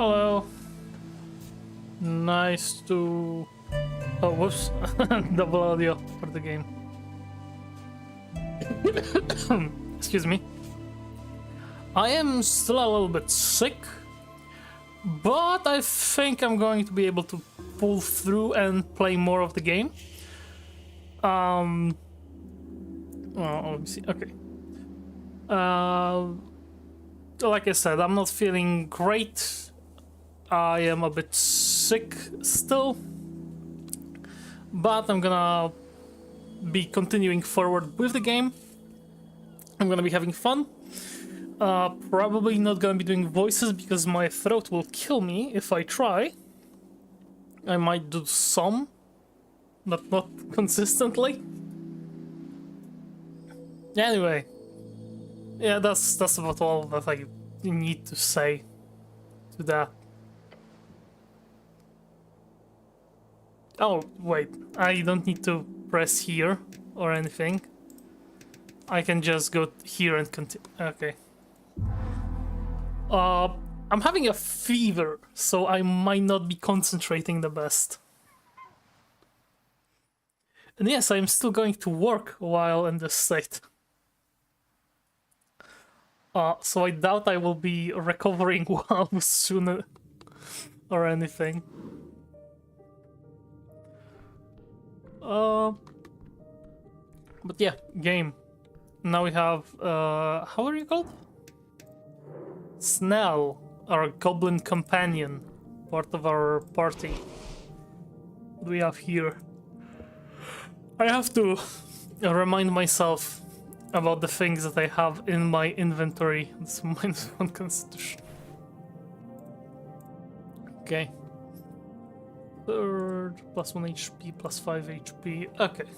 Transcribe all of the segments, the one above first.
Hello. Nice to... Oh, whoops. Double audio for the game. Excuse me. I am still a little bit sick, but I think I'm going to be able to pull through and play more of the game. Well, let me see. Okay. Like I said, I'm not feeling great. I am a bit sick still, but I'm gonna be continuing forward with the game. I'm gonna be having fun. Probably not gonna be doing voices because my throat will kill me if I try. I might do some, but not consistently. Anyway, yeah, that's about all that I need to say to that. Oh, wait, I don't need to press here or anything. I can just go here and continue. Okay. I'm having a fever, so I might not be concentrating the best. And yes, I'm still going to work while in this state. So I doubt I will be recovering well soon or anything. But yeah, game. Now we have, how are you called? Snell, our goblin companion, part of our party. What do we have here? I have to remind myself about the things that I have in my inventory. It's -1 constitution. Okay. Third, +1 HP, +5 HP. Okay.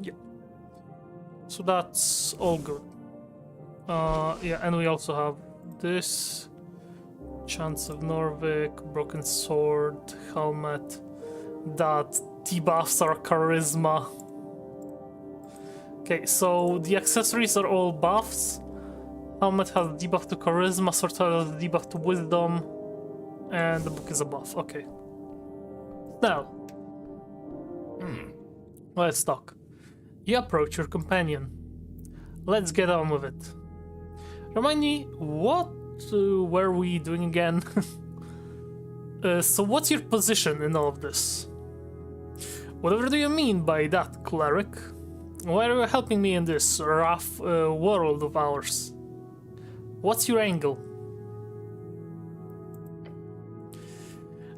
Yeah. So that's all good. Yeah, and we also have this. Chance of Norvik, broken sword, helmet. That debuffs our charisma. Okay, so the accessories are all buffs. Helmet has a debuff to charisma, sword has a debuff to wisdom, and the book is a buff. Okay. Now, let's talk. You approach your companion. Let's get on with it. Remind me, what were we doing again? So what's your position in all of this? Whatever do you mean by that, cleric? Why are you helping me in this rough world of ours? What's your angle?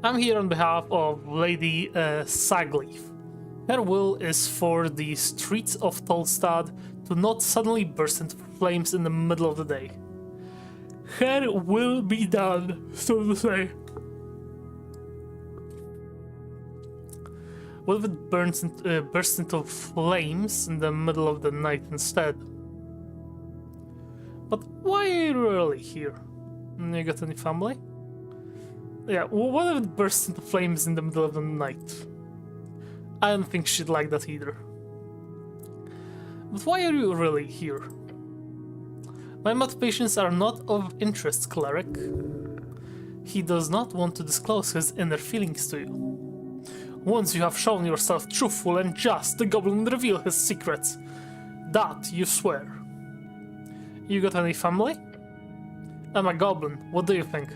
I'm here on behalf of Lady Sagleaf. Her will is for the streets of Tolstad to not suddenly burst into flames in the middle of the day. Her will be done, so to say. What if it bursts into flames in the middle of the night instead? But why are you really here? You got any family? Yeah, well, what if it bursts into flames in the middle of the night? I don't think she'd like that either. But why are you really here? My motivations are not of interest, cleric. He does not want to disclose his inner feelings to you. Once you have shown yourself truthful and just, the goblin will reveal his secrets. That you swear. You got any family? I'm a goblin, what do you think?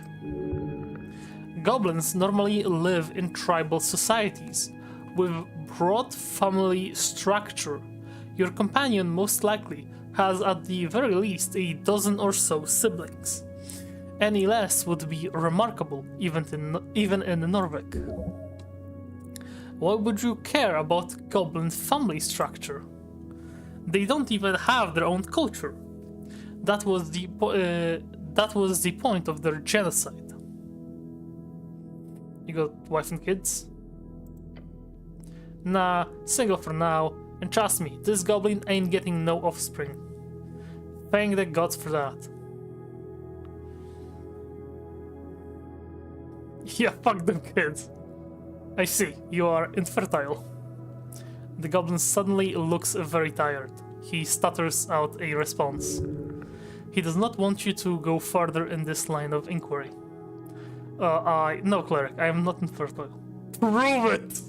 Goblins normally live in tribal societies, with broad family structure. Your companion most likely has at the very least a dozen or so siblings. Any less would be remarkable, even in Norvik. Why would you care about goblin family structure? They don't even have their own culture. That was the point of their genocide. You got wife and kids? Nah, single for now, and trust me, this goblin ain't getting no offspring. Thank the gods for that. Yeah, fuck them kids. I see, you are infertile. The goblin suddenly looks very tired. He stutters out a response. He does not want you to go further in this line of inquiry. No, cleric, I am not infertile. Prove it!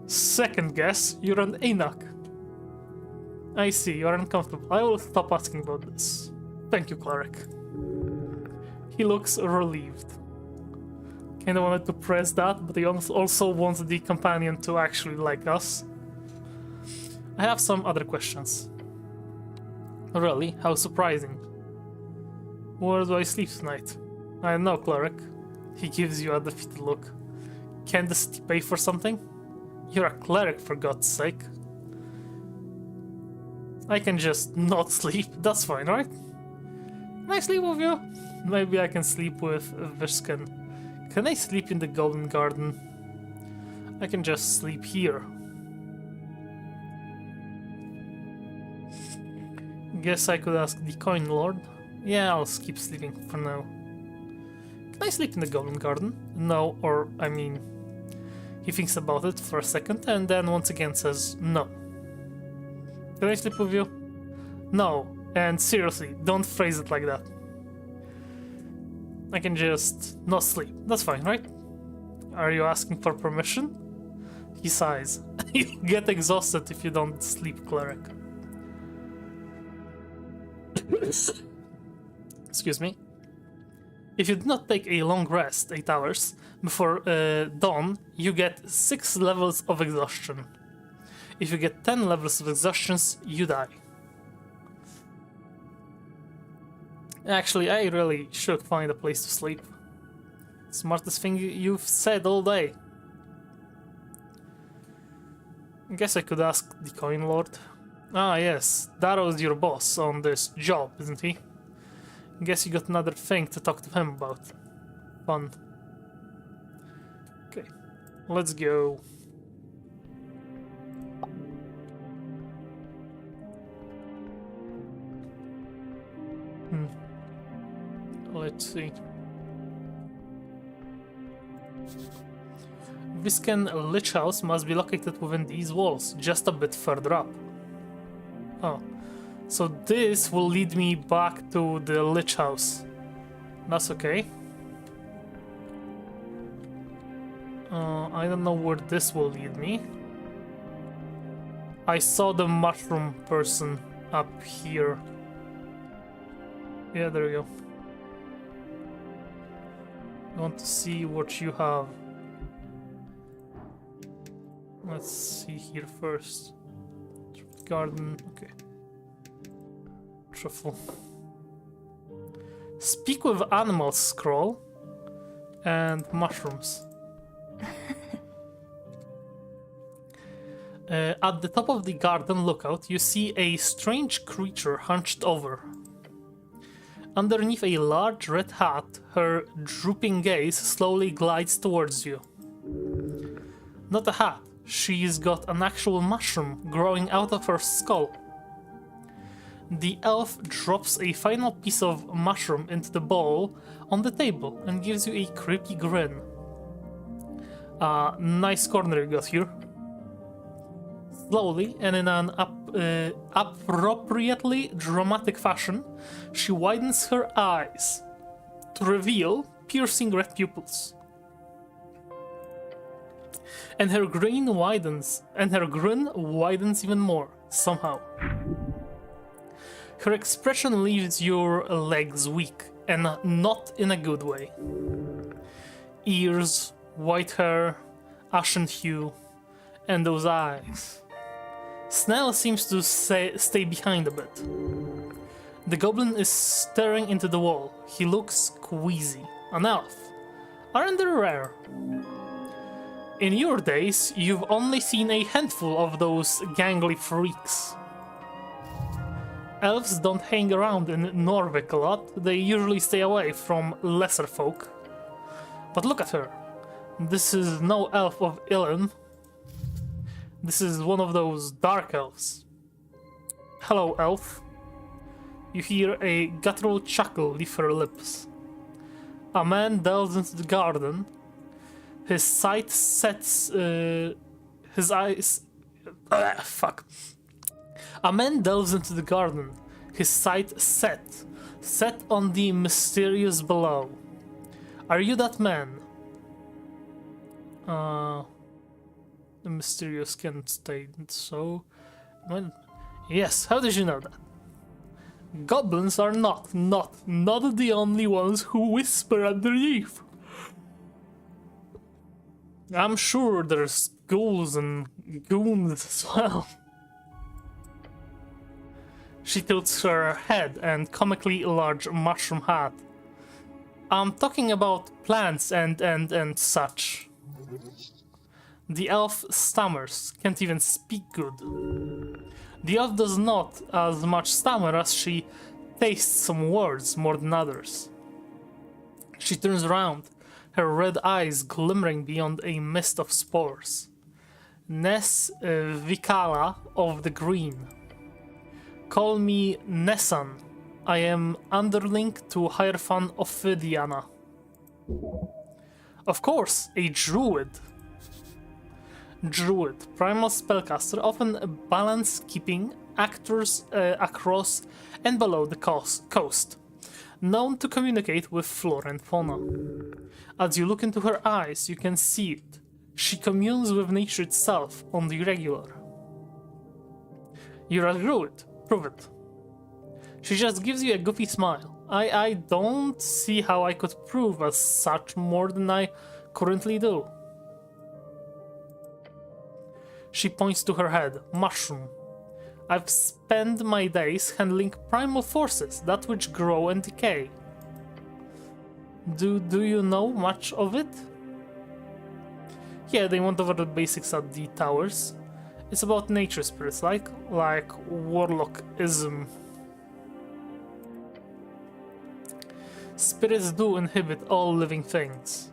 Second guess, you're an Enoch. I see, you're uncomfortable. I will stop asking about this. Thank you, cleric. He looks relieved. Kinda wanted to press that, but he also wants the companion to actually like us. I have some other questions. Really? How surprising. Where do I sleep tonight? I know, cleric. He gives you a defeated look. Can the city pay for something? You're a cleric, for God's sake. I can just not sleep, that's fine, right? Can I sleep with you? Maybe I can sleep with Visken. Can I sleep in the Golden Garden? I can just sleep here. Guess I could ask the Coin Lord. Yeah, I'll keep sleeping for now. Can I sleep in the Golden Garden? No, or I mean... He thinks about it for a second and then once again says no. Can I sleep with you? No, and seriously, don't phrase it like that. I can just not sleep. That's fine, right? Are you asking for permission? He sighs. You get exhausted if you don't sleep, cleric. Excuse me. If you do not take a long rest, 8 hours, before dawn, you get 6 levels of exhaustion. If you get 10 levels of exhaustion, you die. Actually, I really should find a place to sleep. Smartest thing you've said all day. I guess I could ask the Coin Lord. Ah yes, Darrow's your boss on this job, isn't he? Guess you got another thing to talk to him about. Fun. Okay, let's go. Let's see. Visken Lich House must be located within these walls, just a bit further up. Oh, so this will lead me back to the Lich House. That's okay. I don't know where this will lead me. I saw the mushroom person up here. Yeah, there we go. I want to see what you have. Let's see here first. Garden, okay. Truffle. Speak with animals scroll. And mushrooms. At the top of the garden lookout, you see a strange creature hunched over. Underneath a large red hat, her drooping gaze slowly glides towards you. Not a hat, she's got an actual mushroom growing out of her skull. The elf drops a final piece of mushroom into the bowl on the table and gives you a creepy grin. Nice corner you got here. Slowly and in an appropriately dramatic fashion, she widens her eyes to reveal piercing red pupils. And her grin widens even more, somehow. Her expression leaves your legs weak, and not in a good way. Ears, white hair, ashen hue, and those eyes. Snell seems to stay behind a bit. The goblin is staring into the wall. He looks queasy. An elf. Aren't they rare? In your days, you've only seen a handful of those gangly freaks. Elves don't hang around in Norvik a lot. They usually stay away from lesser folk. But look at her. This is no elf of Ilum. This is one of those dark elves. Hello, elf. You hear a guttural chuckle leave her lips. A man delves into the garden. His sight sets. His eyes. Fuck. A man delves into the garden. His sight set, set on the mysterious below. Are you that man? The mysterious can't stay so. Well, yes, how did you know that? Goblins are not the only ones who whisper underneath. I'm sure there's ghouls and goons as well. She tilts her head and comically large mushroom hat. I'm talking about plants and such. The elf stammers, can't even speak good. The elf does not as much stammer as she tastes some words more than others. She turns around, her red eyes glimmering beyond a mist of spores. Ness Vikala of the Green. Call me Nessan. I am underling to Hierophant Ophidiana. Of course, a druid. Druid, primal spellcaster, often balance-keeping actors across and below the coast, known to communicate with flora and fauna. As you look into her eyes, you can see it. She communes with nature itself on the regular. You're a druid, prove it. She just gives you a goofy smile. I don't see how I could prove as such more than I currently do. She points to her head. Mushroom. I've spent my days handling primal forces, that which grow and decay. Do you know much of it? Yeah, they went over the basics at the towers. It's about nature spirits, like warlockism. Spirits do inhibit all living things.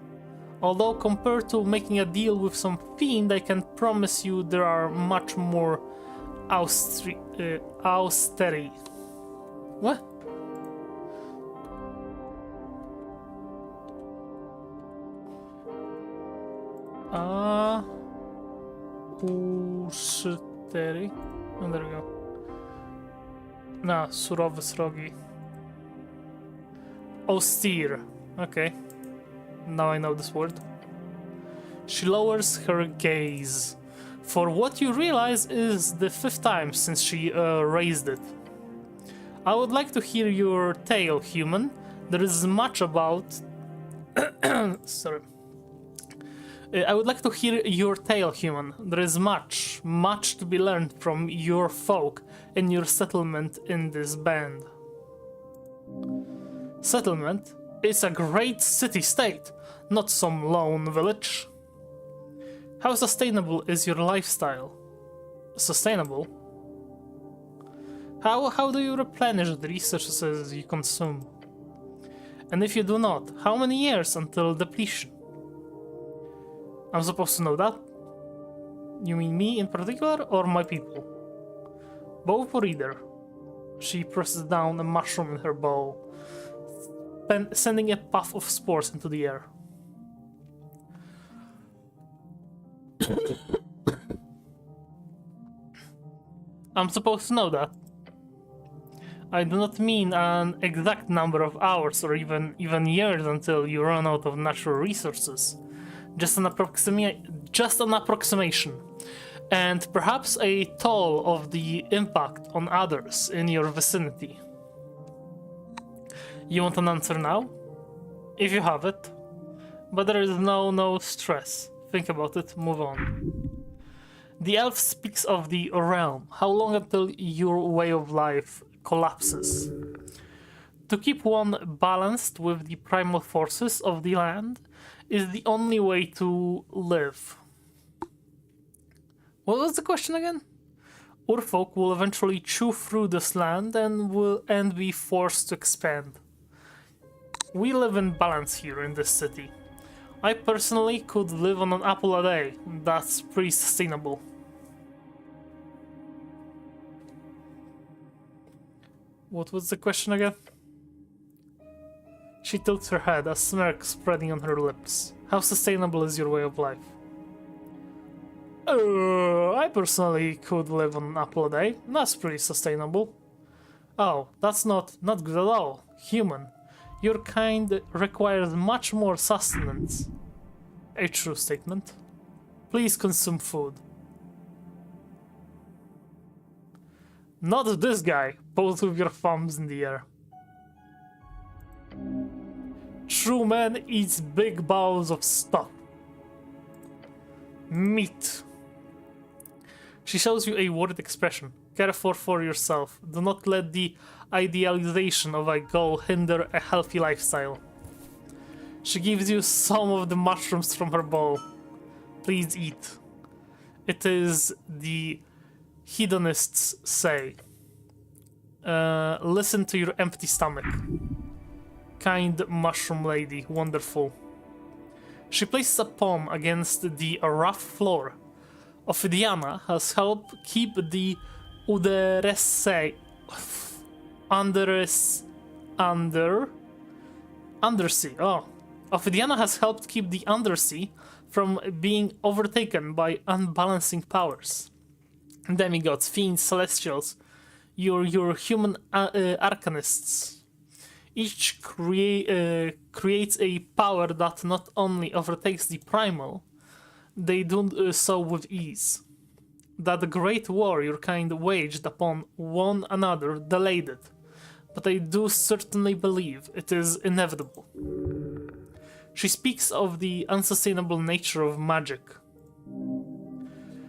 Although compared to making a deal with some fiend, I can promise you there are much more austerity. What? Austerity. Oh, there we go. Surowy srogi. Austere. Okay. Now I know this word. She lowers her gaze. For what you realize is the 5th time since she raised it. I would like to hear your tale, human. There is much about... Sorry. I would like to hear your tale, human. There is much to be learned from your folk and your settlement in this band. Settlement? It's a great city-state, not some lone village. How sustainable is your lifestyle? Sustainable? How do you replenish the resources you consume? And if you do not, how many years until depletion? I'm supposed to know that? You mean me in particular, or my people? Both or either? She presses down a mushroom in her bowl, sending a puff of spores into the air. I'm supposed to know that. I do not mean an exact number of hours or even years until you run out of natural resources. Just an approximation. And perhaps a toll of the impact on others in your vicinity. You want an answer now? If you have it. But there is no stress. Think about it, move on. The elf speaks of the realm. How long until your way of life collapses? To keep one balanced with the primal forces of the land is the only way to live. What was the question again? Urfolk will eventually chew through this land and be forced to expand. We live in balance here in this city. I personally could live on an apple a day. That's pretty sustainable. What was the question again? She tilts her head, a smirk spreading on her lips. How sustainable is your way of life? I personally could live on an apple a day. That's pretty sustainable. Oh, that's not good at all. Human. Your kind requires much more sustenance. A true statement. Please consume food. Not this guy, both with your thumbs in the air. True man eats big bowls of stuff. Meat. She shows you a worried expression. Care for yourself. Do not let the idealization of a goal hinder a healthy lifestyle. She gives you some of the mushrooms from her bowl. Please eat. It is the hedonists say. Listen to your empty stomach. Kind mushroom lady, wonderful. She places a palm against the rough floor. Ophidiana has helped keep the undersea Ophidiana has helped keep the undersea from being overtaken by unbalancing powers. Demigods, fiends, celestials, your human arcanists. Each creates a power that not only overtakes the primal, they do so with ease. That great war your kind waged upon one another delayed it, but I do certainly believe it is inevitable. She speaks of the unsustainable nature of magic.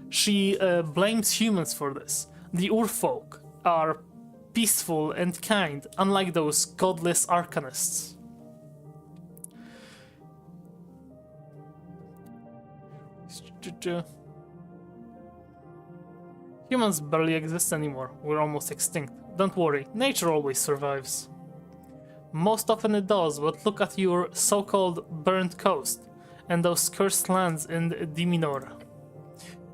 She blames humans for this. The Urfolk are peaceful and kind, unlike those godless arcanists. Humans barely exist anymore. We're almost extinct. Don't worry, nature always survives. Most often it does, but look at your so-called burnt coast and those cursed lands in Diminor.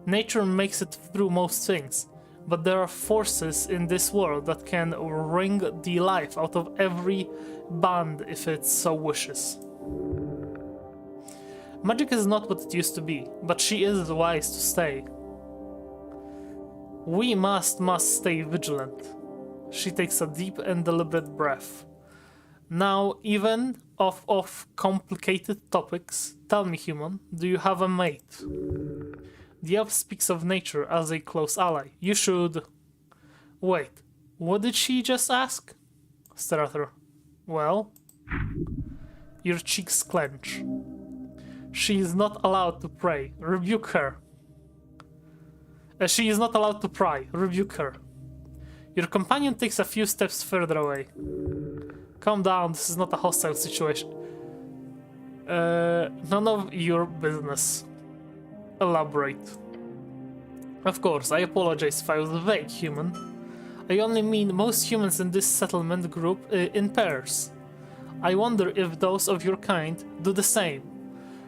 Nature makes it through most things, but there are forces in this world that can wring the life out of every band if it so wishes. Magic is not what it used to be, but she is wise to stay. We must stay vigilant. She takes a deep and deliberate breath. Now, even off complicated topics, tell me, human, do you have a mate? The elf speaks of nature as a close ally. You should... Wait, what did she just ask? Stare at her. Well? Your cheeks clench. She is not allowed to pray. Rebuke her. She is not allowed to pry. Rebuke her. Your companion takes a few steps further away. Calm down, this is not a hostile situation. None of your business. Elaborate. Of course, I apologize if I was vague, human. I only mean most humans in this settlement group in pairs. I wonder if those of your kind do the same.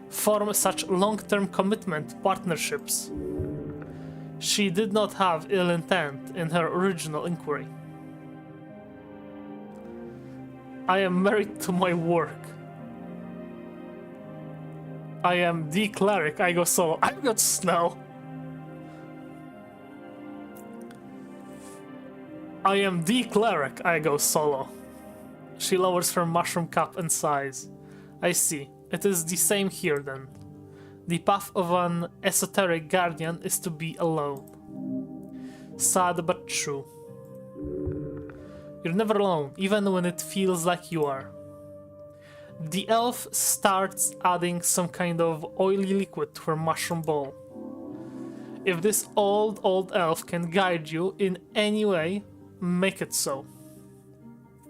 Form such long-term commitment partnerships. She did not have ill intent in her original inquiry. I am married to my work. I am the cleric. I go solo. I got snow. I am the cleric. I go solo. She lowers her mushroom cap and sighs. I see. It is the same here then. The path of an esoteric guardian is to be alone. Sad but true. You're never alone, even when it feels like you are. The elf starts adding some kind of oily liquid to her mushroom bowl. If this old elf can guide you in any way, make it so.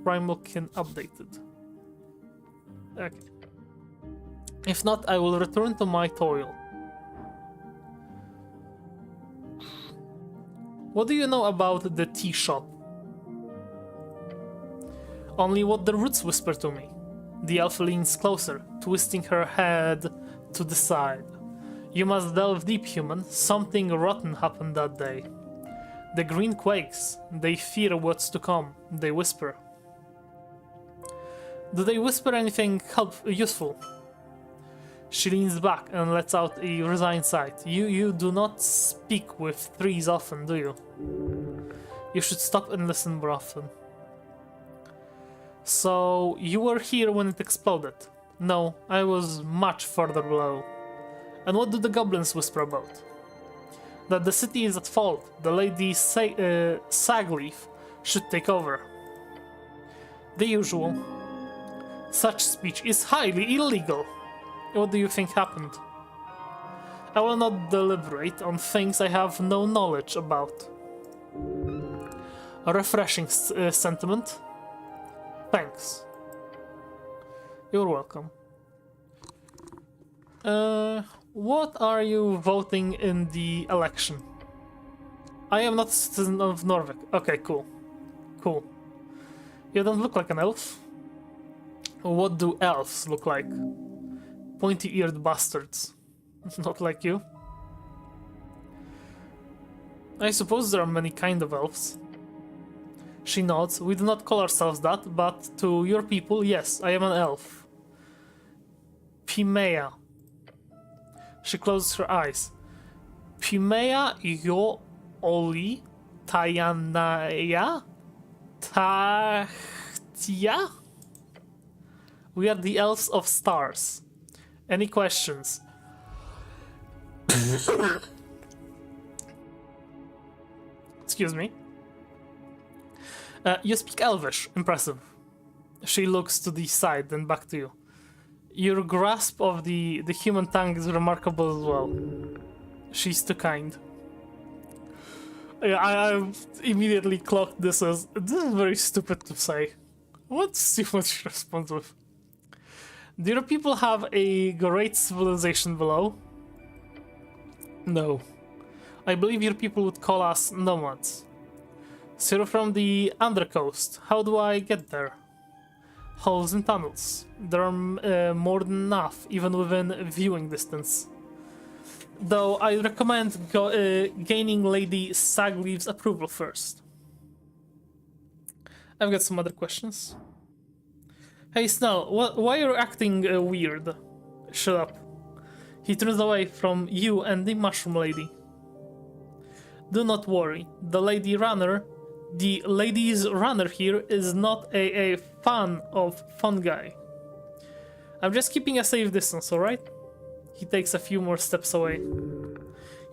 Primalkin updated. Okay. If not, I will return to my toil. What do you know about the tea shop? Only what the roots whisper to me. The elf leans closer, twisting her head to the side. You must delve deep, human. Something rotten happened that day. The green quakes. They fear what's to come. They whisper. Do they whisper anything useful? She leans back and lets out a resigned sigh. You do not speak with threes often, do you? You should stop and listen more often. So you were here when it exploded? No, I was much further below. And what do the goblins whisper about? That the city is at fault. The Lady Sagleaf should take over. The usual. Such speech is highly illegal. What do you think happened? I will not deliberate on things I have no knowledge about. A refreshing sentiment. Thanks. You're welcome. What are you voting in the election? I am not a citizen of Norvik. Okay, cool. Cool. You don't look like an elf. What do elves look like? Pointy-eared bastards. Not like you. I suppose there are many kind of elves. She nods. We do not call ourselves that, but to your people, yes, I am an elf. Pimea. She closes her eyes. Pimea yo oli tayanaya tahtia? We are the elves of stars. Any questions? Excuse me. You speak Elvish. Impressive. She looks to the side, then back to you. Your grasp of the human tongue is remarkable as well. She's too kind. I immediately clocked this as... This is very stupid to say. What's too much response with? Do your people have a great civilization below? No. I believe your people would call us nomads. So you're from the Undercoast. How do I get there? Holes and tunnels. There are more than enough, even within viewing distance. Though I recommend gaining Lady Sagleaf's approval first. I've got some other questions. Hey Snell, why are you acting weird? Shut up. He turns away from you and the Mushroom Lady. Do not worry. The lady's runner here is not a fan of fungi. I'm just keeping a safe distance, alright? He takes a few more steps away.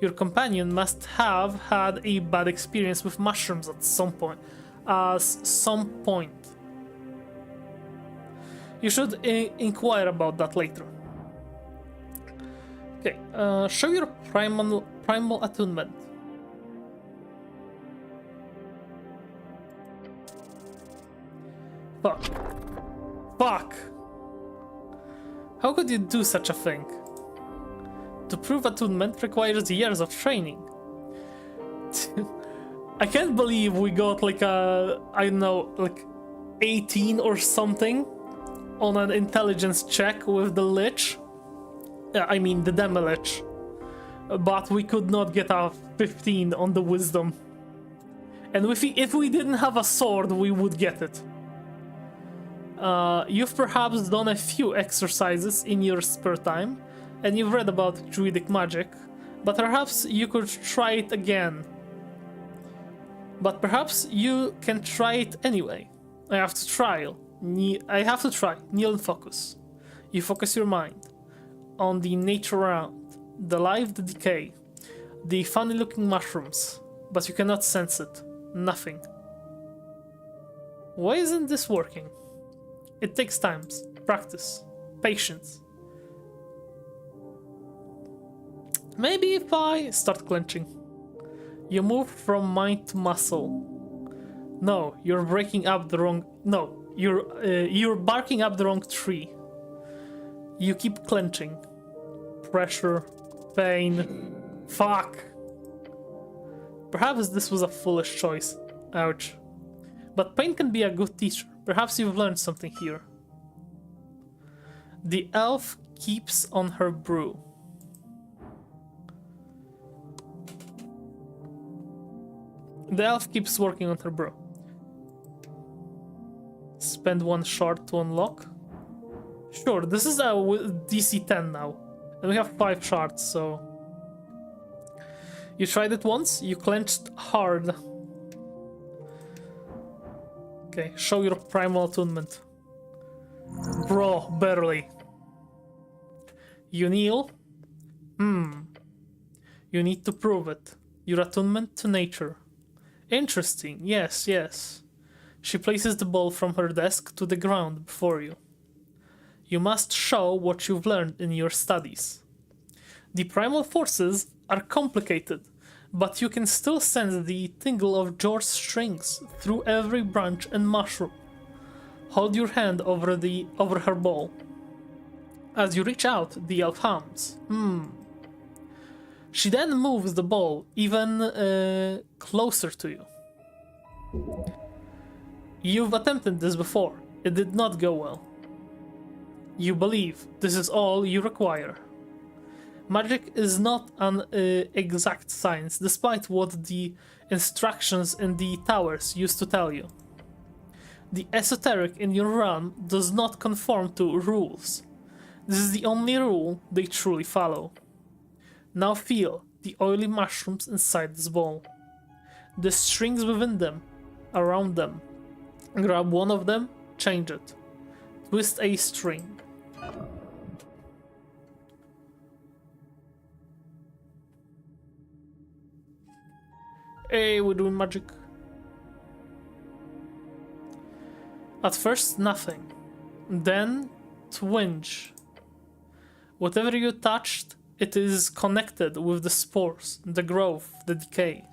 Your companion must have had a bad experience with mushrooms at some point. You should inquire about that later. Okay, show your primal attunement. Fuck! How could you do such a thing? To prove attunement requires years of training. I can't believe we got like a, I don't know, like 18 or something on an intelligence check with the Lich. I mean the Demi-Lich. But we could not get a 15 on the Wisdom. And if we didn't have a sword, we would get it. You've perhaps done a few exercises in your spare time, and you've read about druidic magic, but perhaps you could try it again. But perhaps you can try it anyway. I have to try. Kneel and focus. You focus your mind on the nature around, the life, the decay, the funny-looking mushrooms, but you cannot sense it. Nothing. Why isn't this working? It takes time, practice, patience. Maybe if I start clenching. You move from mind to muscle. No, you're breaking up the wrong... No, you're barking up the wrong tree. You keep clenching. Pressure, pain, fuck. Perhaps this was a foolish choice. Ouch. But pain can be a good teacher. Perhaps you've learned something here. The elf keeps on her brew. The elf keeps working on her brew. Spend 1 shard to unlock. Sure, this is a DC 10 now. And we have 5 shards, so... You tried it once, you clenched hard. Okay, show your primal attunement. Bro, barely. You kneel? You need to prove it. Your attunement to nature. Interesting, yes, yes. She places the ball from her desk to the ground before you. You must show what you've learned in your studies. The primal forces are complicated, but you can still sense the tingle of George's strings through every branch and mushroom. Hold your hand over her ball. As you reach out, the elf hums. She then moves the ball even closer to you. You've attempted this before. It did not go well. You believe this is all you require. Magic is not an exact science, despite what the instructions in the towers used to tell you. The esoteric in your realm does not conform to rules. This is the only rule they truly follow. Now feel the oily mushrooms inside this ball. The strings within them, around them. Grab one of them, change it. Twist a string. Hey, we're doing magic. At first, nothing. Then, twinge. Whatever you touched, it is connected with the spores, the growth, the decay.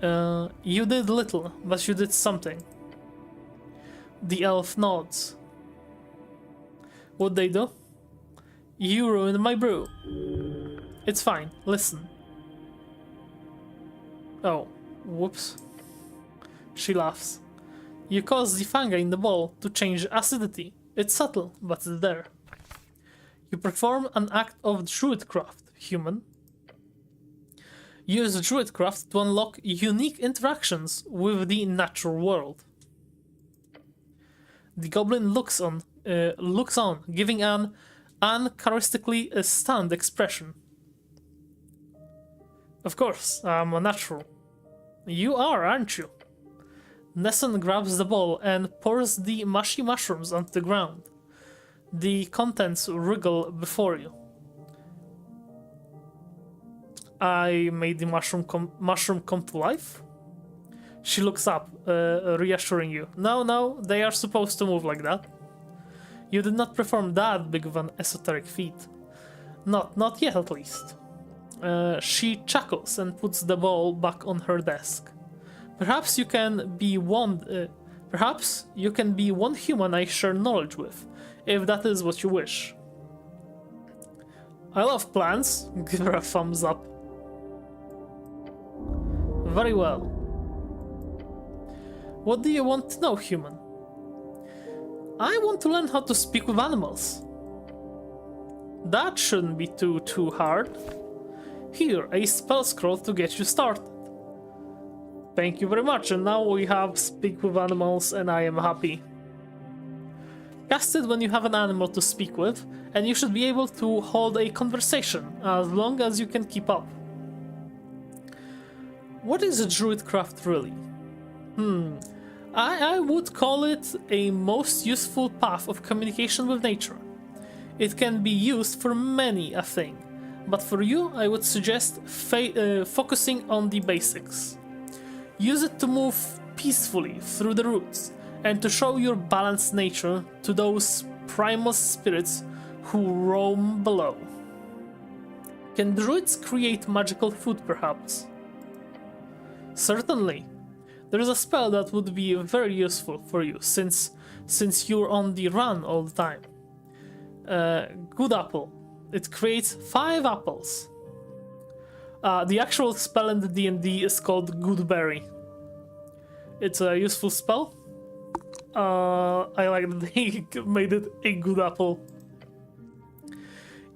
You did little, but you did something. The elf nods. What'd they do? You ruined my brew. It's fine, listen. Oh, whoops. She laughs. You caused the fungi in the bowl to change acidity. It's subtle, but it's there. You perform an act of druidcraft, human. Use druidcraft to unlock unique interactions with the natural world. The goblin looks on, giving an uncharacteristically stunned expression. Of course, I'm a natural. You are, aren't you? Nessun grabs the bowl and pours the mushy mushrooms onto the ground. The contents wriggle before you. I made the mushroom come to life? She looks up, reassuring you. No, they are supposed to move like that. You did not perform that big of an esoteric feat. Not yet, at least. She chuckles and puts the ball back on her desk. Perhaps you can be one human I share knowledge with, if that is what you wish. I love plants. Give her a thumbs up. Very well. What do you want to know, human? I want to learn how to speak with animals. That shouldn't be too hard. Here, a spell scroll to get you started. Thank you very much, and now we have speak with animals and I am happy. Cast it when you have an animal to speak with, and you should be able to hold a conversation as long as you can keep up. What is a druidcraft really? I would call it a most useful path of communication with nature. It can be used for many a thing, but for you I would suggest focusing on the basics. Use it to move peacefully through the roots, and to show your balanced nature to those primal spirits who roam below. Can druids create magical food, perhaps? Certainly. There is a spell that would be very useful for you, since you're on the run all the time. Good apple. It creates 5 apples. The actual spell in the D&D is called Good Berry. It's a useful spell. I like that they made it a good apple.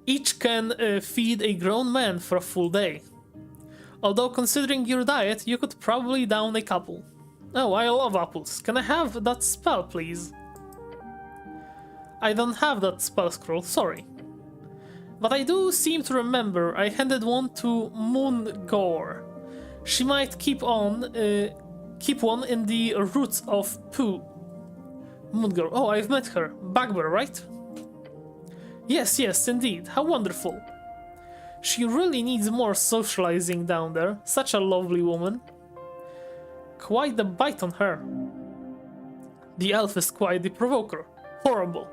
Each can feed a grown man for a full day. Although considering your diet, you could probably down a couple. Oh, I love apples. Can I have that spell, please? I don't have that spell scroll, sorry. But I do seem to remember I handed one to Moon Gore. She might keep Keep one in the roots of poo. Moongirl. Oh, I've met her. Bugbear, right? Yes, yes, indeed. How wonderful. She really needs more socializing down there. Such a lovely woman. Quite the bite on her. The elf is quite the provoker. Horrible.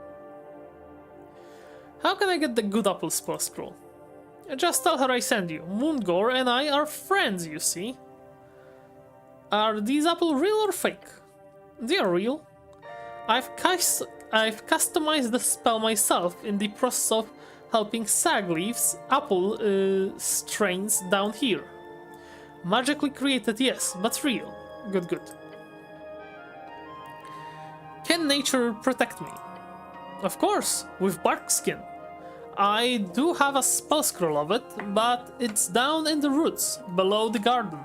How can I get the good apple spell scroll? Just tell her I send you. Moongor and I are friends, you see. Are these apples real or fake? They are real. I've customized the spell myself in the process of helping Sagleaf's apple strains down here. Magically created, yes, but real. Good, good. Can nature protect me? Of course, with bark skin. I do have a spell scroll of it, but it's down in the roots, below the garden.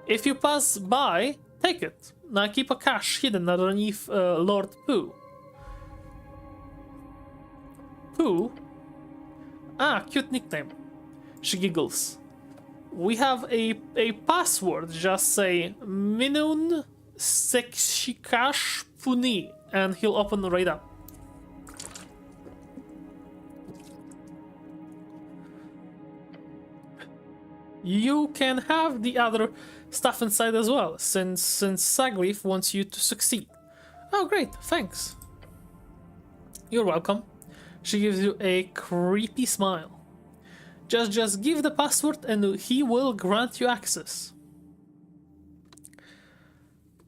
If you pass by, take it. Now keep a cache hidden underneath Lord Pooh. Pooh? Ah, cute nickname. She giggles. We have a password. Just say Minun Sekshikash Puni and he'll open right up. You can have the other stuff inside as well, since Sagleaf wants you to succeed. Oh great, thanks. You're welcome. She gives you a creepy smile. Just give the password and he will grant you access.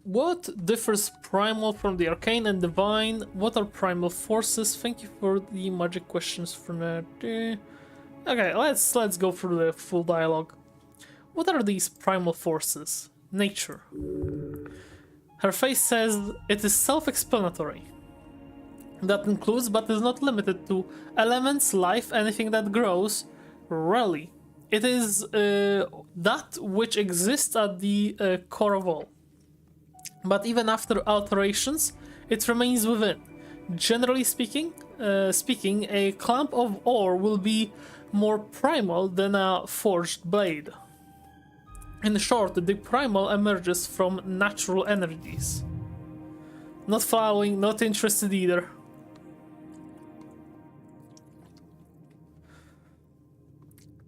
What differs primal from the arcane and divine? What are primal forces? Thank you for the magic questions from that. Okay, let's go through the full dialogue. What are these primal forces? Nature. Her face says it is self-explanatory. That includes but is not limited to elements, life, anything that grows. Really. It is that which exists at the core of all. But even after alterations, it remains within. Generally speaking, a clump of ore will be more primal than a forged blade. In short, the primal emerges from natural energies. Not following, not interested either.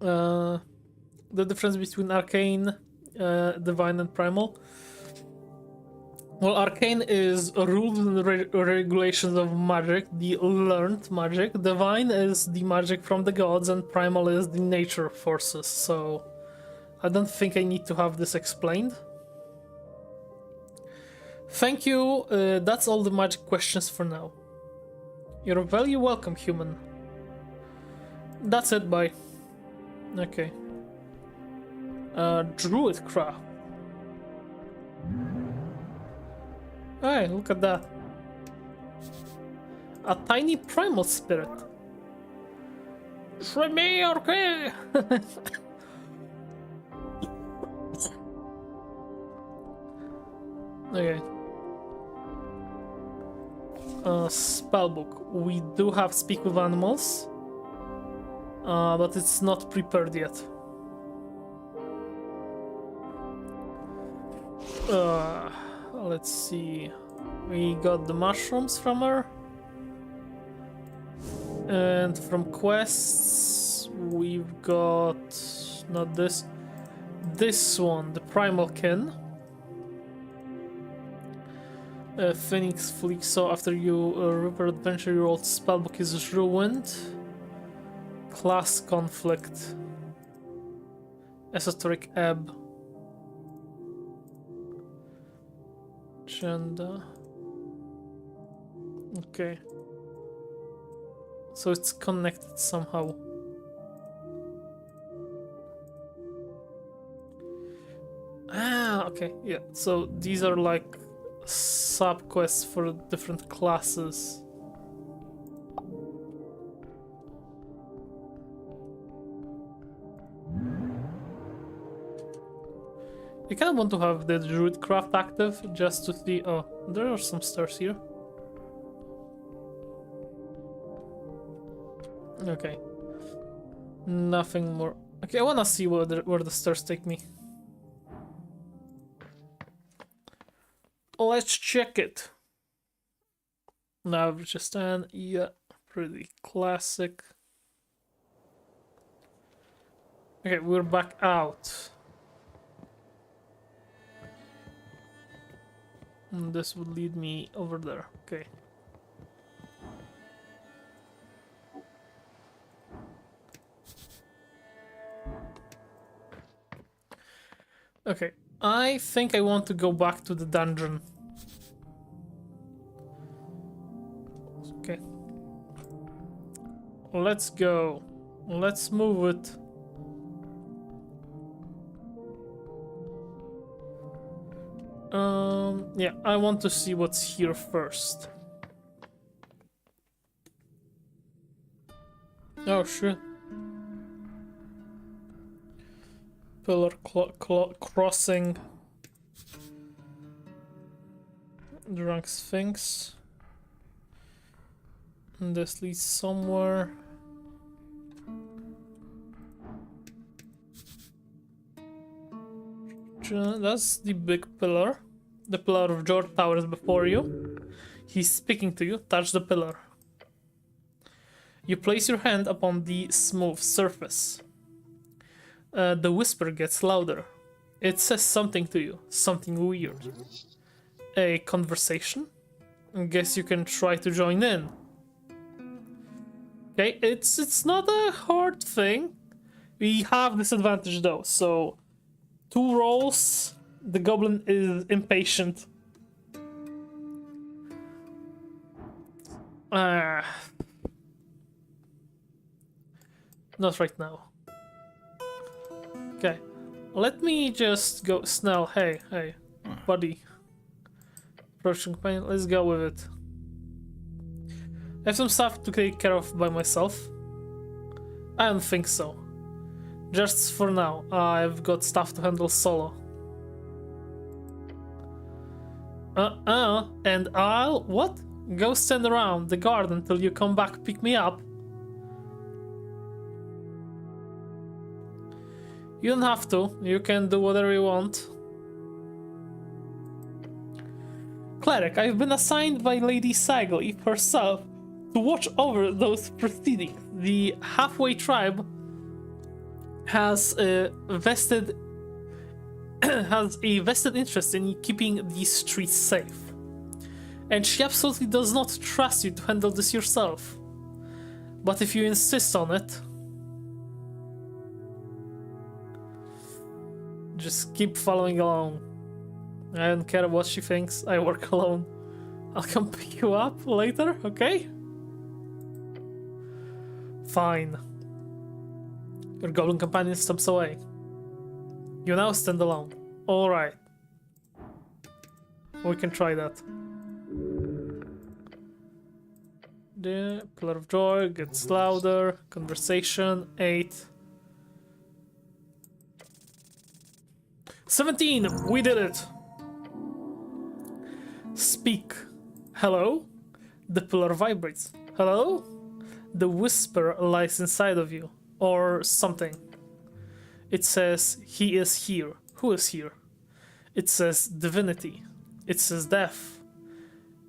The difference between arcane, divine, and primal. Well, arcane is rules and regulations of magic, the learned magic. Divine is the magic from the gods, and primal is the nature forces. So I don't think I need to have this explained. Thank you. That's all the magic questions for now. You're very welcome, human. That's it, bye. Okay. Druidcraft. Hey, look at that. A tiny primal spirit. Shrimmy, okay. Okay. Spellbook. We do have Speak with Animals. But it's not prepared yet. Let's see. We got the mushrooms from her. And from quests, we've got... not this. This one, the Primal Kin. Phoenix Fleek, so after you River Adventure, your old spellbook is ruined. Class Conflict. Esoteric Ebb. Agenda. Okay. So it's connected somehow. Ah, okay, yeah. So these are like sub-quests for different classes. You kind of want to have the Druidcraft active just to see. Oh, there are some stairs here. Okay. Nothing more. Okay, I wanna see where the stairs take me. Let's check it. Now just stand. Yeah, pretty classic. Okay, we're back out. And this would lead me over there. Okay. Okay, I think I want to go back to the dungeon. Okay. Let's go. Let's move it. Yeah, I want to see what's here first. Oh, shit. Pillar crossing. Drunk Sphinx. And this leads somewhere. That's the big pillar. The pillar of George towers before you. He's speaking to you. Touch the pillar. You place your hand upon the smooth surface. The whisper gets louder. It says something to you. Something weird. A conversation? I guess you can try to join in. Okay, it's not a hard thing. We have disadvantage though, so 2 rolls. The goblin is impatient. Not right now. Okay, let me just go. Snell, hey, buddy. Approaching companion, let's go with it. I have some stuff to take care of by myself. I don't think so. Just for now, I've got stuff to handle solo. And I'll... what? Go stand around the garden till you come back pick me up. You don't have to. You can do whatever you want. Cleric, I've been assigned by Lady Sagley herself to watch over those proceedings. The halfway tribe has a vested interest in keeping these streets safe. And she absolutely does not trust you to handle this yourself. But if you insist on it, just keep following along. I don't care what she thinks, I work alone. I'll come pick you up later, okay? Fine. Your goblin companion steps away. You now stand alone. Alright. We can try that. The Pillar of Joy gets louder. Conversation, 8. 17! We did it! Speak. Hello? The pillar vibrates. Hello? The whisper lies inside of you. Or something. It says, he is here. Who is here? It says divinity. It says death.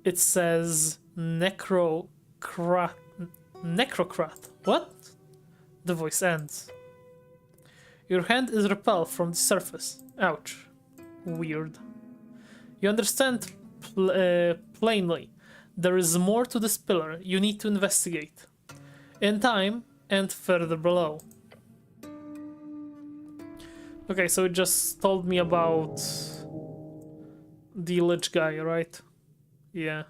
It says necrocrat. What? The voice ends. Your hand is repelled from the surface. Ouch. Weird. You understand plainly. There is more to this pillar. You need to investigate. In time and further below. Okay, so it just told me about the lich guy, right? Yeah.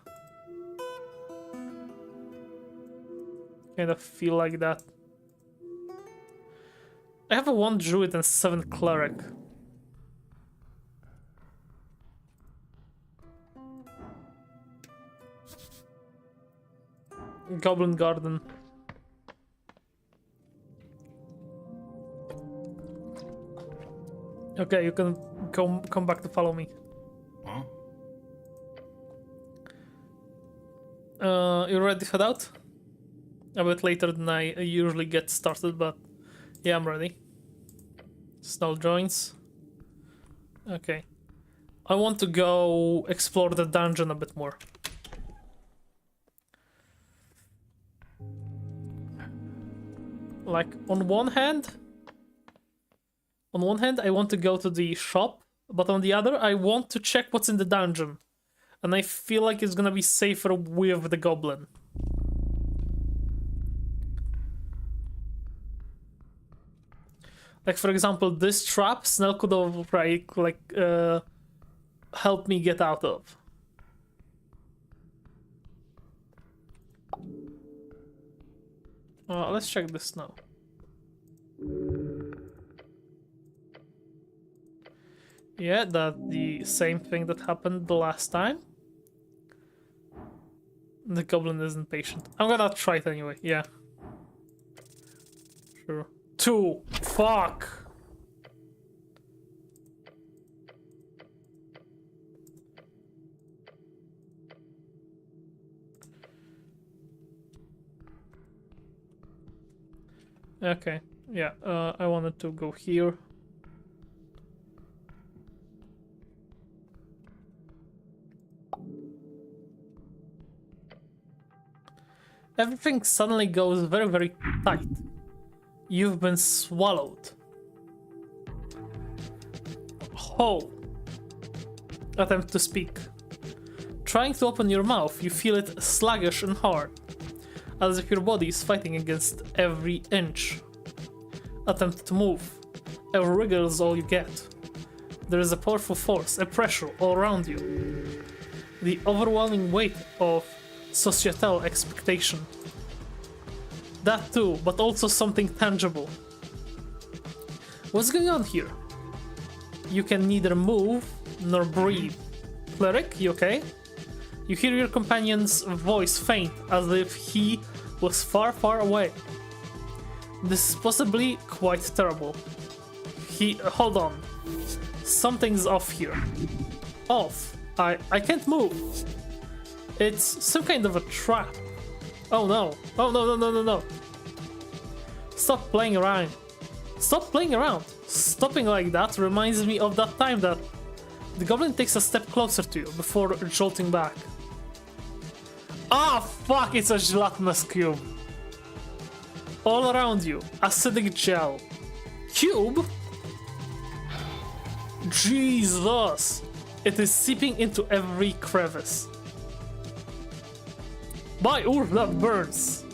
Kind of feel like that. I have a 1 druid and 7 cleric. Goblin Garden. Okay, you can come back to follow me. Huh? You ready to head out? A bit later than I usually get started, but yeah, I'm ready. Snell joins. Okay. I want to go explore the dungeon a bit more. Like, on one hand, I want to go to the shop, but on the other, I want to check what's in the dungeon. And I feel like it's gonna be safer with the goblin. Like, for example, this trap Snell could have, helped me get out of. Let's check this now. Yeah, that's the same thing that happened the last time. The goblin isn't patient. I'm gonna try it anyway, yeah. Sure. 2! Fuck! Okay, yeah, I wanted to go here. Everything suddenly goes very, very tight. You've been swallowed. Oh. Attempt to speak. Trying to open your mouth, you feel it sluggish and hard, as if your body is fighting against every inch. Attempt to move. A wriggle is all you get. There is a powerful force, a pressure all around you. The overwhelming weight of societal expectation. That too, but also something tangible. What's going on here? You can neither move nor breathe. Cleric, you okay? You hear your companion's voice faint, as if he was far, far away. This is possibly quite terrible. Hold on. Something's off here. Off. I can't move. It's some kind of a trap. Oh no. Oh no. Stop playing around. Stop playing around. Stopping like that reminds me of that time that the goblin takes a step closer to you before jolting back. Ah, fuck, it's a gelatinous cube. All around you, acidic gel. Cube? Jesus! It is seeping into every crevice. By Urf, that burns.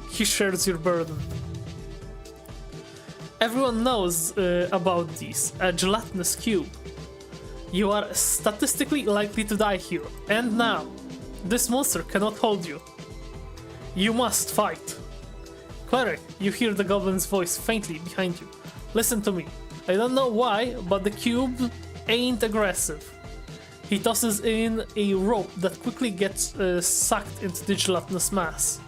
He shares your burden. Everyone knows about these. A gelatinous cube. You are statistically likely to die here. And now, this monster cannot hold you. You must fight. Cleric, you hear the goblin's voice faintly behind you. Listen to me. I don't know why, but the cube ain't aggressive. He tosses in a rope that quickly gets sucked into the gelatinous mass.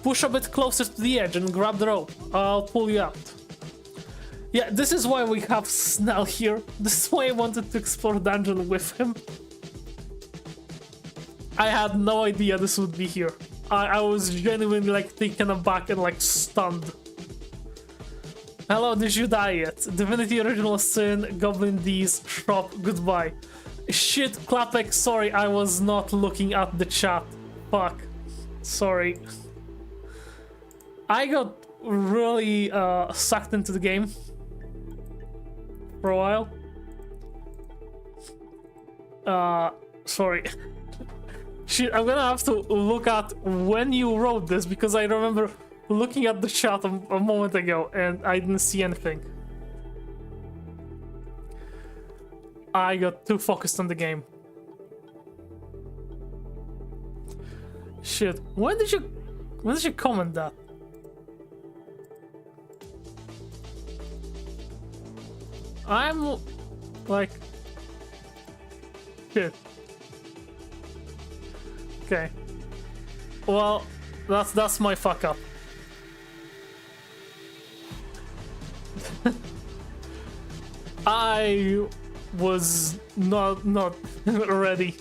Push a bit closer to the edge and grab the rope. I'll pull you out. Yeah, this is why we have Snell here. This is why I wanted to explore dungeon with him. I had no idea this would be here. I was genuinely like taken aback and like stunned. Hello, did you die yet? Divinity Original Sin, Goblin D's, Shop, goodbye. Shit, Klapek, sorry, I was not looking at the chat. Fuck. Sorry. I got really sucked into the game for a while. Sorry. Shit, I'm gonna have to look at when you wrote this because I remember looking at the chat a moment ago and I didn't see anything. I got too focused on the game. Shit, when did you comment that? I'm like shit. Okay. Well, that's my fuck up. I was not ready.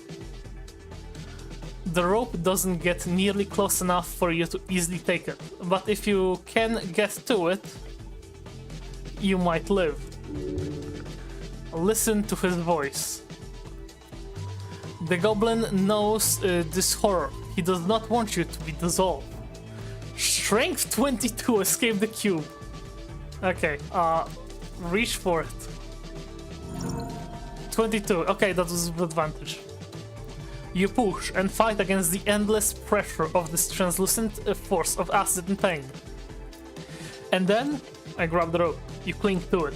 The rope doesn't get nearly close enough for you to easily take it, but if you can get to it, you might live. Listen to his voice. The goblin knows this horror. He does not want you to be dissolved. Strength 22, escape the cube. Okay, reach for it. 22, okay, that was with advantage. You push and fight against the endless pressure of this translucent force of acid and pain. And then, I grab the rope. You cling to it.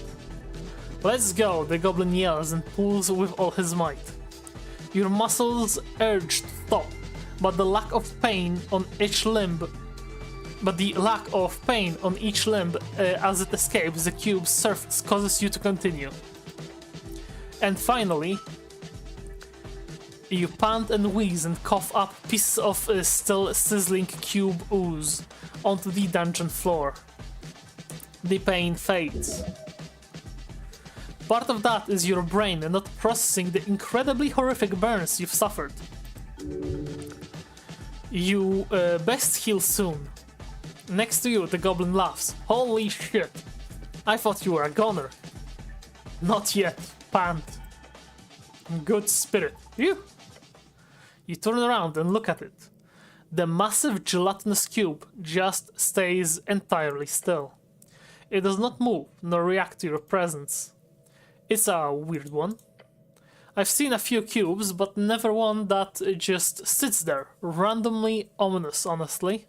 Let's go, the goblin yells and pulls with all his might. Your muscles urge to stop, but the lack of pain on each limb as it escapes the cube's surface causes you to continue. And finally, you pant and wheeze and cough up pieces of still sizzling cube ooze onto the dungeon floor. The pain fades. Part of that is your brain not processing the incredibly horrific burns you've suffered. You best heal soon. Next to you, the goblin laughs. Holy shit! I thought you were a goner. Not yet, pant. Good spirit. You turn around and look at it. The massive gelatinous cube just stays entirely still. It does not move nor react to your presence. It's a weird one. I've seen a few cubes, but never one that just sits there, randomly ominous, honestly.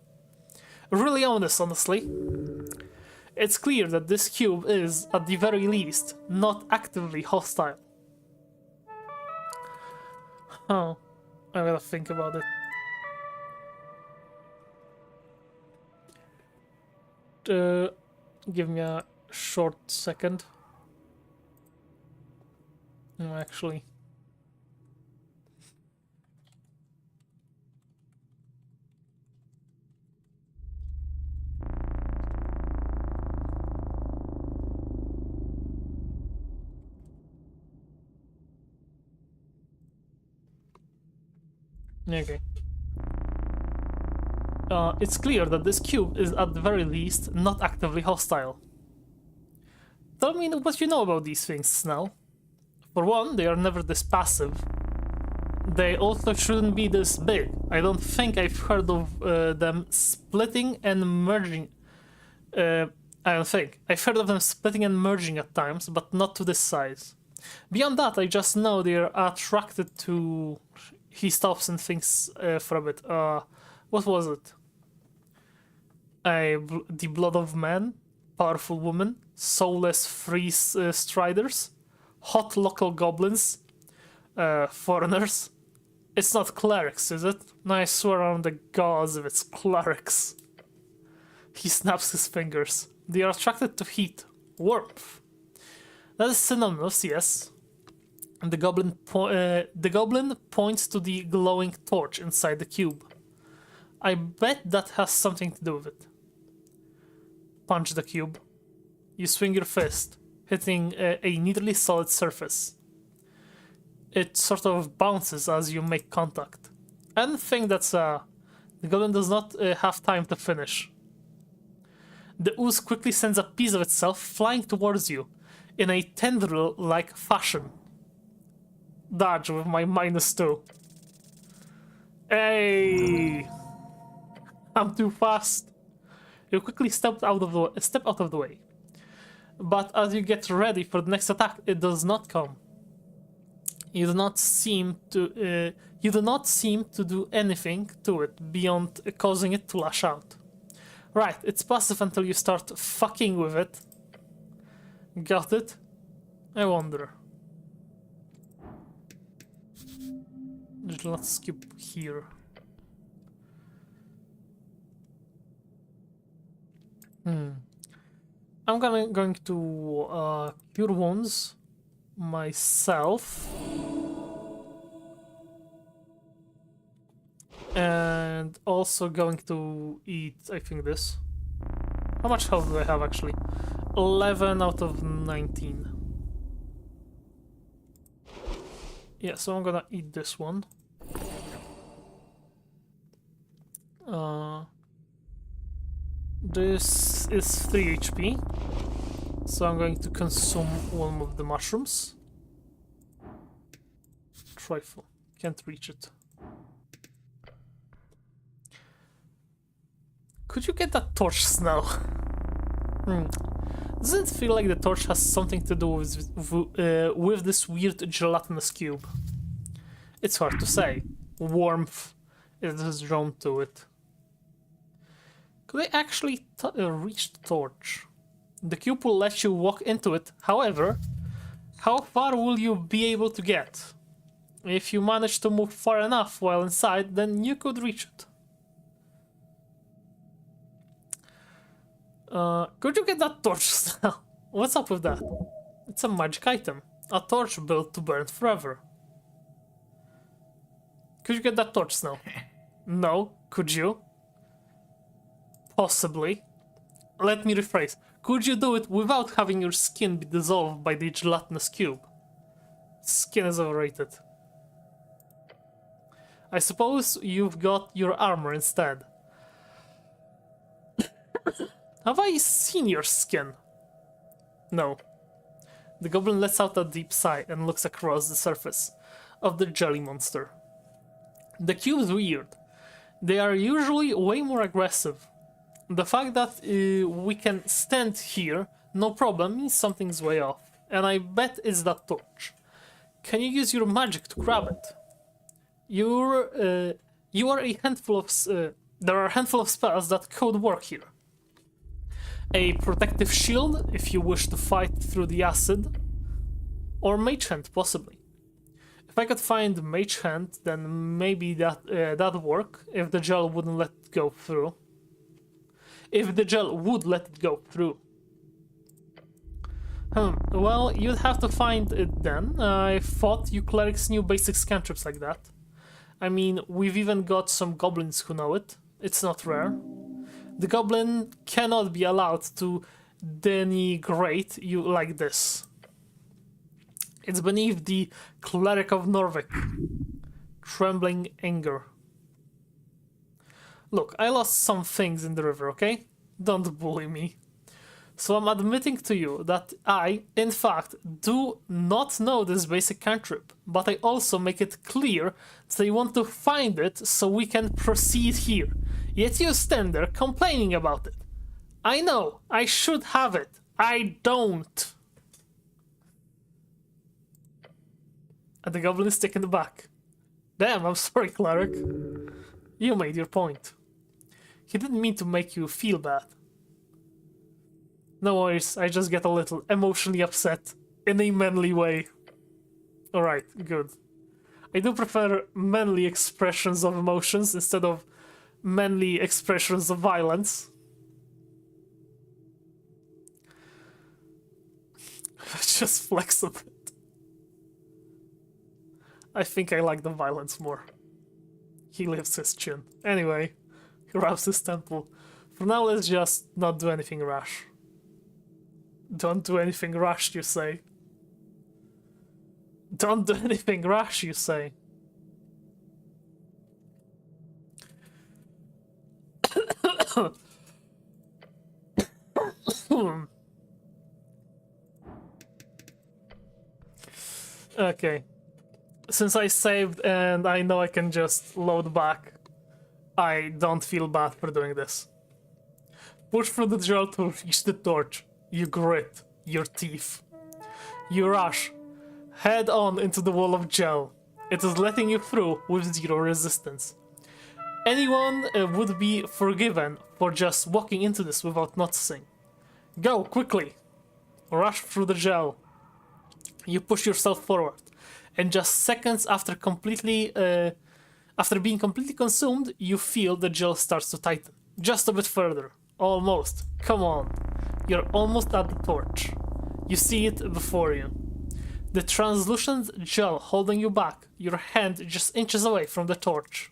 Really ominous, honestly. It's clear that this cube is, at the very least, not actively hostile. Oh, I gotta think about it. Give me a short second. No, actually. Okay. It's clear that this cube is at the very least not actively hostile. Tell me what you know about these things now. For one, they are never this passive. They also shouldn't be this big. I don't think I've heard of them splitting and merging. I don't think. I've heard of them splitting and merging at times, but not to this size. Beyond that, I just know they're attracted to... He stops and thinks for a bit. What was it? The blood of man, powerful woman, soulless free striders, hot local goblins, foreigners. It's not clerics, is it? No, I swear on the gods if it's clerics. He snaps his fingers. They are attracted to heat, warmth. That is synonymous, yes. And the goblin points to the glowing torch inside the cube. I bet that has something to do with it. Punch the cube. You swing your fist, hitting a nearly solid surface. It sort of bounces as you make contact. I think that's the goblin does not have time to finish. The ooze quickly sends a piece of itself flying towards you in a tendril-like fashion. Dodge with my -2. Hey! I'm too fast. You quickly step out of the way. But as you get ready for the next attack, it does not come. You do not seem to do anything to it beyond causing it to lash out. Right, it's passive until you start fucking with it. Got it? I wonder. Let's skip here. I'm going to cure wounds myself. And also going to eat, I think, this. How much health do I have, actually? 11 out of 19. Yeah, so I'm gonna eat this one. This is 3 HP. So I'm going to consume one of the mushrooms. Trifle. Can't reach it. Could you get that torch, Snow? Doesn't it feel like the torch has something to do with this weird gelatinous cube? It's hard to say. Warmth is drawn to it. Could I actually reach the torch? The cube will let you walk into it. However, how far will you be able to get? If you manage to move far enough while inside, then you could reach it. Could you get that torch now? What's up with that? It's a magic item. A torch built to burn forever. Could you get that torch now? No. Could you? Possibly. Let me rephrase. Could you do it without having your skin be dissolved by the gelatinous cube? Skin is overrated. I suppose you've got your armor instead. Have I seen your skin? No. The goblin lets out a deep sigh and looks across the surface of the jelly monster. The cube's weird. They are usually way more aggressive. The fact that we can stand here, no problem, means something's way off. And I bet it's that torch. Can you use your magic to grab it? You are a handful of... there are a handful of spells that could work here. A protective shield, if you wish to fight through the acid. Or mage hand, possibly. If I could find mage hand, then maybe that'd work, if the gel wouldn't let it go through. If the gel would let it go through. Well, you'd have to find it then. I thought you clerics knew basic cantrips like that. I mean, we've even got some goblins who know it. It's not rare. The goblin cannot be allowed to denigrate you like this. It's beneath the cleric of Norvik. Trembling anger. Look, I lost some things in the river, okay? Don't bully me. So I'm admitting to you that I, in fact, do not know this basic cantrip, but I also make it clear that I want to find it so we can proceed here. Yet you stand there complaining about it. I know, I should have it. I don't. And the goblin is taken aback. Damn, I'm sorry, cleric. You made your point. He didn't mean to make you feel bad. No worries, I just get a little emotionally upset in a manly way. Alright, good. I do prefer manly expressions of emotions instead of manly expressions of violence. Just flex a bit. I think I like the violence more. He lifts his chin. Anyway, he rubs his temple. For now, let's just not do anything rash. Don't do anything rash, you say. Don't do anything rash, you say. Okay. Since I saved and I know I can just load back, I don't feel bad for doing this. Push through the gel to reach the torch. You grit your teeth. You rush head on into the wall of gel. It is letting you through with zero resistance. Anyone would be forgiven for just walking into this without noticing. Go, quickly. Rush through the gel. You push yourself forward. And just seconds after being completely consumed, you feel the gel starts to tighten. Just a bit further. Almost. Come on. You're almost at the torch. You see it before you. The translucent gel holding you back. Your hand just inches away from the torch.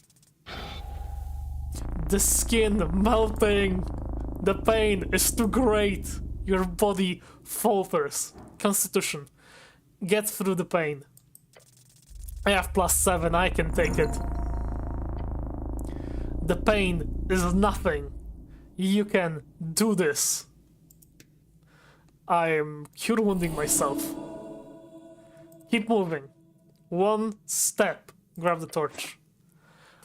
The skin melting. The pain is too great. Your body falters. Constitution. Get through the pain. I have +7, I can take it. The pain is nothing. You can do this. I am cure wounding myself. Keep moving. One step Grab the torch.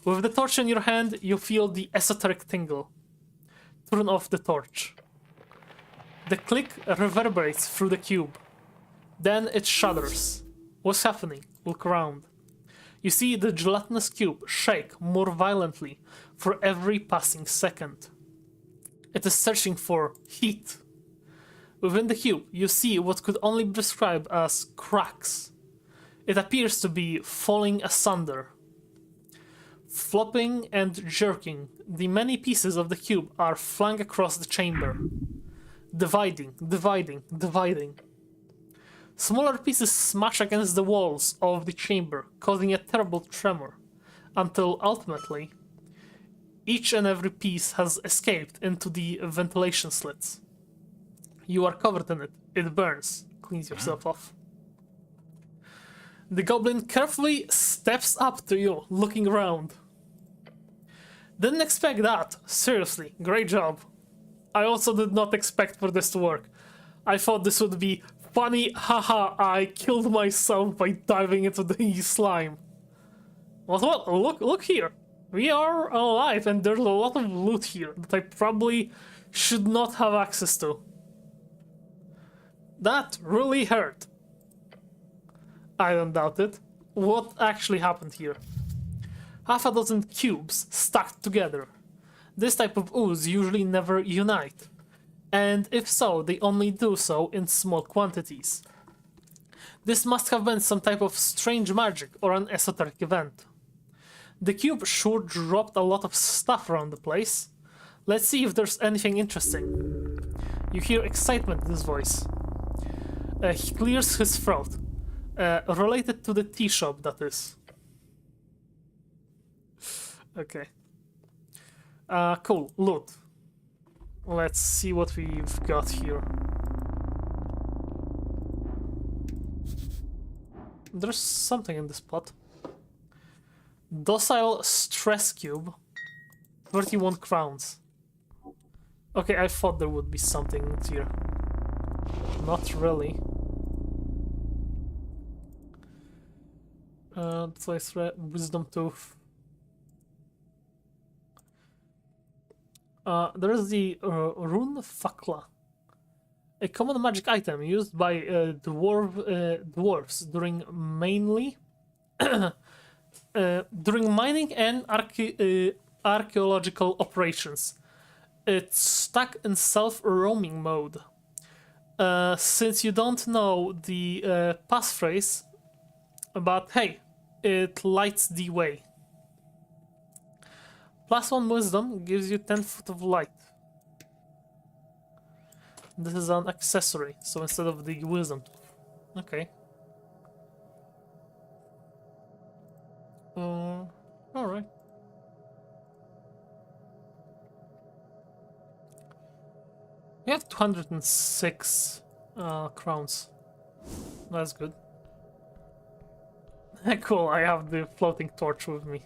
With the torch in your hand, you feel the esoteric tingle. Turn off the torch. The click reverberates through the cube. Then it shudders. What's happening? Look around. You see the gelatinous cube shake more violently for every passing second. It is searching for heat. Within the cube, you see what could only be described as cracks. It appears to be falling asunder. Flopping and jerking, the many pieces of the cube are flung across the chamber. Dividing, dividing, dividing. Smaller pieces smash against the walls of the chamber, causing a terrible tremor, until ultimately, each and every piece has escaped into the ventilation slits. You are covered in it. It burns. Cleans yourself off. The goblin carefully steps up to you, looking around. Didn't expect that. Seriously, great job. I also did not expect for this to work. I thought this would be funny, haha, I killed myself by diving into the slime. Well, look here. We are alive and there's a lot of loot here that I probably should not have access to. That really hurt. I don't doubt it. What actually happened here? Half a dozen cubes stacked together. This type of ooze usually never unite, and if so, they only do so in small quantities. This must have been some type of strange magic or an esoteric event. The cube sure dropped a lot of stuff around the place. Let's see if there's anything interesting. You hear excitement in his voice. He clears his throat. Related to the tea shop, that is. Okay. Cool. Loot. Let's see what we've got here. There's something in this pot. Docile stress cube. 31 crowns. Okay, I thought there would be something here. Not really. Wisdom tooth. There is the rune fakla, a common magic item used by dwarves during during mining and archaeological operations. It's stuck in self-roaming mode. Since you don't know the passphrase, but hey, it lights the way. +1 wisdom gives you 10 foot of light. This is an accessory, so instead of the wisdom. Okay. Alright. We have 206 crowns. That's good. Cool, I have the floating torch with me.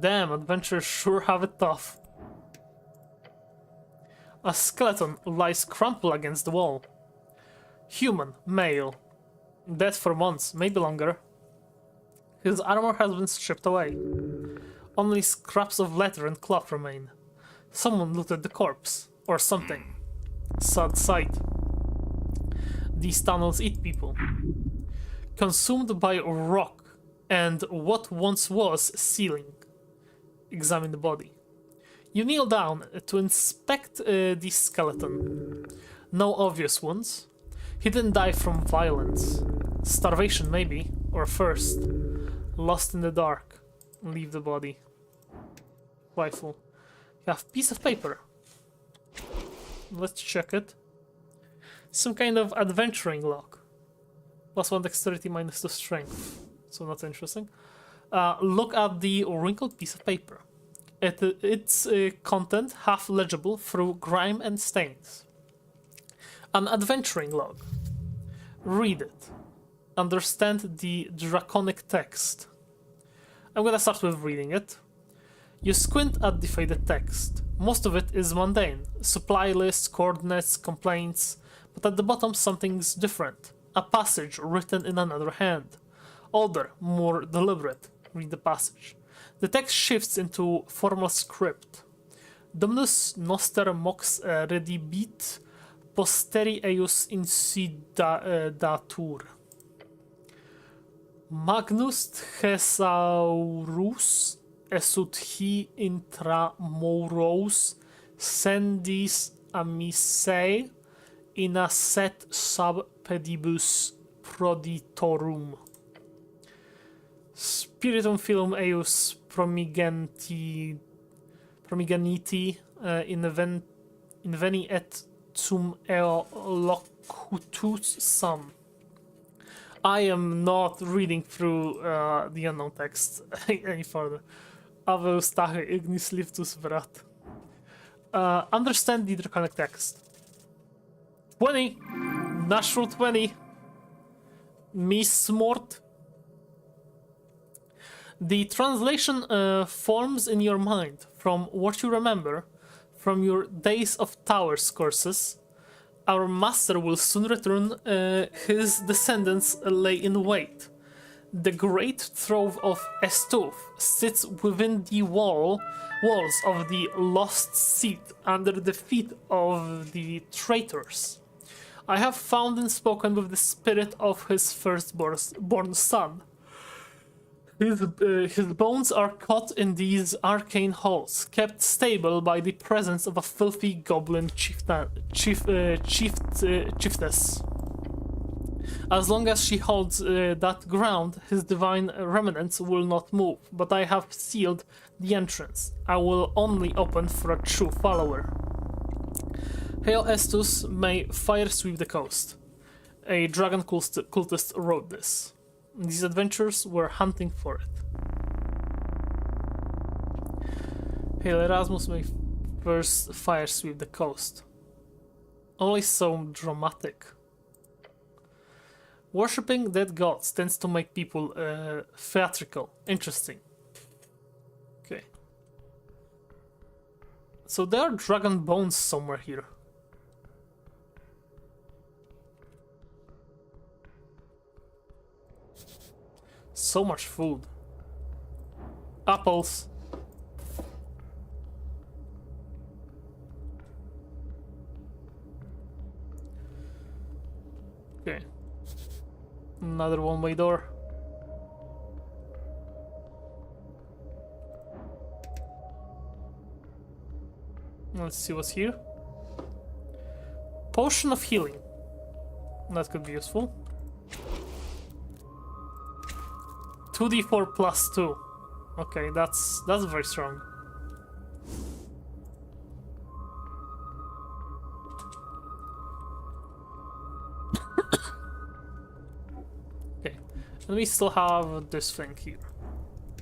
Damn, adventurers sure have it tough. A skeleton lies crumpled against the wall. Human, male. Dead for months, maybe longer. His armor has been stripped away. Only scraps of leather and cloth remain. Someone looted the corpse, or something. Sad sight. These tunnels eat people. Consumed by rock and what once was ceiling. Examine the body. You kneel down to inspect the skeleton. No obvious wounds. He didn't die from violence. Starvation maybe, or thirst. Lost in the dark. Leave the body. Rifle. You have a piece of paper. Let's check it. Some kind of adventuring log. +1 dexterity, -2 strength. So that's interesting. Look at the wrinkled piece of paper. Its content half legible through grime and stains. An adventuring log. Read it. Understand the draconic text. I'm gonna start with reading it. You squint at the faded text. Most of it is mundane. Supply lists, coordinates, complaints. But at the bottom something's different. A passage written in another hand. older, more deliberate. Read the passage. The text shifts into formal script. Dominus noster mox redibit posteri eius incidatur. Magnus Thesaurus esut hi intramuros sendis amissae inasset sub pedibus proditorum. Spiritum filum eius promiganiti inveni et sum eo locutus sum. I am not reading through the unknown text any further. Aveus tache ignis liftus verat. Understand the draconic text. 20! Natural 20! Mismort. The translation forms in your mind from what you remember from your Days of Towers courses. Our master will soon return. His descendants lay in wait. The great throu of Estuf sits within the walls of the lost seat under the feet of the traitors. I have found and spoken with the spirit of his firstborn son. His bones are caught in these arcane halls, kept stable by the presence of a filthy goblin chiefess. As long as she holds that ground, his divine remnants will not move, but I have sealed the entrance. I will only open for a true follower. Hail Estus, may fire sweep the coast. A dragon cultist wrote this. These adventurers were hunting for it. Hail Erasmus, may first fire sweep the coast. Only so dramatic. Worshipping dead gods tends to make people theatrical. Interesting. Okay. So there are dragon bones somewhere here. So much food. Apples. Okay. Another one-way door. Let's see what's here. Potion of healing. That could be useful. 2d4 plus 2. Okay, that's very strong. Okay, and we still have this thing here.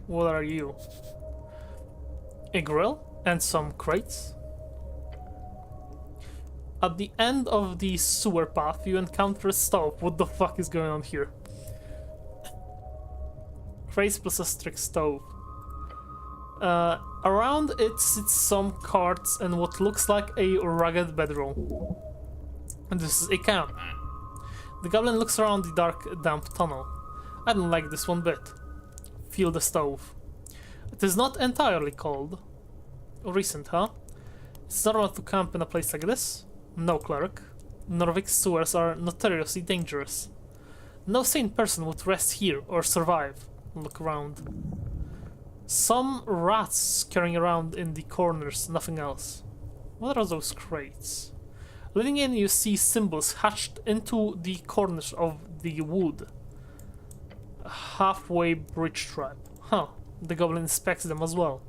What are you? A grill and some crates. At the end of the sewer path, you encounter a stove. What the fuck is going on here? Crates plus a strict stove. Around it sits some carts and what looks like a rugged bedroom. And this is a camp. The goblin looks around the dark, damp tunnel. I don't like this one bit. Feel the stove. It is not entirely cold. Recent, huh? It's normal to camp in a place like this? No, cleric. Norvik sewers are notoriously dangerous. No sane person would rest here or survive. Look around. Some rats scurrying around in the corners, nothing else. What are those crates? Leaning in, you see symbols hatched into the corners of the wood. A halfway bridge trap. Huh, the goblin inspects them as well.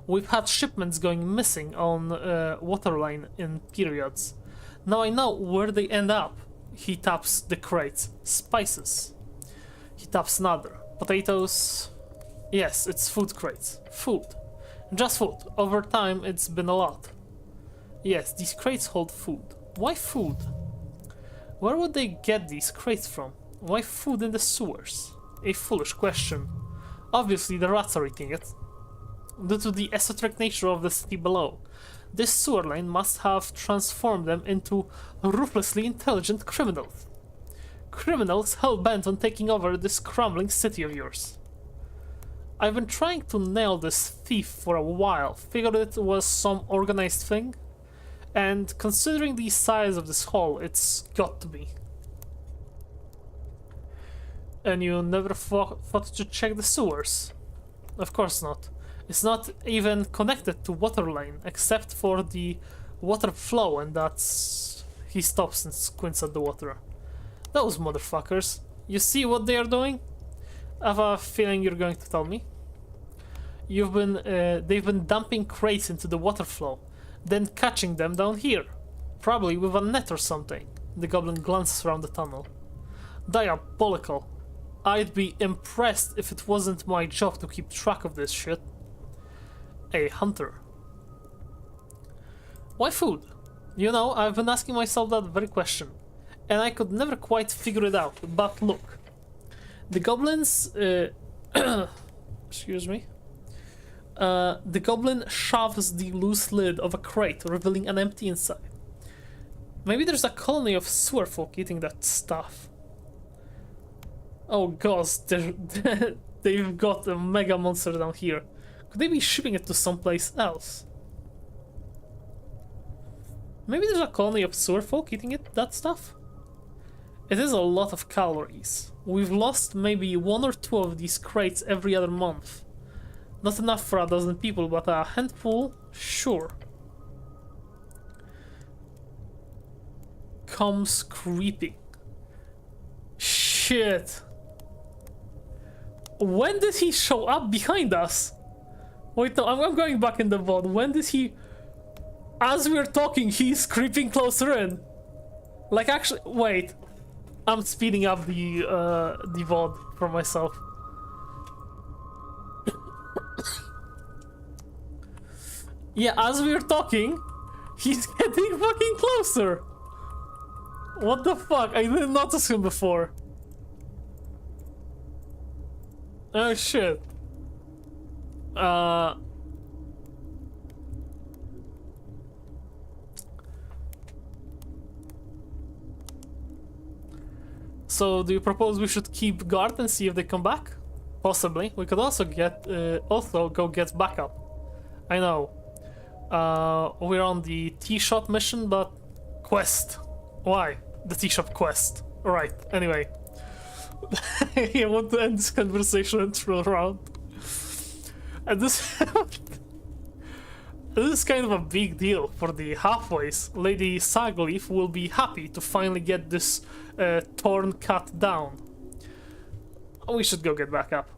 We've had shipments going missing on Waterline in periods. Now I know where they end up. He taps the crates. Spices. He taps another. Potatoes. Yes, it's food crates. Food. Just food. Over time, it's been a lot. Yes, these crates hold food. Why food? Where would they get these crates from? Why food in the sewers? A foolish question. Obviously, the rats are eating it. Due to the esoteric nature of the city below, this sewer line must have transformed them into ruthlessly intelligent criminals. criminals hell-bent on taking over this crumbling city of yours. I've been trying to nail this thief for a while, figured it was some organized thing, and considering the size of this hole, it's got to be. And you never thought to check the sewers? Of course not. It's not even connected to water line, except for the water flow, and that's... He stops and squints at the water. Those motherfuckers. You see what they are doing? I have a feeling you're going to tell me. They've been dumping crates into the water flow, then catching them down here. Probably with a net or something. The goblin glances around the tunnel. Diabolical. I'd be impressed if it wasn't my job to keep track of this shit. A hunter. Why food? You know, I've been asking myself that very question, and I could never quite figure it out, but look. The goblins... excuse me. The goblin shoves the loose lid of a crate, revealing an empty inside. Maybe there's a colony of sewer folk eating that stuff. Oh gosh, they've got a mega monster down here. Could they be shipping it to someplace else? Maybe there's a colony of sewer folk eating that stuff? It is a lot of calories. We've lost maybe 1 or 2 of these crates every other month. Not enough for a dozen people, but a handful, sure. Comes creeping. Shit. When did he show up behind us? Wait, no, I'm going back in the VOD. When did he... As we're talking, he's creeping closer in. Like, actually, wait. I'm speeding up the VOD for myself. Yeah, as we're talking, he's getting fucking closer. What the fuck? I didn't notice him before. Oh shit. So, do you propose we should keep guard and see if they come back? Possibly. We could also go get backup. I know. We're on the tea shop mission, but quest. Why? The tea shop quest. Alright, anyway. I want to end this conversation and throw around. And this... this is kind of a big deal for the halfways. Lady Sagleaf will be happy to finally get this torn cat down. We should go get back up.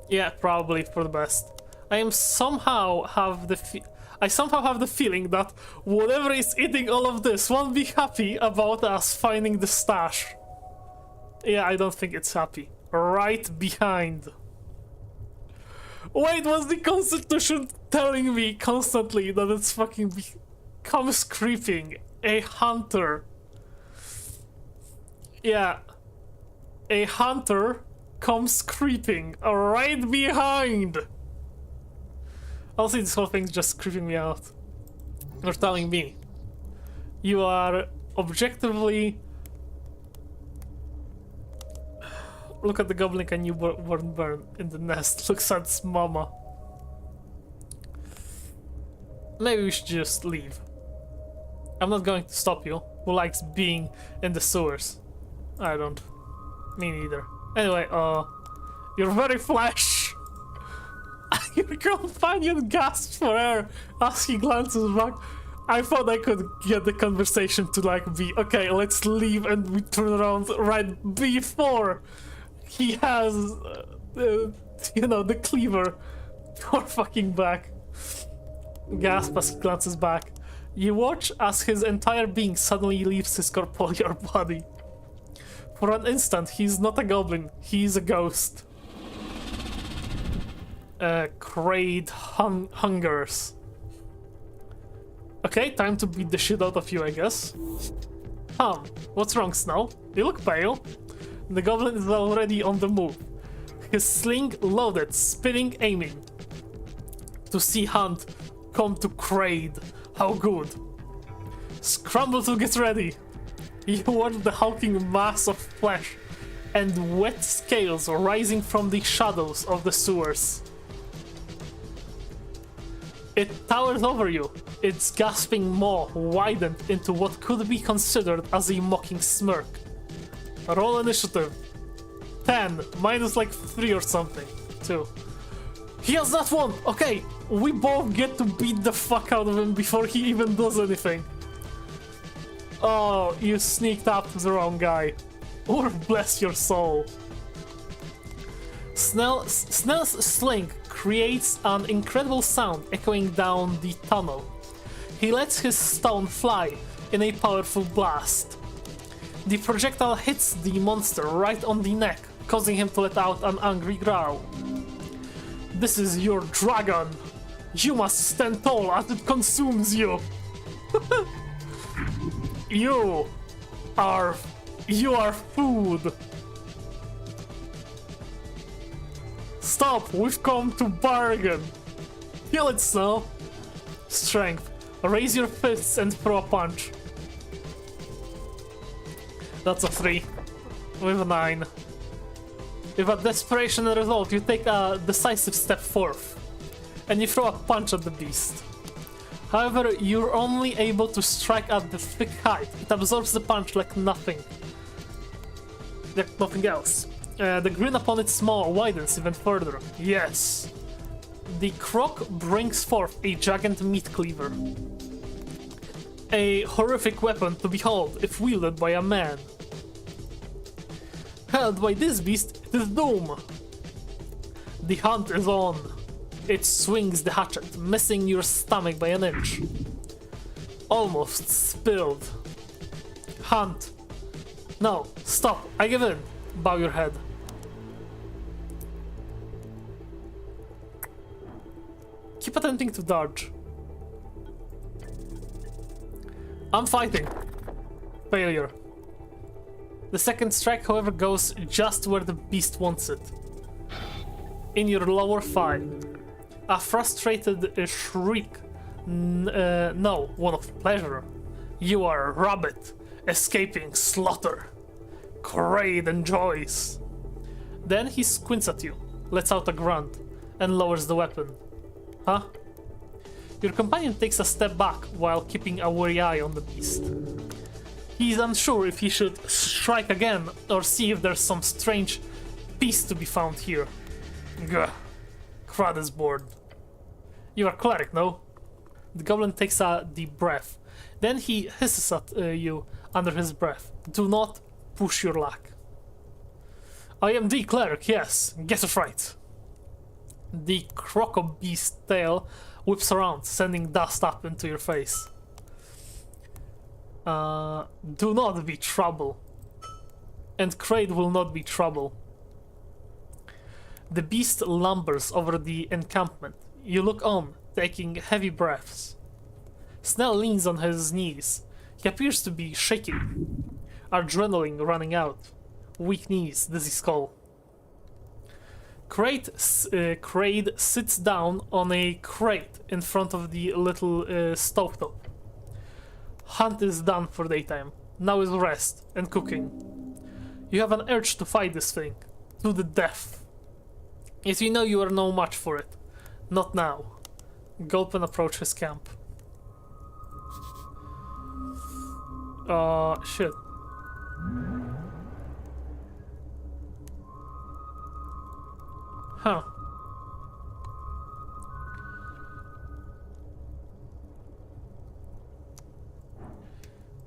Yeah, probably for the best. I somehow have the feeling that whatever is eating all of this won't be happy about us finding the stash. Yeah, I don't think it's happy. Right behind. Wait, was the Constitution telling me constantly that it's fucking comes creeping? A hunter. Yeah. A hunter comes creeping right behind. Also, this whole thing's just creeping me out. You're telling me you are objectively... Look at the goblin and newborn burn in the nest. Looks at its mama. Maybe we should just leave. I'm not going to stop you. Who likes being in the sewers? I don't. Me neither. Anyway, you're very flesh. Your companion gasps for air as he glances back. I thought I could get the conversation to like be okay, let's leave, and we turn around right before he has, you know, the cleaver or fucking back. Gasp as he glances back. You watch as his entire being suddenly leaves his corporeal body. For an instant, he's not a goblin, he's a ghost. Kraid hungers. Okay, time to beat the shit out of you, I guess. What's wrong, Snow? You look pale. The goblin is already on the move. His sling loaded, spinning, aiming. To see Hunt come to Kraid. How good. Scramble to get ready. You watch the hulking mass of flesh and wet scales rising from the shadows of the sewers. It towers over you, its gasping maw widened into what could be considered as a mocking smirk. Roll initiative. 10, minus like 3 or something. 2. He has that one! Okay, we both get to beat the fuck out of him before he even does anything. Oh, you sneaked up to the wrong guy. Or bless your soul. Snell's sling creates an incredible sound echoing down the tunnel. He lets his stone fly in a powerful blast. The projectile hits the monster right on the neck, causing him to let out an angry growl. This is your dragon. You must stand tall as it consumes you. You are food. Stop, we've come to bargain. Kill it, Snell. Strength. Raise your fists and throw a punch. That's a 3. With a 9. With a desperation result, you take a decisive step forth, and you throw a punch at the beast. However, you're only able to strike at the thick hide. It absorbs the punch like nothing. Like nothing else. The grin upon its maw widens even further. Yes. The croc brings forth a giant meat cleaver. A horrific weapon to behold if wielded by a man. Held by this beast, it is doom. The hunt is on. It swings the hatchet, missing your stomach by an inch. Almost spilled. Hunt. No, stop, I give in. Bow your head. Keep attempting to dodge. I'm fighting. Failure. The second strike, however, goes just where the beast wants it. In your lower thigh. A frustrated shriek. No, one of pleasure. You are a rabbit, escaping slaughter. Kraid enjoys. Then he squints at you, lets out a grunt, and lowers the weapon. Huh? Your companion takes a step back while keeping a wary eye on the beast. He's unsure if he should strike again or see if there's some strange piece to be found here. Gah. Crud is bored. You are cleric, no? The goblin takes a deep breath. Then he hisses at you under his breath. Do not push your luck. I am the cleric, yes. Get it right. The croco beast tail whips around, sending dust up into your face. Do not be trouble. And Kraid will not be trouble. The beast lumbers over the encampment. You look on, taking heavy breaths. Snell leans on his knees. He appears to be shaking. Adrenaline running out. Weak knees, dizzy skull. Kraid sits down on a crate in front of the little stovetop. Hunt is done for daytime. Now is rest and cooking. You have an urge to fight this thing. To the death. Yet you know you are no match for it. Not now. Gulpin approaches his camp. Shit. Huh.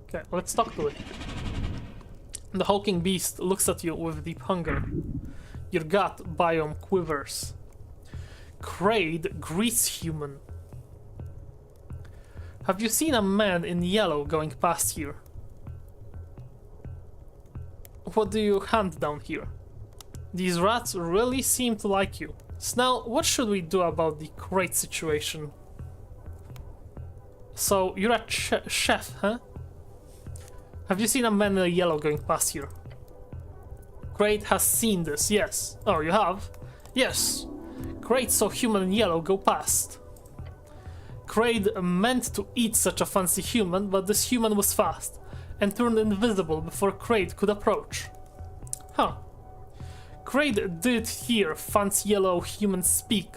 Okay, let's talk to it. The hulking beast looks at you with deep hunger. Your gut biome quivers. Kraid greets human. Have you seen a man in yellow going past here? What do you hunt down here? These rats really seem to like you. Snell, what should we do about the crate situation? So, you're a chef, huh? Have you seen a man in yellow going past here? Kraid has seen this, yes. Oh, you have? Yes. Kraid saw human in yellow go past. Kraid meant to eat such a fancy human, but this human was fast, and turned invisible before Kraid could approach. Huh. Kraid did hear fancy yellow humans speak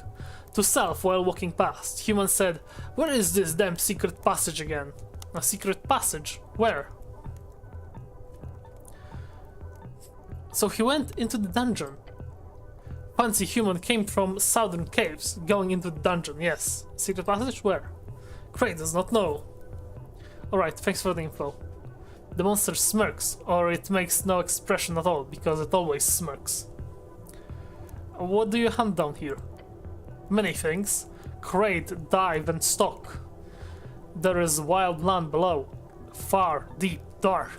to self while walking past. Human said, "Where is this damn secret passage again?" A secret passage? Where? So he went into the dungeon. Fancy human came from southern caves, going into the dungeon, yes. Secret passage? Where? Kraid does not know. Alright, thanks for the info. The monster smirks, or it makes no expression at all, because it always smirks. What do you hunt down here? Many things. Kraid, dive, and stalk. There is wild land below. Far, deep, dark.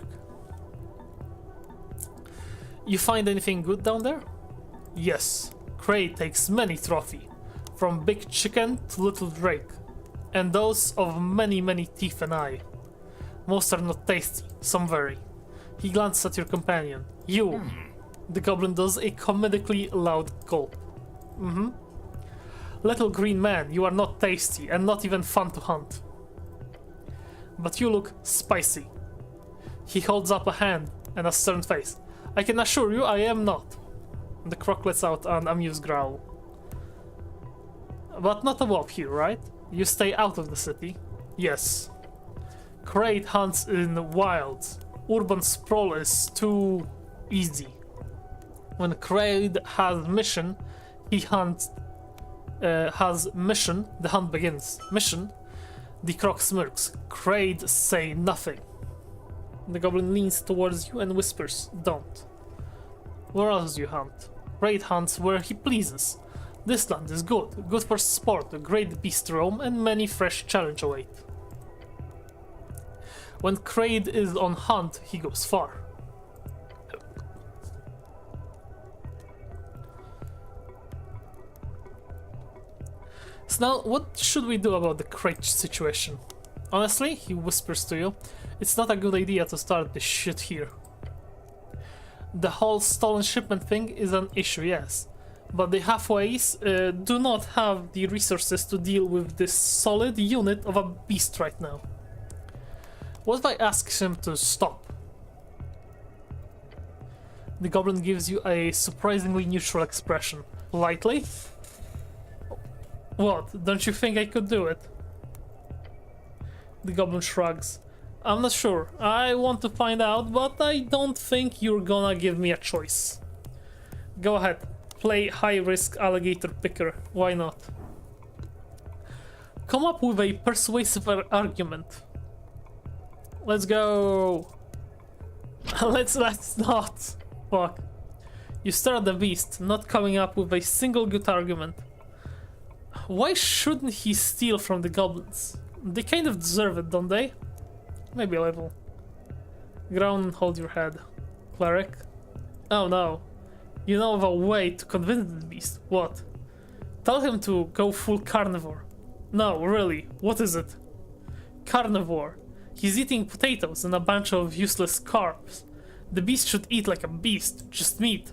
You find anything good down there? Yes. Kraid takes many trophies, from big chicken to little drake, and those of many teeth and eye. Most are not tasty, some very. He glances at your companion. You. The goblin does a comedically loud gulp. Little green man, you are not tasty and not even fun to hunt. But you look spicy. He holds up a hand and a stern face. I can assure you I am not. The croc lets out an amused growl. But not a wolf here, right? You stay out of the city? Yes. Kraid hunts in wilds. Urban sprawl is too easy. When Kraid has mission, the hunt begins. Mission? The croc smirks. Kraid say nothing. The goblin leans towards you and whispers, "Don't." Where else do you hunt? Kraid hunts where he pleases. This land is good for sport, a great beast roam, and many fresh challenge await. When Kraid is on hunt, he goes far. So now, what should we do about the Kraid situation? Honestly, he whispers to you, it's not a good idea to start this shit here. The whole stolen shipment thing is an issue, yes, but the halfways do not have the resources to deal with this solid unit of a beast right now. What if I ask him to stop? The goblin gives you a surprisingly neutral expression. Politely? What, don't you think I could do it? The goblin shrugs. I'm not sure. I want to find out, but I don't think you're gonna give me a choice. Go ahead. Play high-risk alligator picker. Why not? Come up with a persuasive argument. Let's go. Let's not. Fuck. You stare at the beast, not coming up with a single good argument. Why shouldn't he steal from the goblins? They kind of deserve it, don't they? Maybe a little. Ground and hold your head. Cleric? Oh no. You know of a way to convince the beast. What? Tell him to go full carnivore. No, really, what is it? Carnivore. He's eating potatoes and a bunch of useless carbs. The beast should eat like a beast, just meat.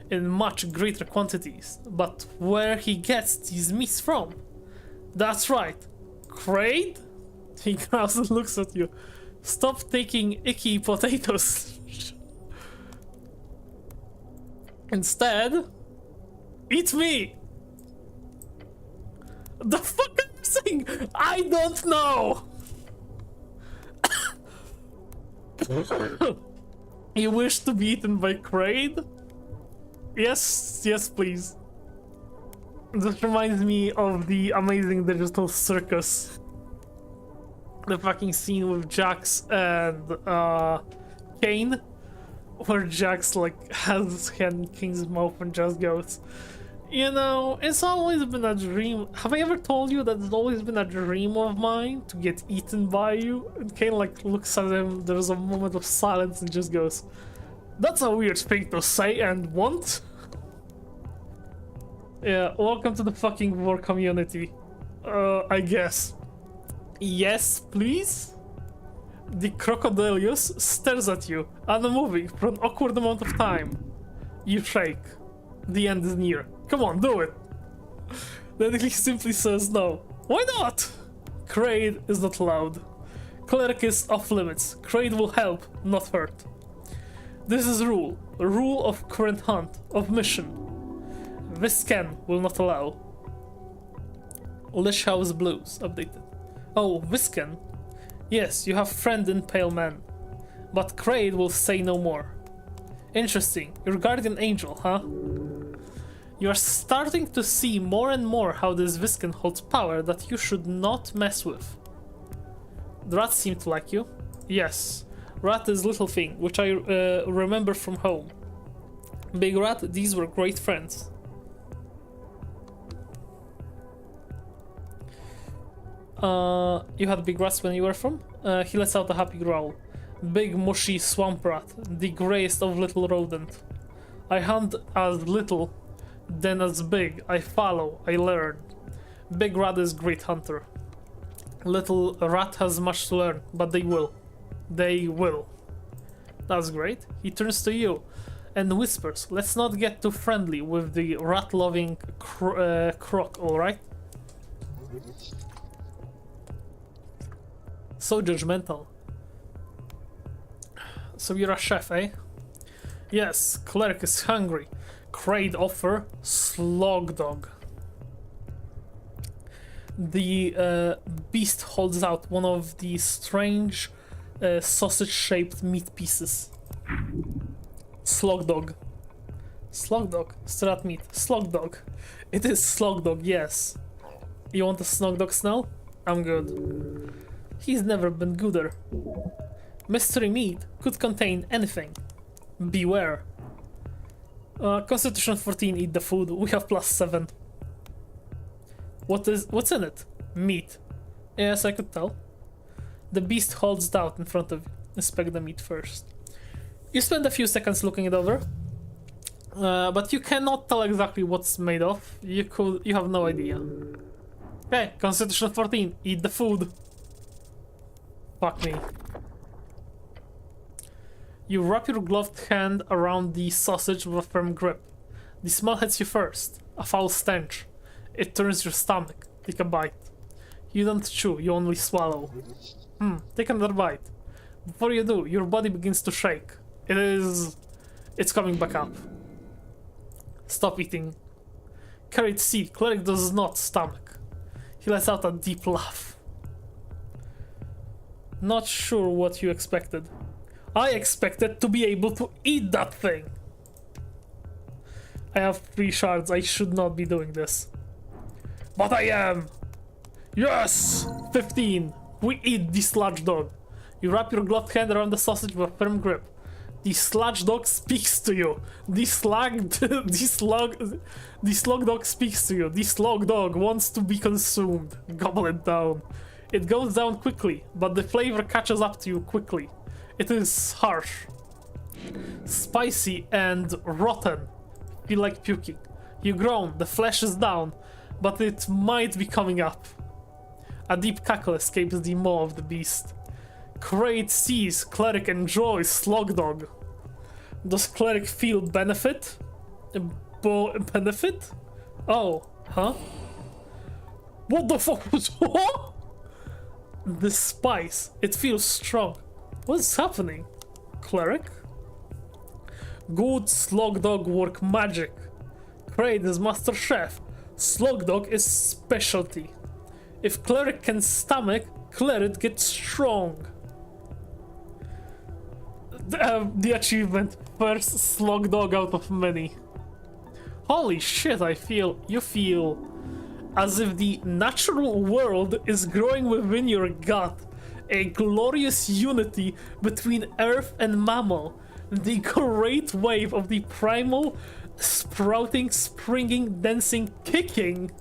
In much greater quantities. But where he gets these meats from? That's right. Kraid? He growls and looks at you. Stop taking icky potatoes. Instead, eat me! The fuck are you saying? I don't know! You wish to be eaten by Kraid? Yes, yes please. This reminds me of the amazing digital circus. The fucking scene with Jax and Kane, where Jax like has his hand in Kane's mouth and just goes, you know, it's always been a dream. Have I ever told you that it's always been a dream of mine to get eaten by you? And Kane like looks at him, there's a moment of silence and just goes, that's a weird thing to say and want. Yeah, welcome to the fucking war community. I guess. Yes, please? The crocodilius stares at you, unmoving for an awkward amount of time. You shake. The end is near. Come on, do it. Then he simply says no. Why not? Kraid is not loud. Cleric is off limits. Crate will help, not hurt. This is rule. A rule of current hunt, of mission. Viscan will not allow. Lish House Blues, updated. Oh, Viscan. Yes, you have friend in Pale Man. But Kraid will say no more. Interesting. Your guardian angel, huh? You are starting to see more and more how this Viscan holds power that you should not mess with. The rats seem to like you. Yes. Rat is little thing, which I remember from home. Big Rat, these were great friends. You had big rats when you were from? He lets out a happy growl. Big mushy swamp rat, the greyest of little rodent. I hunt as little, then as big. I follow, I learn. Big rat is great hunter. Little rat has much to learn, but they will. They will. That's great. He turns to you and whispers, let's not get too friendly with the rat-loving croc, alright? So judgmental. So you're a chef, eh? Yes, cleric is hungry. Crate offer, slog dog. The beast holds out one of the strange sausage-shaped meat pieces. Slog dog. Slog dog. Strat meat. Slog dog. It is slog dog, yes. You want a slog dog smell? I'm good. He's never been gooder. Mystery meat could contain anything. Beware. Constitution 14, eat the food. We have +7. What's in it? Meat. Yes, I could tell. The beast holds out in front of you. Inspect the meat first. You spend a few seconds looking it over. But you cannot tell exactly what's made of. You have no idea. Okay, Constitution 14, eat the food. Fuck me. You wrap your gloved hand around the sausage with a firm grip. The smell hits you first. A foul stench. It turns your stomach. Take a bite. You don't chew, you only swallow. Take another bite. Before you do, your body begins to shake. It's coming back up. Stop eating. Carried C, cleric does not stomach. He lets out a deep laugh. Not sure what you expected. I expected to be able to eat that thing. I have 3 shards, I should not be doing this. But I am! Yes! 15. We eat the sludge dog. You wrap your gloved hand around the sausage with a firm grip. The sludge dog speaks to you. The slug dog speaks to you. The slug dog wants to be consumed. Gobble it down. It goes down quickly, but the flavor catches up to you quickly. It is harsh, spicy, and rotten. Feel like puking. You groan, the flesh is down, but it might be coming up. A deep cackle escapes the maw of the beast. Crate sees cleric enjoys slog dog. Does cleric feel benefit? Benefit? Oh, huh? What the fuck was what? The spice, it feels strong. What's happening? Cleric? Good slog dog work magic. Crate is master chef. Slog dog is specialty. If cleric can stomach, cleric gets strong. The achievement, first slog dog out of many. Holy shit, you feel as if the natural world is growing within your gut. A glorious unity between earth and mammal. The great wave of the primal, sprouting, springing, dancing, kicking.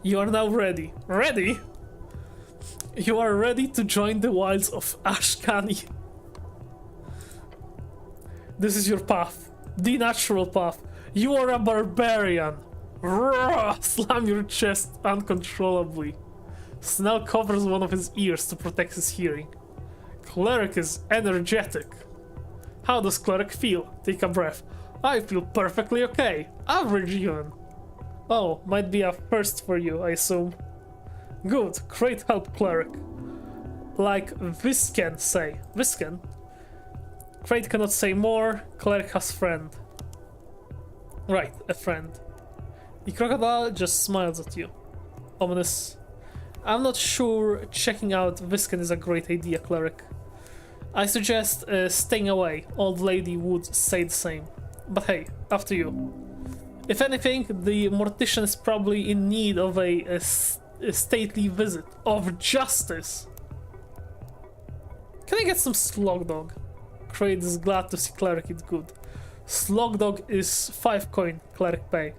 You are now ready. Ready? You are ready to join the wilds of Ashkani. This is your path. The natural path. You are a barbarian. Roar! Slam your chest uncontrollably. Snell covers one of his ears to protect his hearing. Cleric is energetic. How does cleric feel? Take a breath. I feel perfectly okay. Average even. Oh, might be a first for you, I assume. Good, great help, cleric. Like Visken say. Visken? Crate cannot say more. Cleric has friend. Right, a friend. The crocodile just smiles at you. Ominous. I'm not sure checking out Visken is a great idea, cleric. I suggest staying away. Old lady would say the same. But hey, up to you. If anything, the mortician is probably in need of a stately visit of justice. Can I get some Slogdog? Crate is glad to see cleric, it's good. Slogdog is 5 coin, cleric pay.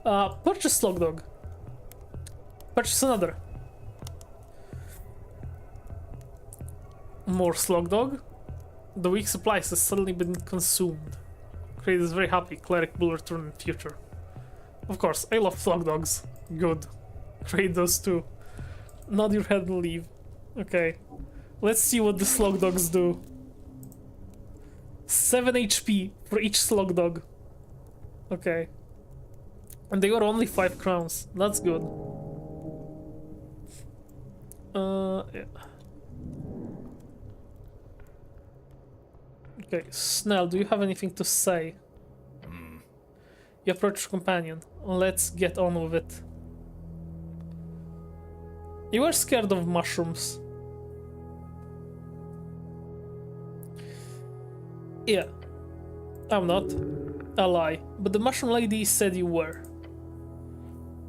Purchase Slogdog. Purchase another. More Slogdog. The weak supplies has suddenly been consumed. Crate is very happy, cleric will return in future. Of course, I love Slogdogs. Good. Crate does too. Nod your head and leave. Okay. Let's see what the Slogdogs do. 7 HP for each Slogdog. Okay. And they were only 5 crowns. That's good. Yeah. Okay, Snell, do you have anything to say? You approach your companion. Let's get on with it. You are scared of mushrooms. Yeah. I'm not. I lie. But the mushroom lady said you were.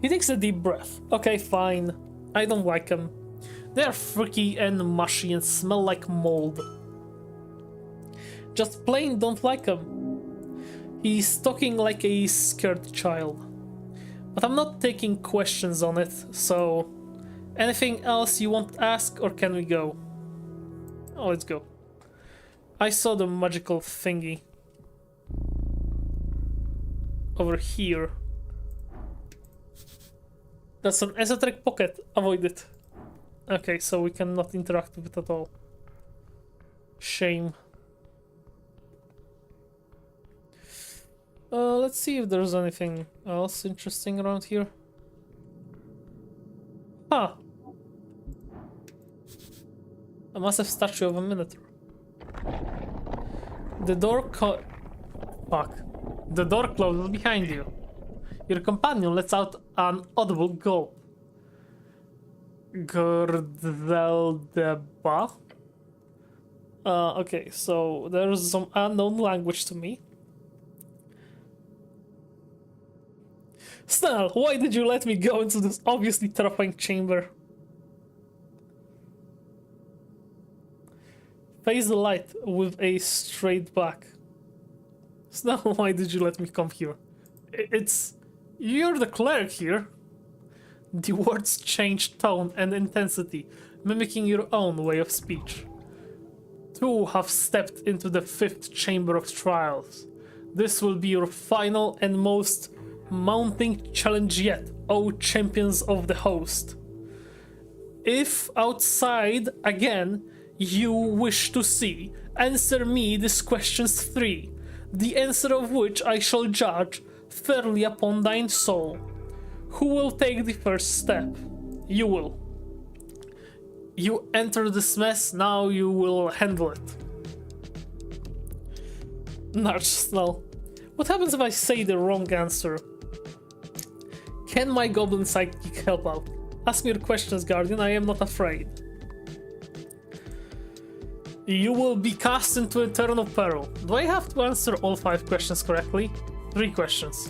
He takes a deep breath. Okay, fine. I don't like them. They are freaky and mushy and smell like mold. Just plain don't like them. He's talking like a scared child. But I'm not taking questions on it, so... Anything else you want to ask, or can we go? Oh, let's go. I saw the magical thingy. Over here. That's an esoteric pocket. Avoid it. Okay, so we cannot interact with it at all. Shame. Let's see if there's anything else interesting around here. Huh. A massive statue of a minotaur. The door Fuck. The door closes behind you. Your companion lets out an audible gulp. Gordeldeba? Okay, so there's some unknown language to me. Snell, why did you let me go into this obviously terrifying chamber? Face the light with a straight back. Snell, why did you let me come here? You're the cleric here. The words changed tone and intensity, mimicking your own way of speech. Two have stepped into the 5th chamber of trials. This will be your final and most mounting challenge yet, O champions of the host. If outside again you wish to see, answer me these questions 3, the answer of which I shall judge fairly upon thine soul. Who will take the first step? You will. You enter this mess, now you will handle it. Nudge Snell. What happens if I say the wrong answer? Can my goblin sidekick help out? Ask me your questions, Guardian, I am not afraid. You will be cast into eternal peril. Do I have to answer all 5 questions correctly? 3 questions.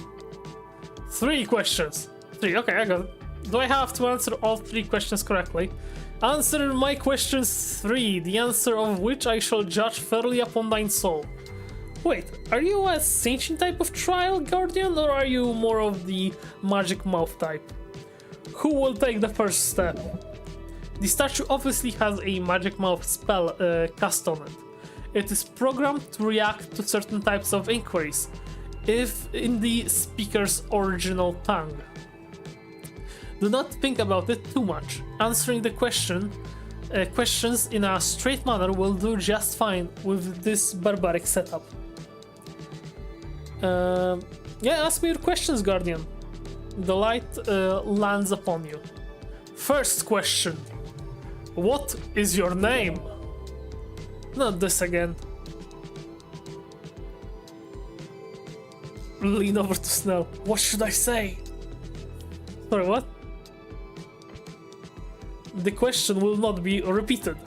3 questions! 3, okay, I got it. Do I have to answer all 3 questions correctly? Answer my questions 3, the answer of which I shall judge fairly upon thine soul. Wait, are you a sentient type of trial, Guardian, or are you more of the magic mouth type? Who will take the first step? The statue obviously has a magic mouth spell cast on it. It is programmed to react to certain types of inquiries, if in the speaker's original tongue. Do not think about it too much. Answering the questions in a straight manner will do just fine with this barbaric setup. Yeah, ask me your questions, Guardian. The light lands upon you. First question. What is your name? Not this again. Lean over to Snell. What should I say? Sorry, what? The question will not be repeated.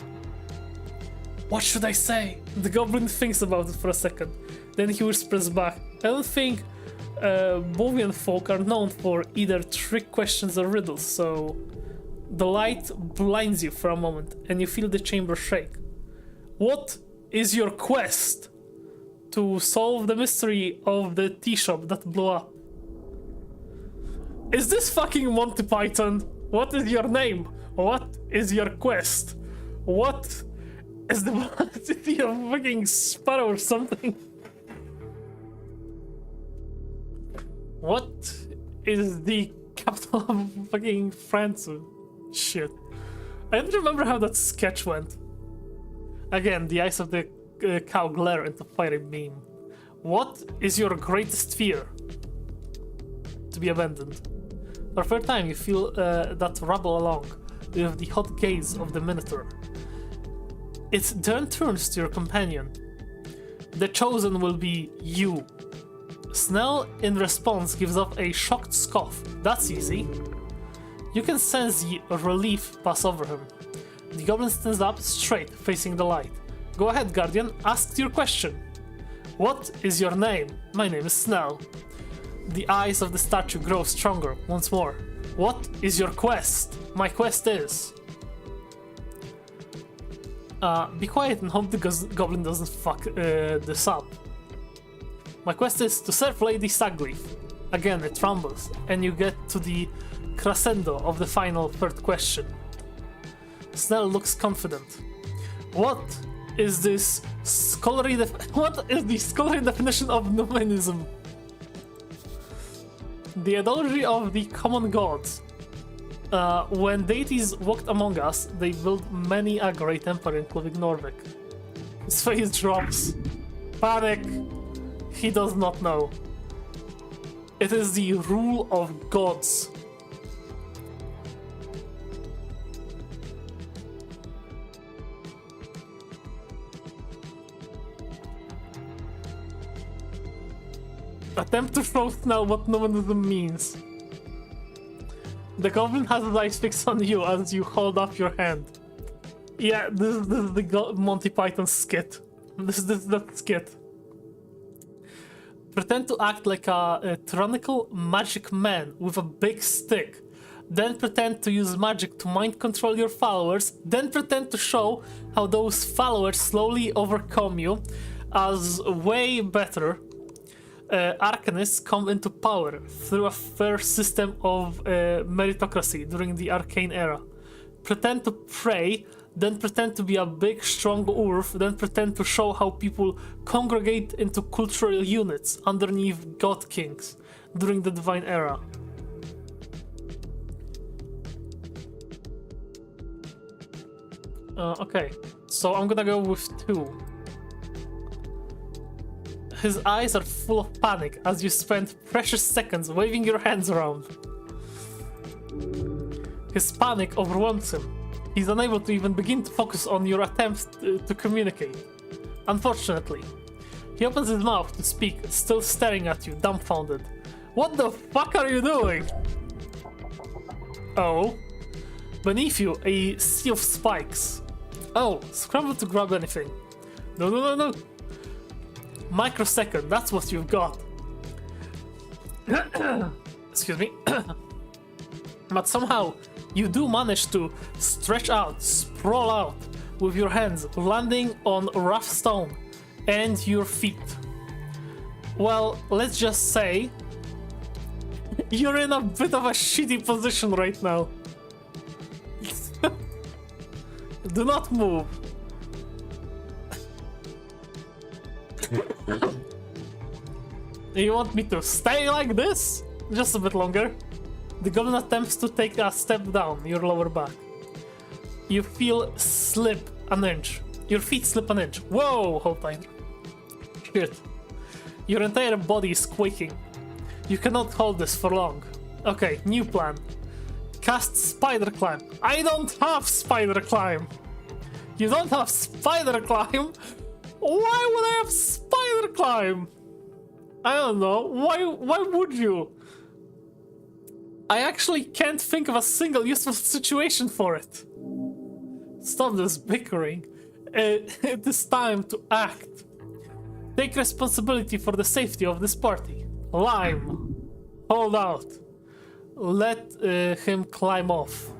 What should I say? The goblin thinks about it for a second. Then he whispers back. I don't think Bovian folk are known for either trick questions or riddles, so the light blinds you for a moment and you feel the chamber shake. What is your quest to solve the mystery of the tea shop that blew up? Is this fucking Monty Python? What is your name? What is your quest? What is the city of fucking Sparrow or something? What is the capital of fucking France? Shit. I don't remember how that sketch went. Again, the eyes of the cow glare into fiery beam. What is your greatest fear? To be abandoned. For a third time, you feel that rubble along with the hot gaze of the Minotaur. It then turns to your companion. The chosen will be you. Snell, in response, gives up a shocked scoff. That's easy. You can sense the relief pass over him. The goblin stands up straight, facing the light. Go ahead, Guardian, ask your question. What is your name? My name is Snell. The eyes of the statue grow stronger once more. What is your quest? My quest is... be quiet and hope the goblin doesn't fuck this up. My quest is to serve Lady Sagleaf. Again, it rumbles, and you get to the crescendo of the final third question. Snell looks confident. What is this scholarly what is the scholarly definition of numinism? The idolatry of the common gods. When deities walked among us, they built many a great empire, including Norvik. His face drops. Panic. He does not know. It is the rule of gods. Attempt to show Snell what nomadism means. The goblin has his eyes fixed on you as you hold up your hand. Yeah, this is the Monty Python skit. This is that skit. Pretend to act like a tyrannical magic man with a big stick. Then pretend to use magic to mind control your followers. Then pretend to show how those followers slowly overcome you as way better arcanists come into power through a fair system of meritocracy during the arcane era. Pretend to pray, then pretend to be a big strong wolf, then pretend to show how people congregate into cultural units underneath god kings during the divine era. Okay, so I'm gonna go with 2. His eyes are full of panic as you spend precious seconds waving your hands around. His panic overwhelms him. He's unable to even begin to focus on your attempts to communicate. Unfortunately, he opens his mouth to speak, still staring at you, dumbfounded. What the fuck are you doing? Oh. Beneath you, a sea of spikes. Oh, scramble to grab anything. No. Microsecond, that's what you've got. Excuse me. But somehow, you do manage to stretch out, sprawl out with your hands, landing on rough stone and your feet. Well, let's just say you're in a bit of a shitty position right now. Do not move. You want me to stay like this? Just a bit longer. The goblin attempts to take a step down your lower back. You feel slip an inch. Your feet slip an inch. Whoa, hold tight. Shit. Your entire body is quaking. You cannot hold this for long. Okay, new plan. Cast spider climb. I don't have spider climb. You don't have spider climb? Why would I have spider climb? I don't know. Why would you? I actually can't think of a single useful situation for it. Stop this bickering. It is time to act. Take responsibility for the safety of this party. Lime. Hold out. Let him climb off.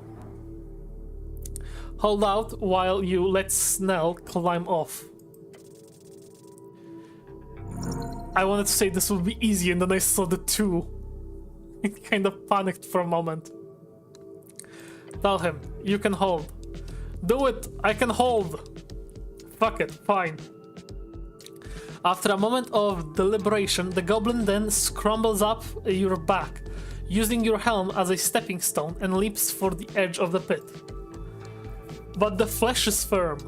Hold out while you let Snell climb off. I wanted to say this would be easy, and then I saw the 2. It kind of panicked for a moment. Tell him, you can hold. Do it, I can hold. Fuck it, fine. After a moment of deliberation, the goblin then scrambles up your back, using your helm as a stepping stone, and leaps for the edge of the pit. But the flesh is firm.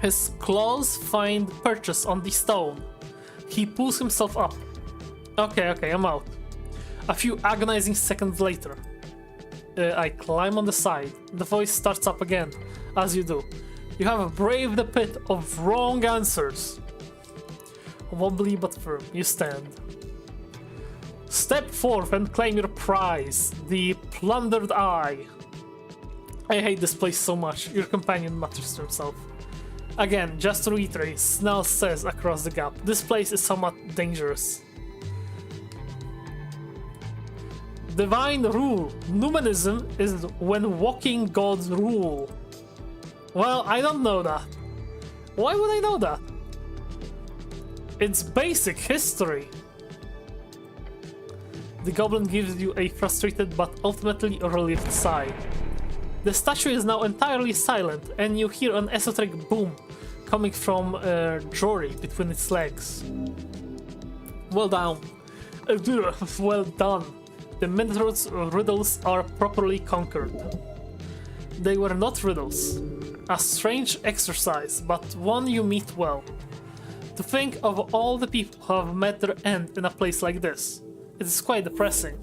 His claws find purchase on the stone. He pulls himself up. Okay, I'm out. A few agonizing seconds later, I climb on the side. The voice starts up again, as you do. You have braved the pit of wrong answers. Wobbly but firm, you stand. Step forth and claim your prize, the plundered eye. I hate this place so much, your companion mutters to himself. Again, just to reiterate, Snell says across the gap, this place is somewhat dangerous. Divine rule. Numenism is when walking gods rule. Well, I don't know that. Why would I know that? It's basic history. The goblin gives you a frustrated but ultimately relieved sigh. The statue is now entirely silent, and you hear an esoteric boom coming from Jory between its legs. Well done. Well done. The Minotaur's riddles are properly conquered. They were not riddles. A strange exercise, but one you meet well. To think of all the people who have met their end in a place like this. It is quite depressing.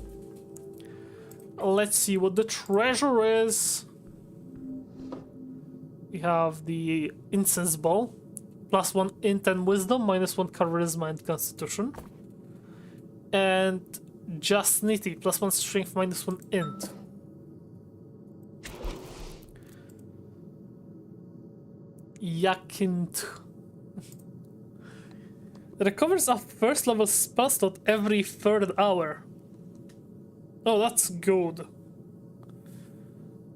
Let's see what the treasure is. We have the incense ball. +1 int and wisdom, -1 charisma and constitution. And just nitty, +1 strength, -1 int. Yakint. Recovers a first level spell slot every 3rd hour. Oh, that's good.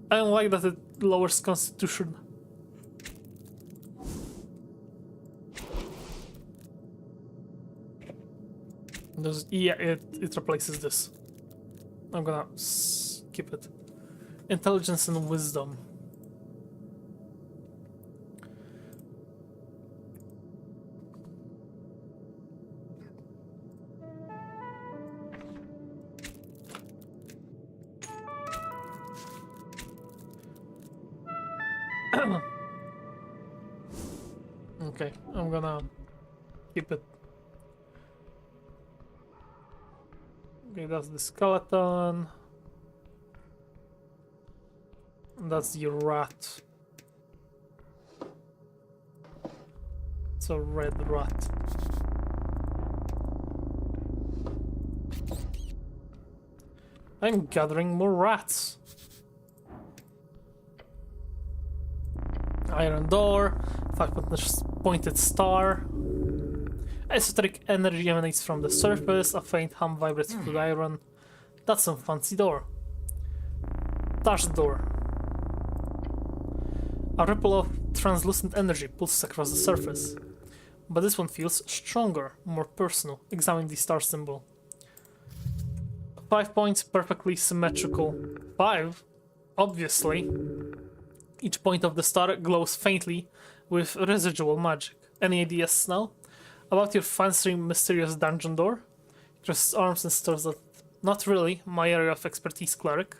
I don't like that it lowers constitution. Yeah, it replaces this. I'm gonna skip it. Intelligence and wisdom. Okay, I'm gonna keep it. Okay, that's the skeleton. That's the rat. It's a red rat. I'm gathering more rats. Iron door, 5-pointed star. Esoteric energy emanates from the surface, a faint hum vibrates through the iron. That's some fancy door. Touch the door. A ripple of translucent energy pulses across the surface. But this one feels stronger, more personal. Examine the star symbol. 5 points, perfectly symmetrical. 5? Obviously. Each point of the star glows faintly with residual magic. Any ideas now? About your fancy, mysterious dungeon door? He crosses arms and stares at... Not really, my area of expertise, cleric.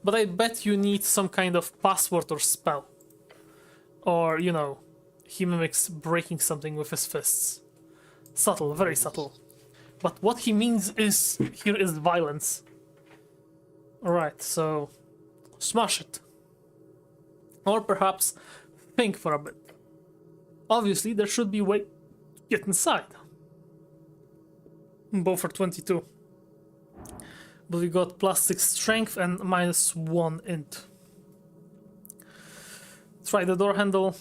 But I bet you need some kind of password or spell. Or, you know, he mimics breaking something with his fists. Subtle, very subtle. But what he means is, here is violence. Alright, so smash it. Or perhaps think for a bit. Obviously, there should be a way to get inside. Both are 22. But we got +6 strength and -1 int. Try the door handle.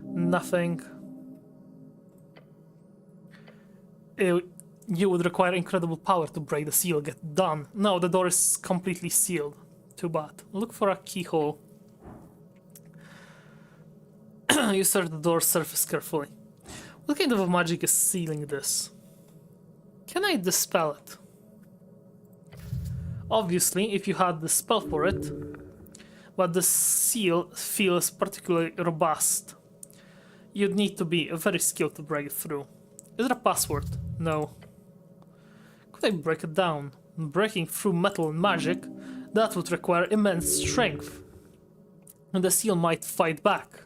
Nothing. You would require incredible power to break the seal. Get done. No, the door is completely sealed. Too bad. Look for a keyhole. You search the door surface carefully. What kind of magic is sealing this? Can I dispel it? Obviously, if you had the spell for it, but the seal feels particularly robust, you'd need to be very skilled to break it through. Is there a password? No. Could I break it down? Breaking through metal and magic, that would require immense strength. And the seal might fight back.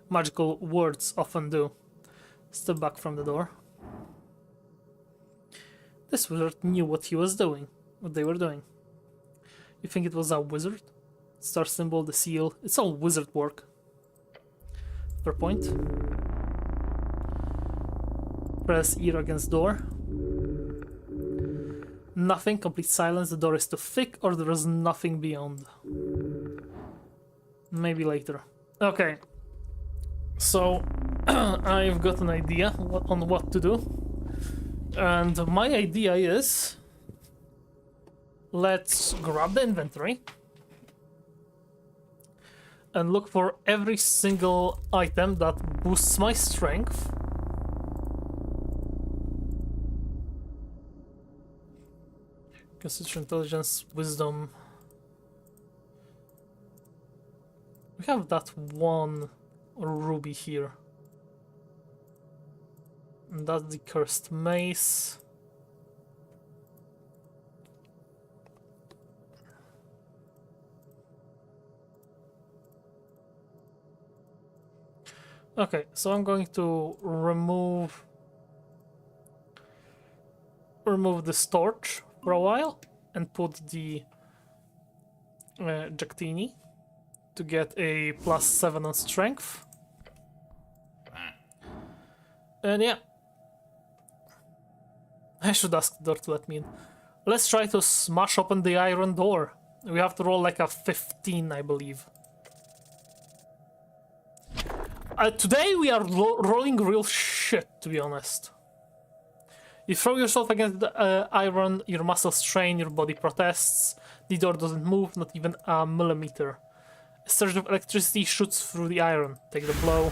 Magical words often do. Step back from the door. This wizard knew what he was doing, what they were doing. You think it was a wizard? Star symbol, the seal, it's all wizard work. Per point. Press ear against door. Nothing, complete silence, the door is too thick or there is nothing beyond. Maybe later. Okay. So, I've got an idea on what to do. And my idea is... let's grab the inventory. And look for every single item that boosts my strength. Constitution, intelligence, wisdom. We have that one ruby here. And that's the cursed mace. Okay, so I'm going to remove this torch for a while and put the Jactini to get a +7 on strength. And yeah, I should ask the door to let me in. Let's try to smash open the iron door. We have to roll like a 15, I believe. Today we are rolling real shit, to be honest. You throw yourself against the iron, your muscles strain, your body protests. The door doesn't move, not even a millimeter. A surge of electricity shoots through the iron. Take the blow.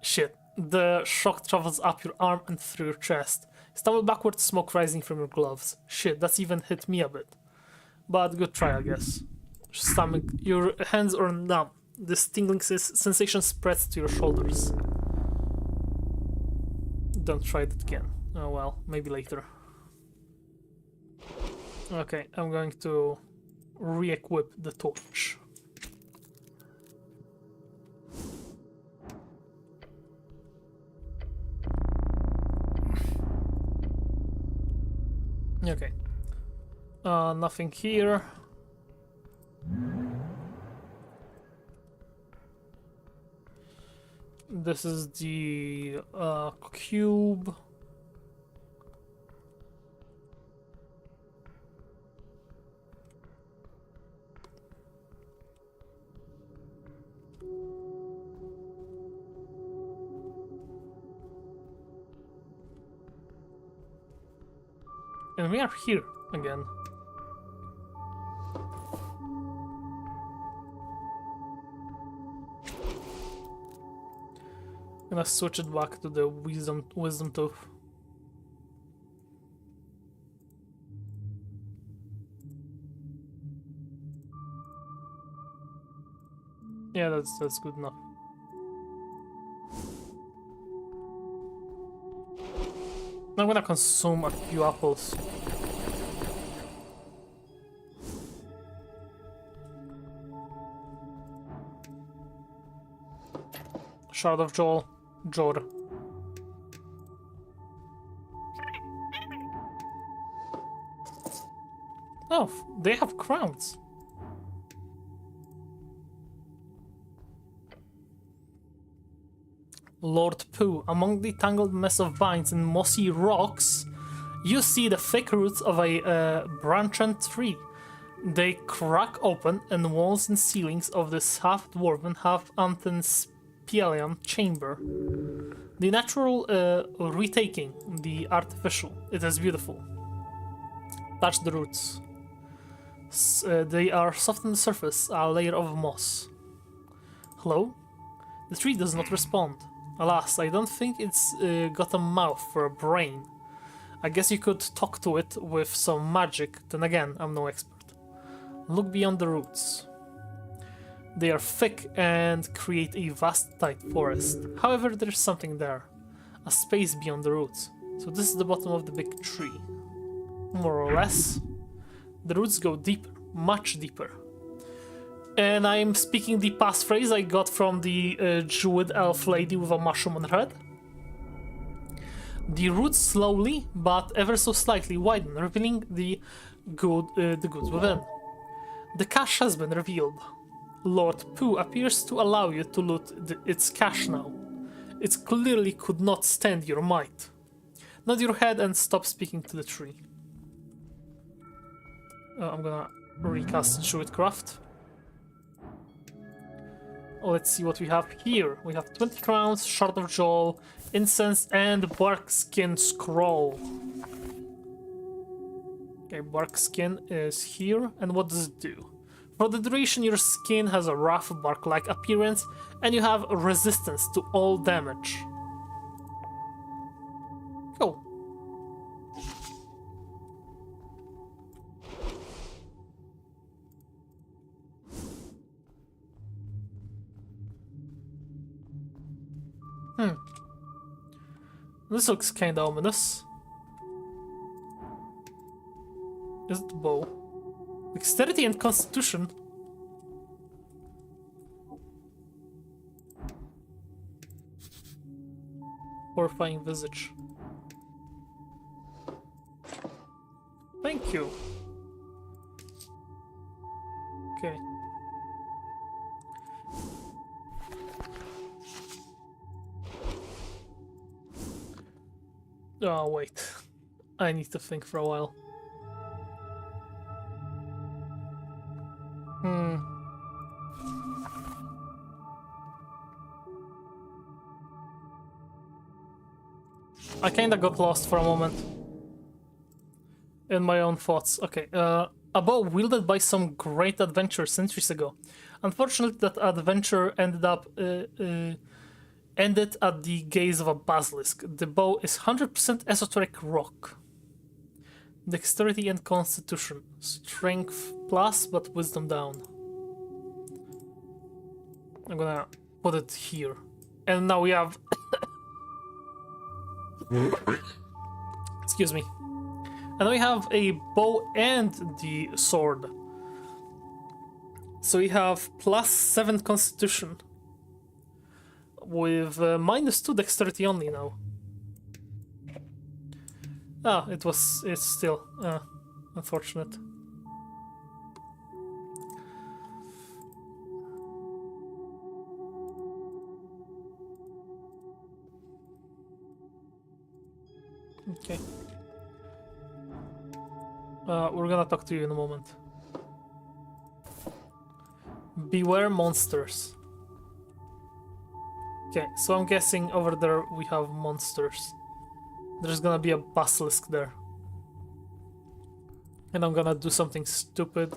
Shit. The shock travels up your arm and through your chest. You stumble backwards, smoke rising from your gloves. Shit, that's even hit me a bit. But good try, I guess. Stomach, your hands are numb. This tingling sensation spreads to your shoulders. Don't try that again. Oh well, maybe later. Okay, I'm going to re-equip the torch. Okay. Nothing here. This is the cube. And we are here again. Gonna switch it back to the wisdom tooth. Yeah, that's good enough. I'm gonna consume a few apples. Shard of Jor. Oh, they have crowns. Lord Pooh, among the tangled mess of vines and mossy rocks, you see the thick roots of a branchant tree. They crack open, and walls and ceilings of this half-dwarven, half-anthespalian chamber. The natural retaking the artificial. It is beautiful. Touch the roots. They are soft on the surface, a layer of moss. Hello? The tree does not respond. Alas, I don't think it's got a mouth for a brain. I guess you could talk to it with some magic. Then again, I'm no expert. Look beyond the roots. They are thick and create a vast tight forest. However, there's something there. A space beyond the roots. So this is the bottom of the big tree. More or less. The roots go deeper, much deeper. And I'm speaking the passphrase I got from the Druid elf lady with a mushroom on her head. The roots slowly, but ever so slightly widen, revealing the goods within. The cache has been revealed. Lord Pooh appears to allow you to loot its cache now. It clearly could not stand your might. Nod your head and stop speaking to the tree. I'm gonna recast Druidcraft. Let's see what we have here. We have 20 crowns, Shard of Joel, Incense, and Barkskin Scroll. Okay, Barkskin is here. And what does it do? For the duration, your skin has a rough bark-like appearance, and you have resistance to all damage. Cool. This looks kinda ominous. Is it bow? Dexterity and Constitution. Horrifying visage. Thank you. Okay. Oh, wait. I need to think for a while. I kinda got lost for a moment in my own thoughts. Okay, a bow wielded by some great adventurer centuries ago. Unfortunately, that adventure ended at the gaze of a basilisk. The bow is 100% esoteric rock. Dexterity and Constitution. Strength plus, but wisdom down. I'm gonna put it here. And now we have... Excuse me. And we have a bow and the sword. So we have +7 Constitution. With -2 Dexterity only now. Ah, it's still unfortunate. Okay. We're gonna talk to you in a moment. Beware monsters. Okay, so I'm guessing over there we have monsters. There's gonna be a basilisk there. And I'm gonna do something stupid.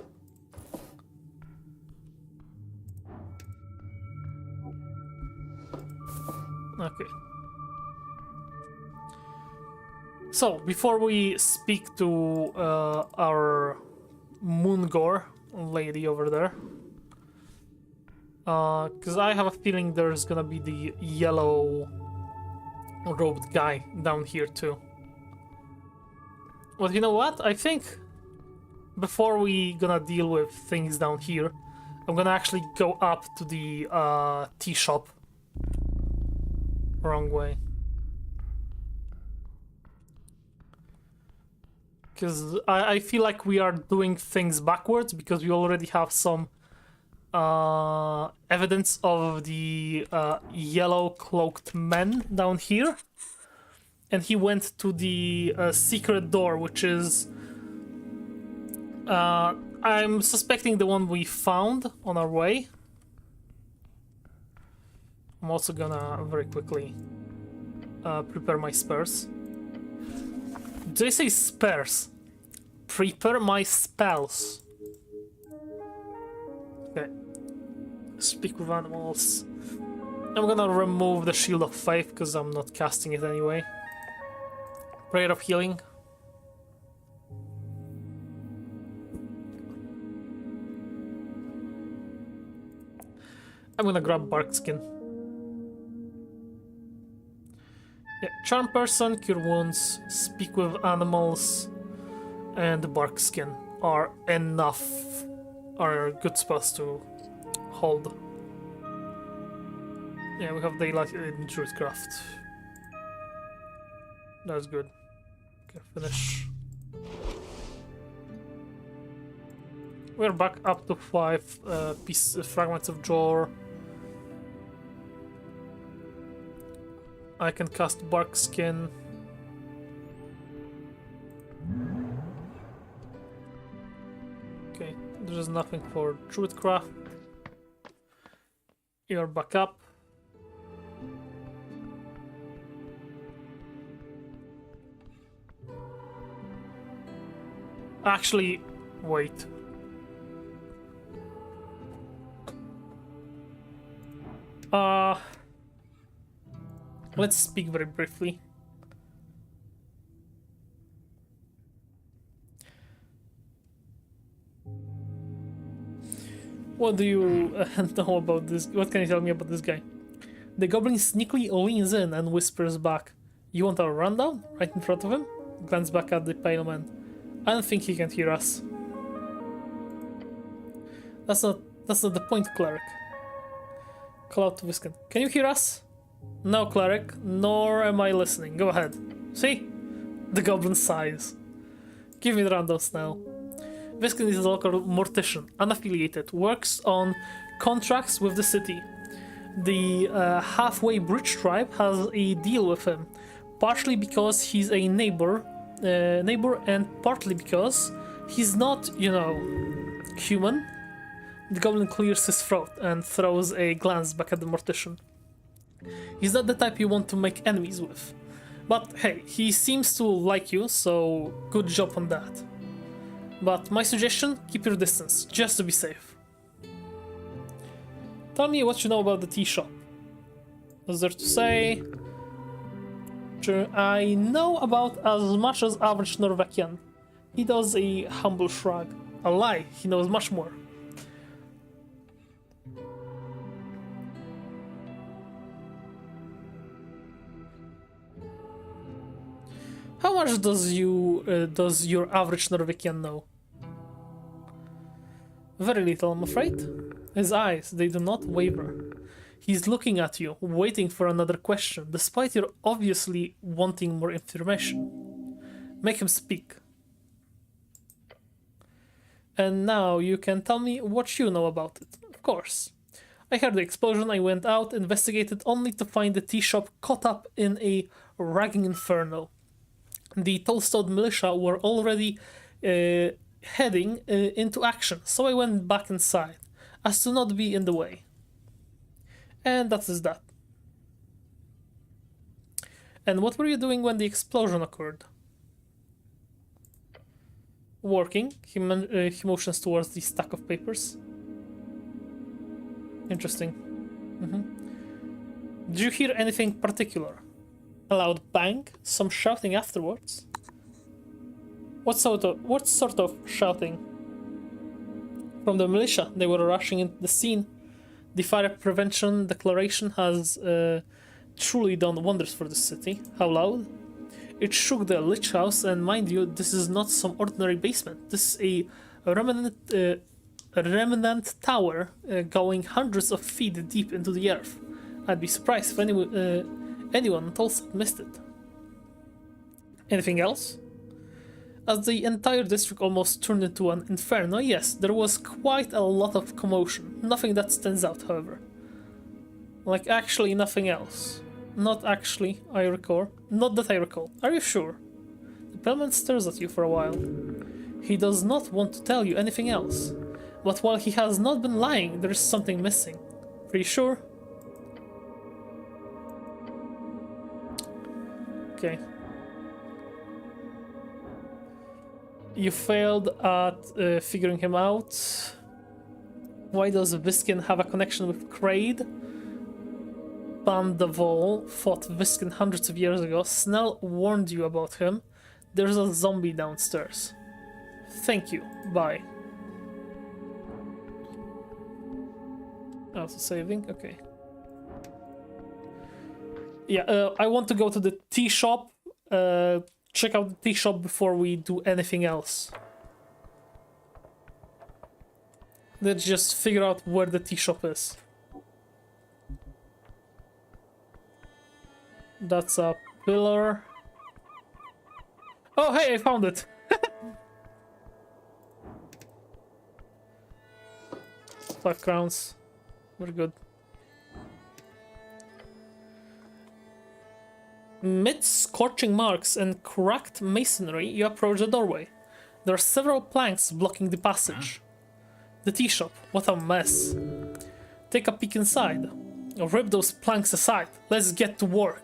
Okay. So, before we speak to our Moongore lady over there, because I have a feeling there's gonna be the yellow robed guy down here too. Well, you know what? I think before we gonna deal with things down here, I'm gonna actually go up to the tea shop. Wrong way. Because I feel like we are doing things backwards because we already have some evidence of the yellow cloaked man down here. And he went to the secret door, which is... I'm suspecting the one we found on our way. I'm also gonna very quickly prepare my spares. Did I say spares? Prepare my spells. Okay. Speak with animals. I'm gonna remove the Shield of Faith because I'm not casting it anyway. Prayer of Healing. I'm gonna grab Bark Skin. Yeah, Charm Person, Cure Wounds, Speak with Animals, and Bark Skin are enough, are good spells to hold. Yeah, we have Daylight in Druidcraft. That's good. Okay, finish. We're back up to 5 fragments of Jaw. I can cast Bark Skin. Okay, there's nothing for Druidcraft. You're back up. Actually, wait. Let's speak very briefly. What do you know about this? What can you tell me about this guy? The goblin sneakily leans in and whispers back, "You want a rundown?" Right in front of him. Glance back at the pale man. I don't think he can hear us. That's not the point, cleric. Call out to Viscount. Can you hear us? No, cleric, nor am I listening. Go ahead. See? The goblin sighs. Give me the rundowns now. Viscount is a local mortician, unaffiliated, works on contracts with the city. The Halfway Bridge tribe has a deal with him, partially because he's a neighbor and partly because he's not, you know, human. The goblin clears his throat and throws a glance back at the mortician. He's not the type you want to make enemies with. But hey, he seems to like you, so good job on that. But my suggestion, keep your distance, just to be safe. Tell me what you know about the tea shop. What's there to say? I know about as much as average Norwegian. He does a humble shrug. A lie, he knows much more. How much does your average Norwegian know? Very little, I'm afraid. His eyes, they do not waver. He's looking at you, waiting for another question, despite your obviously wanting more information. Make him speak. And now you can tell me what you know about it. Of course. I heard the explosion, I went out, investigated only to find the tea shop caught up in a ragging inferno. The Tolstod militia were already heading into action, so I went back inside, as to not be in the way. And that is that. And what were you doing when the explosion occurred? Working. He motions towards the stack of papers. Interesting. Did you hear anything particular? A loud bang, some shouting afterwards. What sort of shouting? From the militia, they were rushing into the scene. The fire prevention declaration has truly done wonders for the city. How loud? It shook the Lich House, and mind you, this is not some ordinary basement. This is a remnant tower going hundreds of feet deep into the earth. I'd be surprised if anyone at all missed it. Anything else? As the entire district almost turned into an inferno, yes, there was quite a lot of commotion. Nothing that stands out, however. Like, actually nothing else. Not actually, I recall. Not that I recall. Are you sure? The bellman stares at you for a while. He does not want to tell you anything else. But while he has not been lying, there is something missing. Pretty sure? Okay. You failed at figuring him out. Why does Viskin have a connection with Kraid? Bandavol fought Viskin hundreds of years ago. Snell warned you about him. There's a zombie downstairs. Thank you. Bye. Also saving? Okay. Yeah, I want to go to the tea shop. Check out the tea shop before we do anything else. Let's just figure out where the tea shop is. That's a pillar. Oh, hey, I found it! 5 crowns. We're good. Amid scorching marks and cracked masonry, you approach the doorway. There are several planks blocking the passage. The tea shop, what a mess. Take a peek inside. Rip those planks aside. Let's get to work.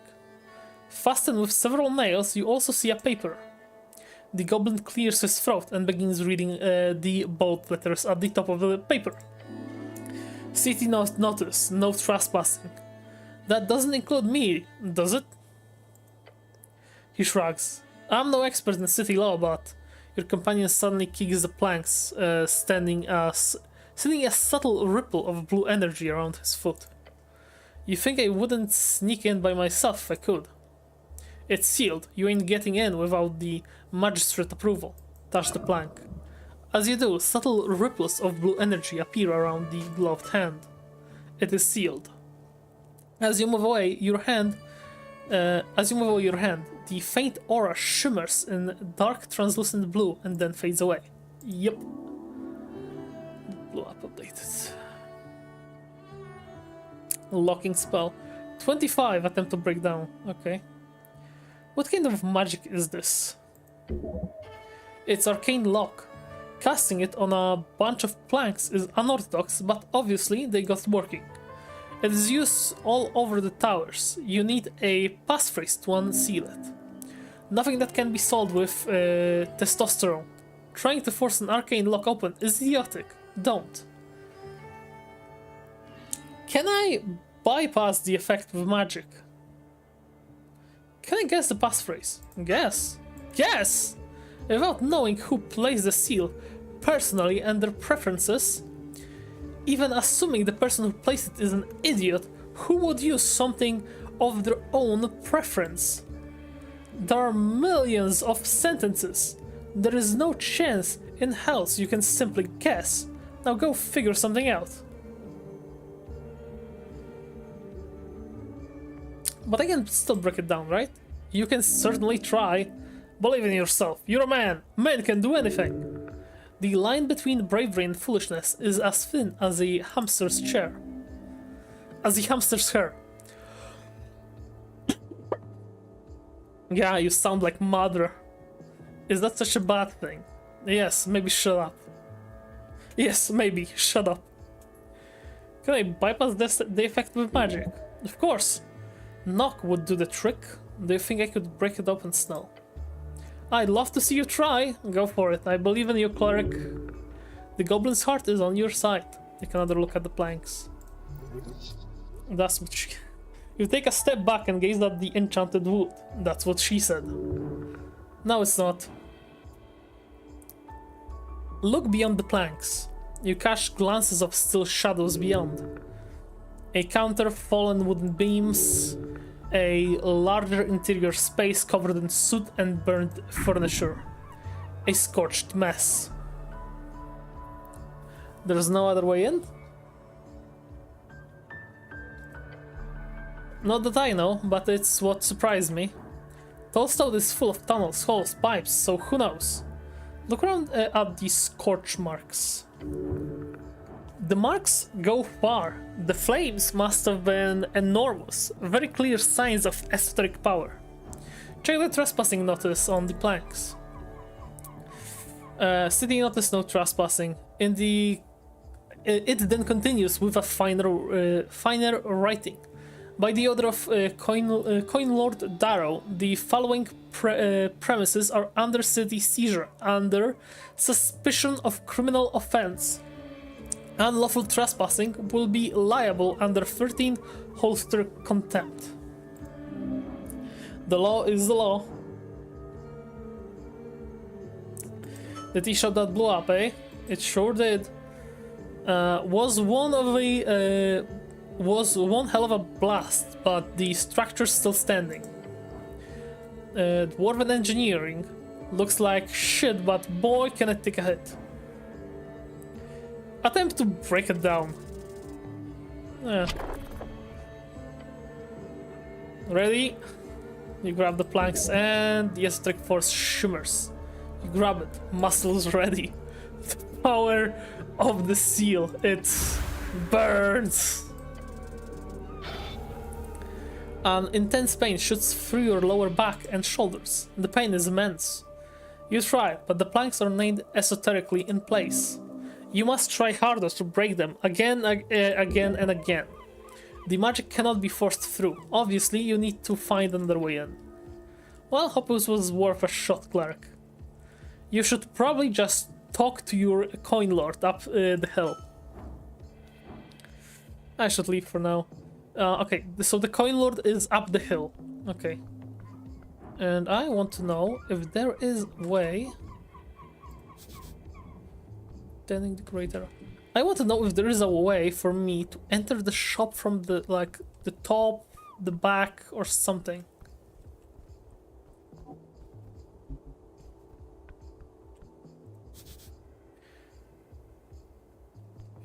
Fastened with several nails, you also see a paper. The goblin clears his throat and begins reading the bold letters at the top of the paper. City notice, no trespassing. That doesn't include me, does it? He shrugs. I'm no expert in city law, but your companion suddenly kicks the planks, sending a subtle ripple of blue energy around his foot. You think I wouldn't sneak in by myself if I could? It's sealed. You ain't getting in without the magistrate approval. Touch the plank. As you do, subtle ripples of blue energy appear around the gloved hand. It is sealed. As you move away your hand, the faint aura shimmers in dark translucent blue and then fades away. Yep. Blue up updated. Locking spell. 25 attempt to break down. Okay. What kind of magic is this? It's arcane lock. Casting it on a bunch of planks is unorthodox, but obviously they got working. It is used all over the towers. You need a passphrase to unseal it. Nothing that can be solved with testosterone. Trying to force an arcane lock open is idiotic. Don't. Can I bypass the effect with magic? Can I guess the passphrase? Guess? Guess! Without knowing who placed the seal, personally and their preferences, even assuming the person who placed it is an idiot, who would use something of their own preference? There are millions of sentences. There is no chance in hell you can simply guess. Now go figure something out. But I can still break it down, right? You can certainly try. Believe in yourself. You're a man. Men can do anything. The line between bravery and foolishness is as thin as a hamster's chair. As a hamster's hair. Yeah, you sound like mother. Is that such a bad thing? Yes, maybe shut up. Yes, maybe shut up. Can I bypass the effect with magic? Of course. Knock would do the trick. Do you think I could break it open, Snell? I'd love to see you try. Go for it. I believe in you, cleric. The goblin's heart is on your side. Take another look at the planks. That's what she... You take a step back and gaze at the enchanted wood. That's what she said. No, it's not. Look beyond the planks. You catch glances of still shadows beyond. A counter, fallen wooden beams, a larger interior space covered in soot and burned furniture. A scorched mess. There's no other way in? Not that I know, but it's what surprised me. Tolstone is full of tunnels, holes, pipes, so who knows? Look around at these scorch marks. The marks go far. The flames must have been enormous. Very clear signs of esoteric power. Check the trespassing notice on the planks. City notice, no trespassing. It then continues with a finer writing. By the order of Coin Lord Darrow, the following premises are under city seizure, under suspicion of criminal offense. Unlawful trespassing will be liable under 13 holster contempt. The law is the law. The t-shirt that blew up, eh? It sure did. Was one hell of a blast, but the structure's still standing. Dwarven engineering looks like shit, but boy can it take a hit. Attempt to break it down. Ready? You grab the planks and the esoteric force shimmers. You grab it, muscles ready. The power of the seal, it burns. An intense pain shoots through your lower back and shoulders. The pain is immense. You try, but the planks are nailed esoterically in place. You must try harder to break them again and again. The magic cannot be forced through. Obviously, you need to find another way in. Well, hope it was worth a shot, cleric. You should probably just talk to your coin lord up the hill. I should leave for now. Okay, so the coin lord is up the hill. Okay. And I want to know if there is a way... Tending the greater. I want to know if there is a way for me to enter the shop from the, like, the top, the back, or something.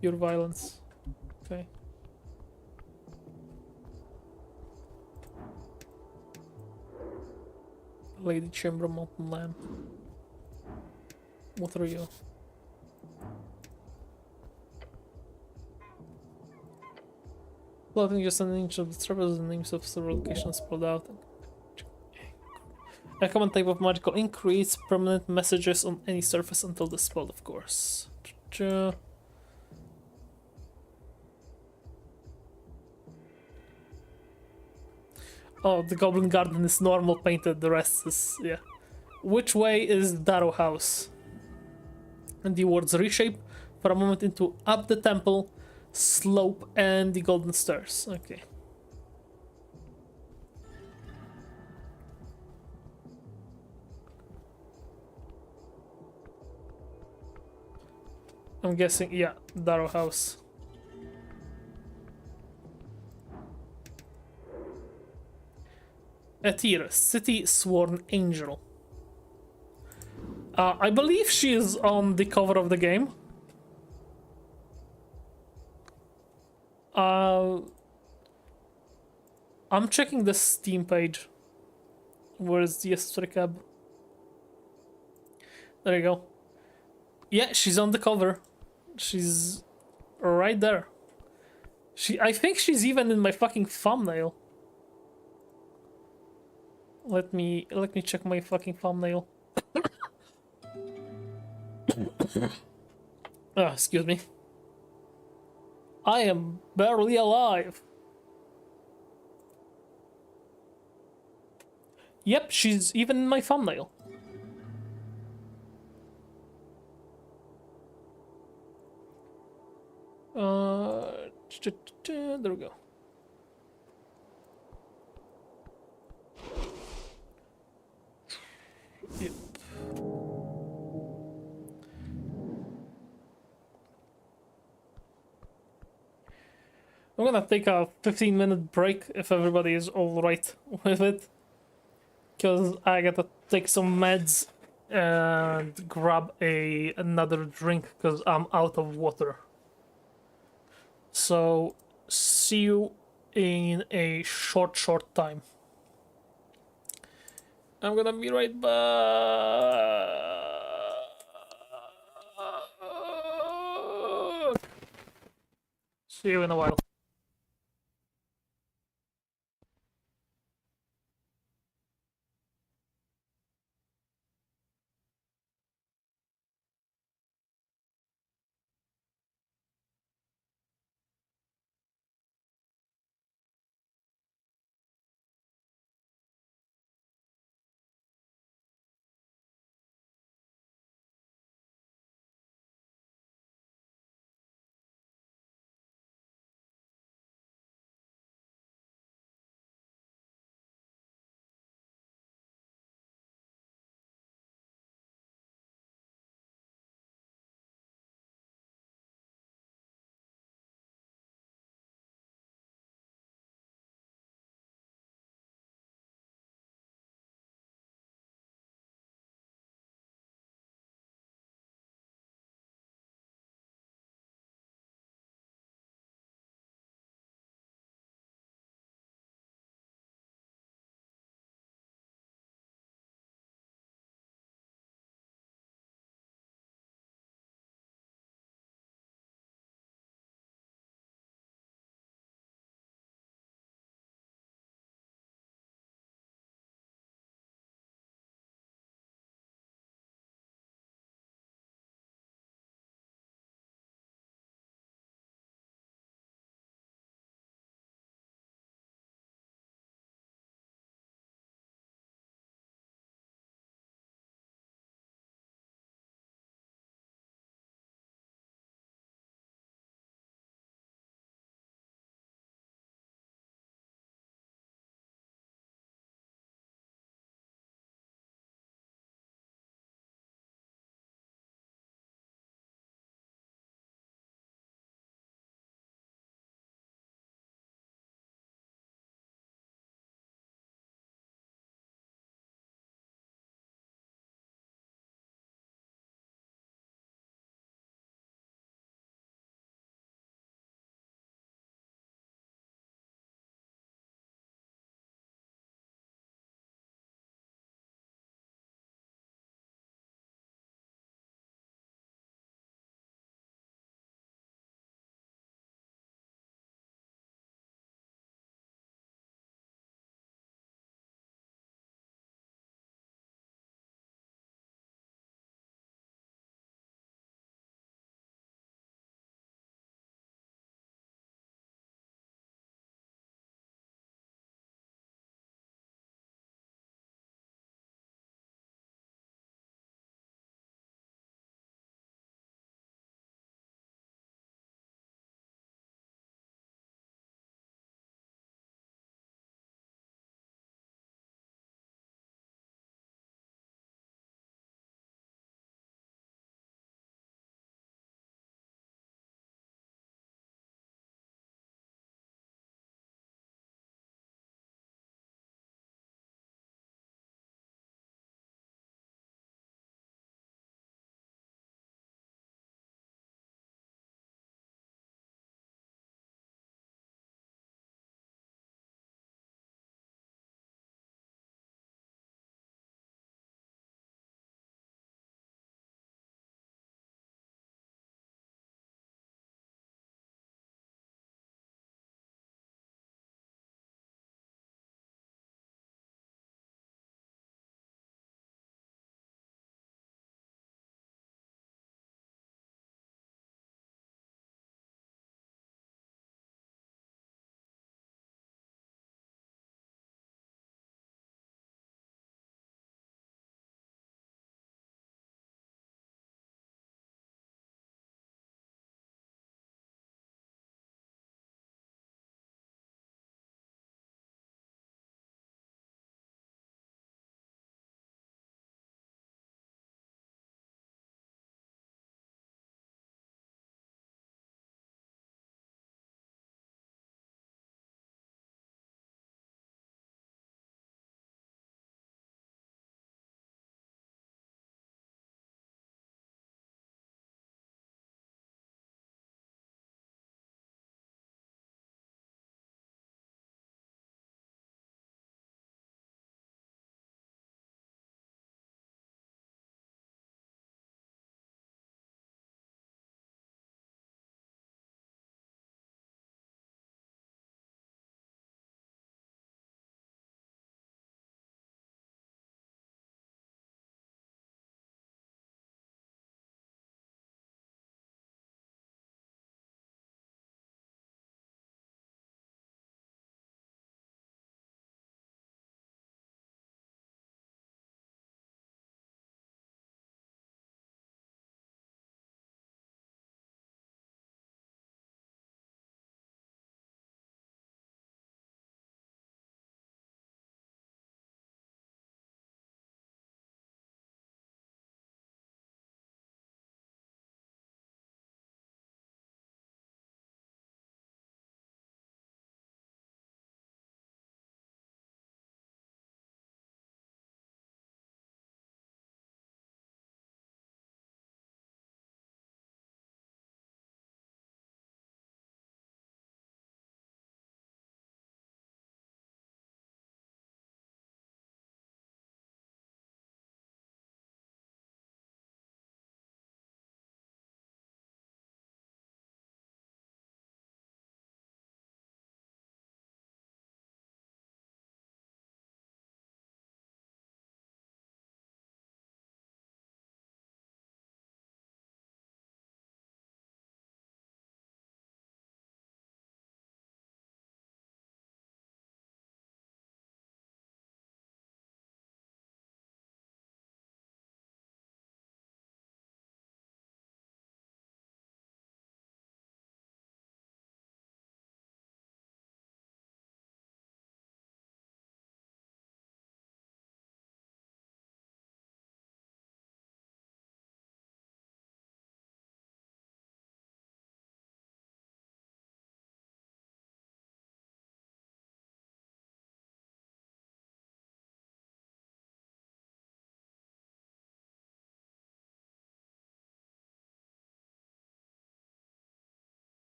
Pure violence. Okay. Lady Chamber Mountain Lamp. What are you? Plotting just an inch of the travel, the names of several locations spelled out. A common type of magical ink creates permanent messages on any surface until the spell, of course. Oh, the Goblin Garden is normal painted, the rest is, yeah. Which way is Darrow House? And the words reshape for a moment into up the temple, slope, and the golden stairs. Okay. I'm guessing, yeah, Darrow House. Etir, City Sworn Angel. I believe she is on the cover of the game. I'm checking the Steam page. Where is the Esoteric Ebb? There you go. Yeah, she's on the cover. She's right there. I think she's even in my fucking thumbnail. Let me check my fucking thumbnail. Excuse me. I am barely alive. Yep, she's even in my thumbnail. There we go. Yep. I'm gonna take a 15-minute break if everybody is alright with it. Because I gotta take some meds and grab another drink because I'm out of water. So, see you in a short time. I'm gonna be right back. See you in a while.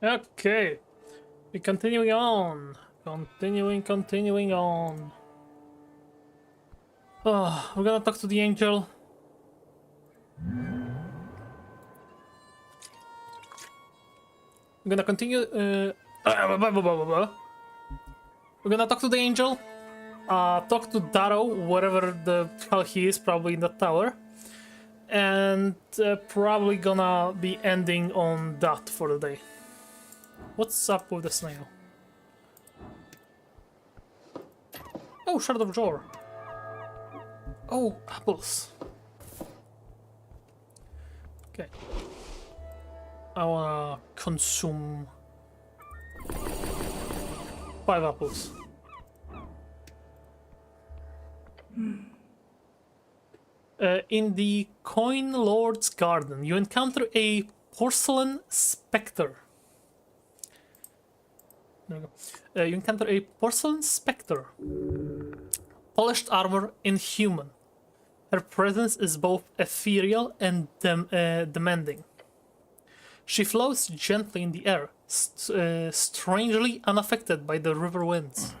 Okay. We're continuing on. Continuing on. Oh, we're gonna talk to the angel. We're gonna continue. We're gonna talk to the angel. Talk to Darrow, whatever the hell he is, probably in the tower. And probably gonna be ending on that for the day. What's up with the snail? Oh, shard of drawer. Oh, apples. Okay. I wanna consume 5 apples. In the Coin Lord's garden, you encounter a porcelain spectre. There we go. You encounter a porcelain spectre. Polished armor, inhuman. Her presence is both ethereal and demanding. She floats gently in the air, strangely unaffected by the river winds.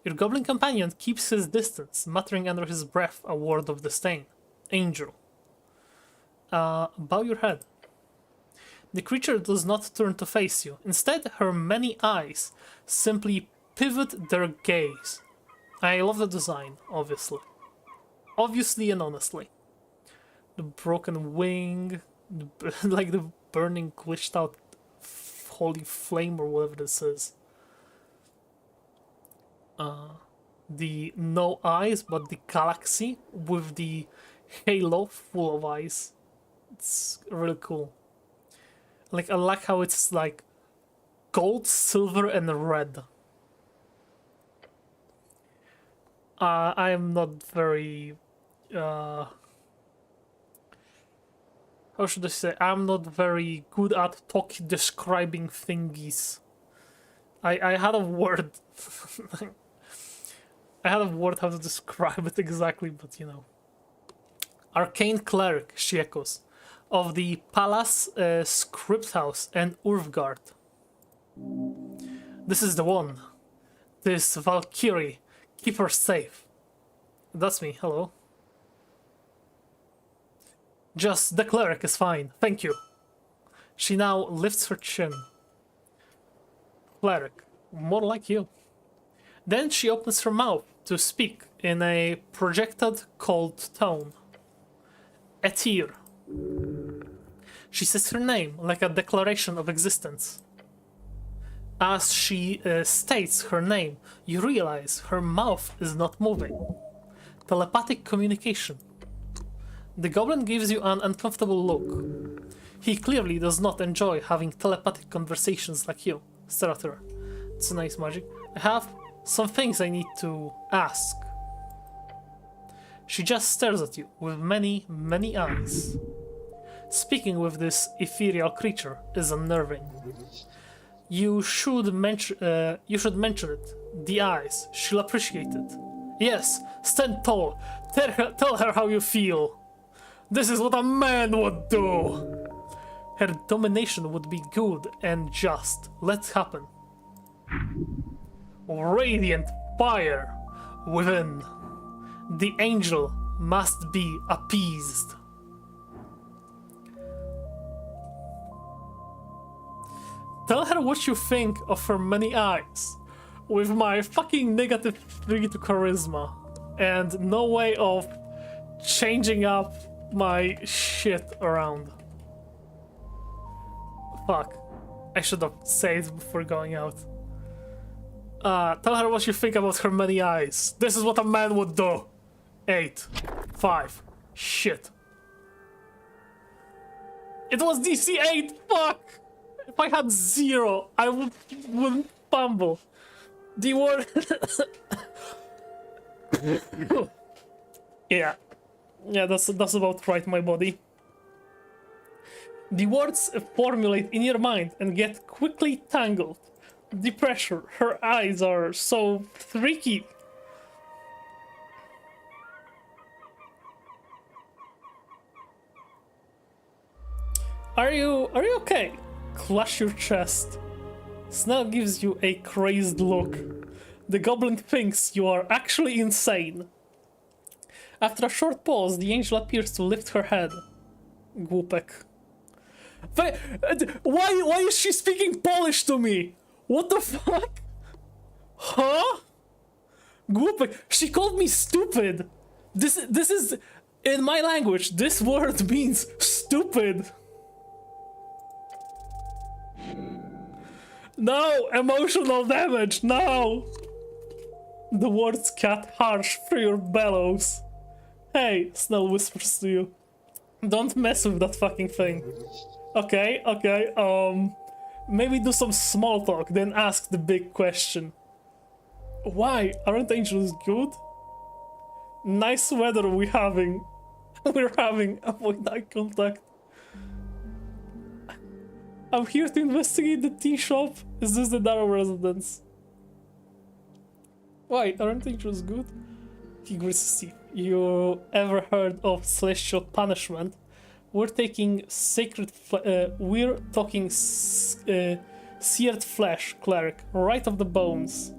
Your goblin companion keeps his distance, muttering under his breath a word of disdain. Angel. Bow your head. The creature does not turn to face you. Instead, her many eyes simply pivot their gaze. I love the design, obviously. Obviously and honestly. The broken wing, like the burning, glitched out holy flame or whatever this is. The no eyes, but the galaxy with the halo full of eyes. It's really cool. Like, I like how it's like gold, silver, and red. I am not very how should I say? I'm not very good at describing thingies. I had a word. I had a word how to describe it exactly, but you know. Arcane cleric, she echoes, of the Palace, Script House, and Urvgard. This is the one. This Valkyrie. Keep her safe. That's me, hello. Just the cleric is fine, thank you. She now lifts her chin. Cleric, more like you. Then she opens her mouth to speak in a projected, cold tone. Etir. She says her name like a declaration of existence. As she states her name, you realize her mouth is not moving. Telepathic communication. The goblin gives you an uncomfortable look. He clearly does not enjoy having telepathic conversations like you. Stare at her. It's a nice magic. I have some things I need to ask. She just stares at you with many, many eyes. Speaking with this ethereal creature is unnerving. You should mention it. The eyes. She'll appreciate it. Yes, stand tall. Tell her how you feel. This is what a man would do. Her domination would be good and just. Let's happen. Radiant fire within. The angel must be appeased. Tell her what you think of her many eyes. With my fucking -3 to charisma. And no way of changing up my shit around. Fuck. I should have said it before going out. Tell her what you think about her many eyes. This is what a man would do. 8. 5. Shit. It was DC 8. Fuck. If I had 0, I wouldn't fumble. The word. Yeah. Yeah, that's about right, my body. The words formulate in your mind and get quickly tangled. The pressure, her eyes are so freaky. Are you okay? clutch your chest. Snell gives you a crazed look. The goblin thinks you are actually insane. After a short pause, the angel appears to lift her head. Głupek. Why is she speaking Polish to me? What the fuck? Huh? Głupek. She called me stupid. This is, in my language, this word means stupid. No! Emotional damage, no! The words cut harsh through your bellows. Hey, Snell whispers to you. Don't mess with that fucking thing. Okay, maybe do some small talk, then ask the big question. Why? Aren't angels good? Nice weather we're having. Avoid eye contact. I'm here to investigate the tea shop. Is this the Darrow residence? Why? Aren't angels good? He grits his teeth. You ever heard of celestial punishment? We're talking seared flesh, cleric, right off the bones.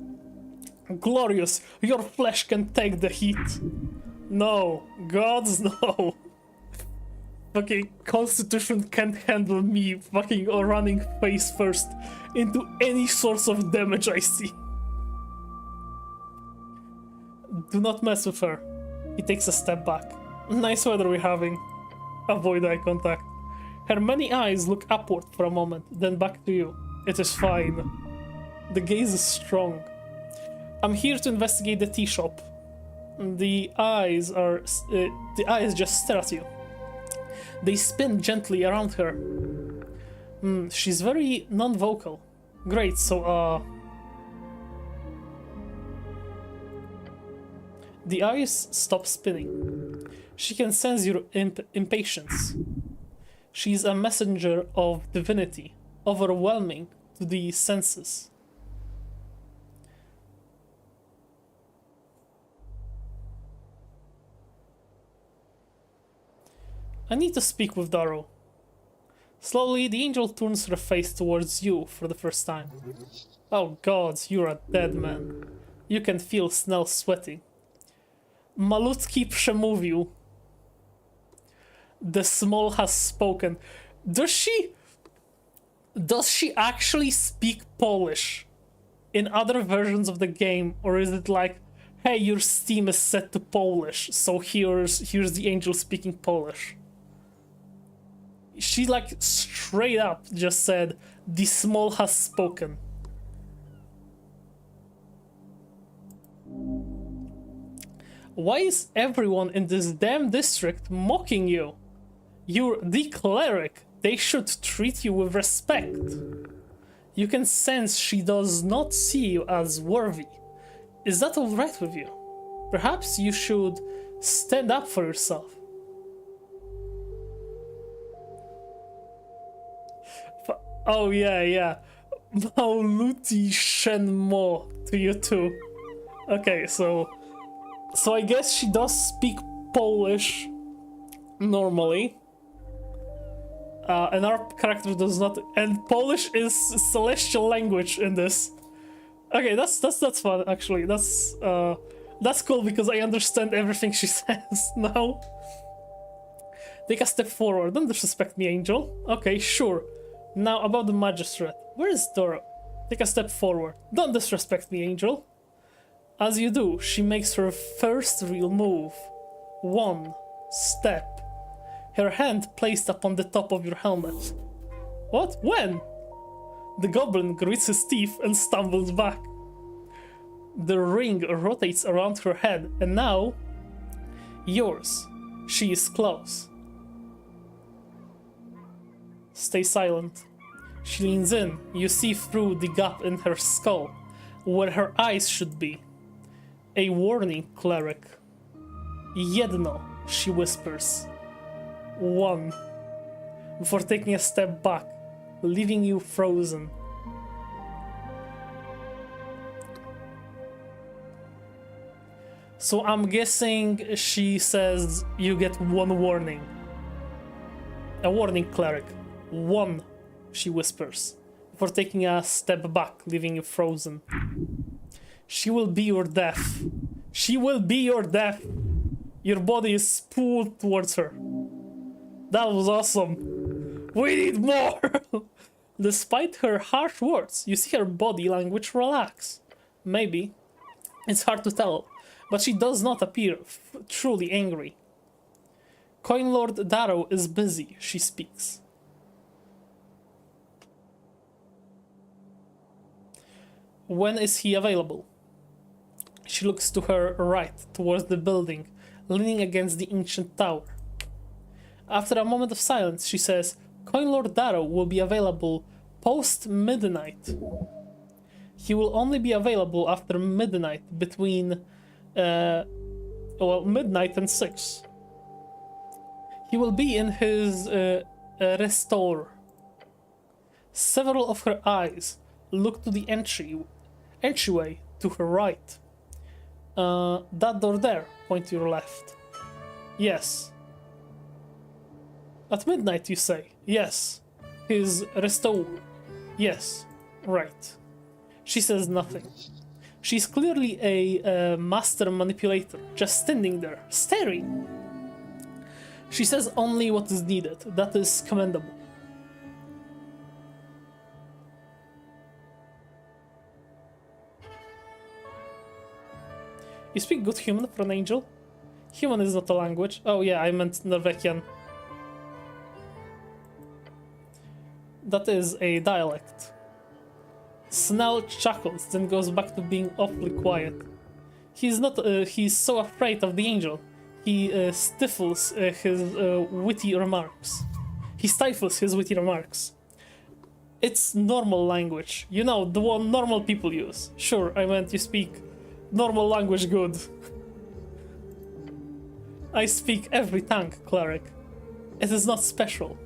Glorious, your flesh can take the heat. No, gods, no. Fucking Constitution can't handle me fucking running face first into any source of damage I see. Do not mess with her. He takes a step back. Nice weather we're having. Avoid eye contact. Her many eyes look upward for a moment, then back to you. It is fine. The gaze is strong. I'm here to investigate the tea shop. The eyes just stare at you. They spin gently around her. She's very non-vocal. Great, so the eyes stop spinning. She can sense your impatience. She's a messenger of divinity, overwhelming to the senses. I need to speak with Darrow. Slowly, the angel turns her face towards you for the first time. Oh god, you're a dead man. You can feel Snell sweating. Malutki przemówił. The small has spoken. Does she actually speak Polish in other versions of the game, or is it like, hey, your Steam is set to Polish, so here's the angel speaking Polish? She like straight up just said, the small has spoken. Why is everyone in this damn district mocking you? You're the cleric. They should treat you with respect. You can sense she does not see you as worthy. Is that alright with you? Perhaps you should stand up for yourself. Oh yeah. Mauluti Shenmo to you too. Okay, so I guess she does speak Polish normally. And our character does not, and Polish is celestial language in this. Okay, that's fun actually. That's cool because I understand everything she says now. Take a step forward. Don't disrespect me, Angel. Okay, sure. Now about the magistrate. Where is Dora? Take a step forward. Don't disrespect me, Angel. As you do, she makes her first real move. One step. Her hand placed upon the top of your helmet. What? When? The goblin grits his teeth and stumbles back. The ring rotates around her head, and now... yours. She is close. Stay silent. She leans in. You see through the gap in her skull, where her eyes should be. A warning, cleric. Jedno, she whispers. One. Before taking a step back, leaving you frozen. So I'm guessing she says you get one warning. A warning, cleric. One, she whispers, before taking a step back, leaving you frozen. She will be your death. She will be your death. Your body is pulled towards her. That was awesome. We need more. Despite her harsh words, you see her body language relax. Maybe. It's hard to tell, but she does not appear truly angry. Coin Lord Darrow is busy, she speaks. When is he available? She looks to her right, towards the building, leaning against the ancient tower. After a moment of silence, she says, Coin Lord Darrow will be available post-midnight. He will only be available after midnight, between, midnight and 6. He will be in his restore. Several of her eyes look to the entryway to her right. That door there, point to your left. Yes. At midnight, you say? Yes. His restore. Yes. Right. She says nothing. She's clearly a master manipulator, just standing there, staring. She says only what is needed. That is commendable. You speak good human for an angel? Human is not a language. Oh yeah, I meant Norwegian. That is a dialect. Snell chuckles, then goes back to being awfully quiet. He's not. He's so afraid of the angel. He stifles his witty remarks. He stifles his witty remarks. It's normal language. You know, the one normal people use. Sure, I meant you speak normal language good. I speak every tongue, cleric. It is not special.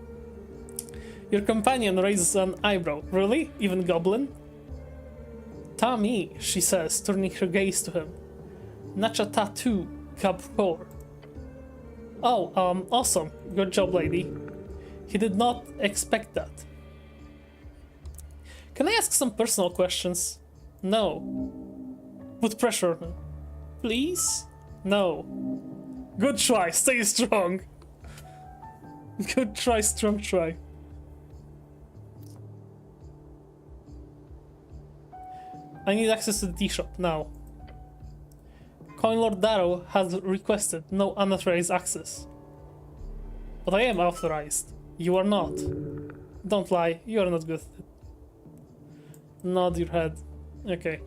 Your companion raises an eyebrow. Really? Even goblin? Tommy, she says, turning her gaze to him. Nacha tattoo, Kabhor. Oh, awesome. Good job, lady. He did not expect that. Can I ask some personal questions? No. Put pressure on him. Please? No. Good try, stay strong. Good try, strong try. I need access to the tea shop now. Coin Lord Darrow has requested no unauthorized access. But I am authorized. You are not. Don't lie, you are not good. Nod your head. Okay.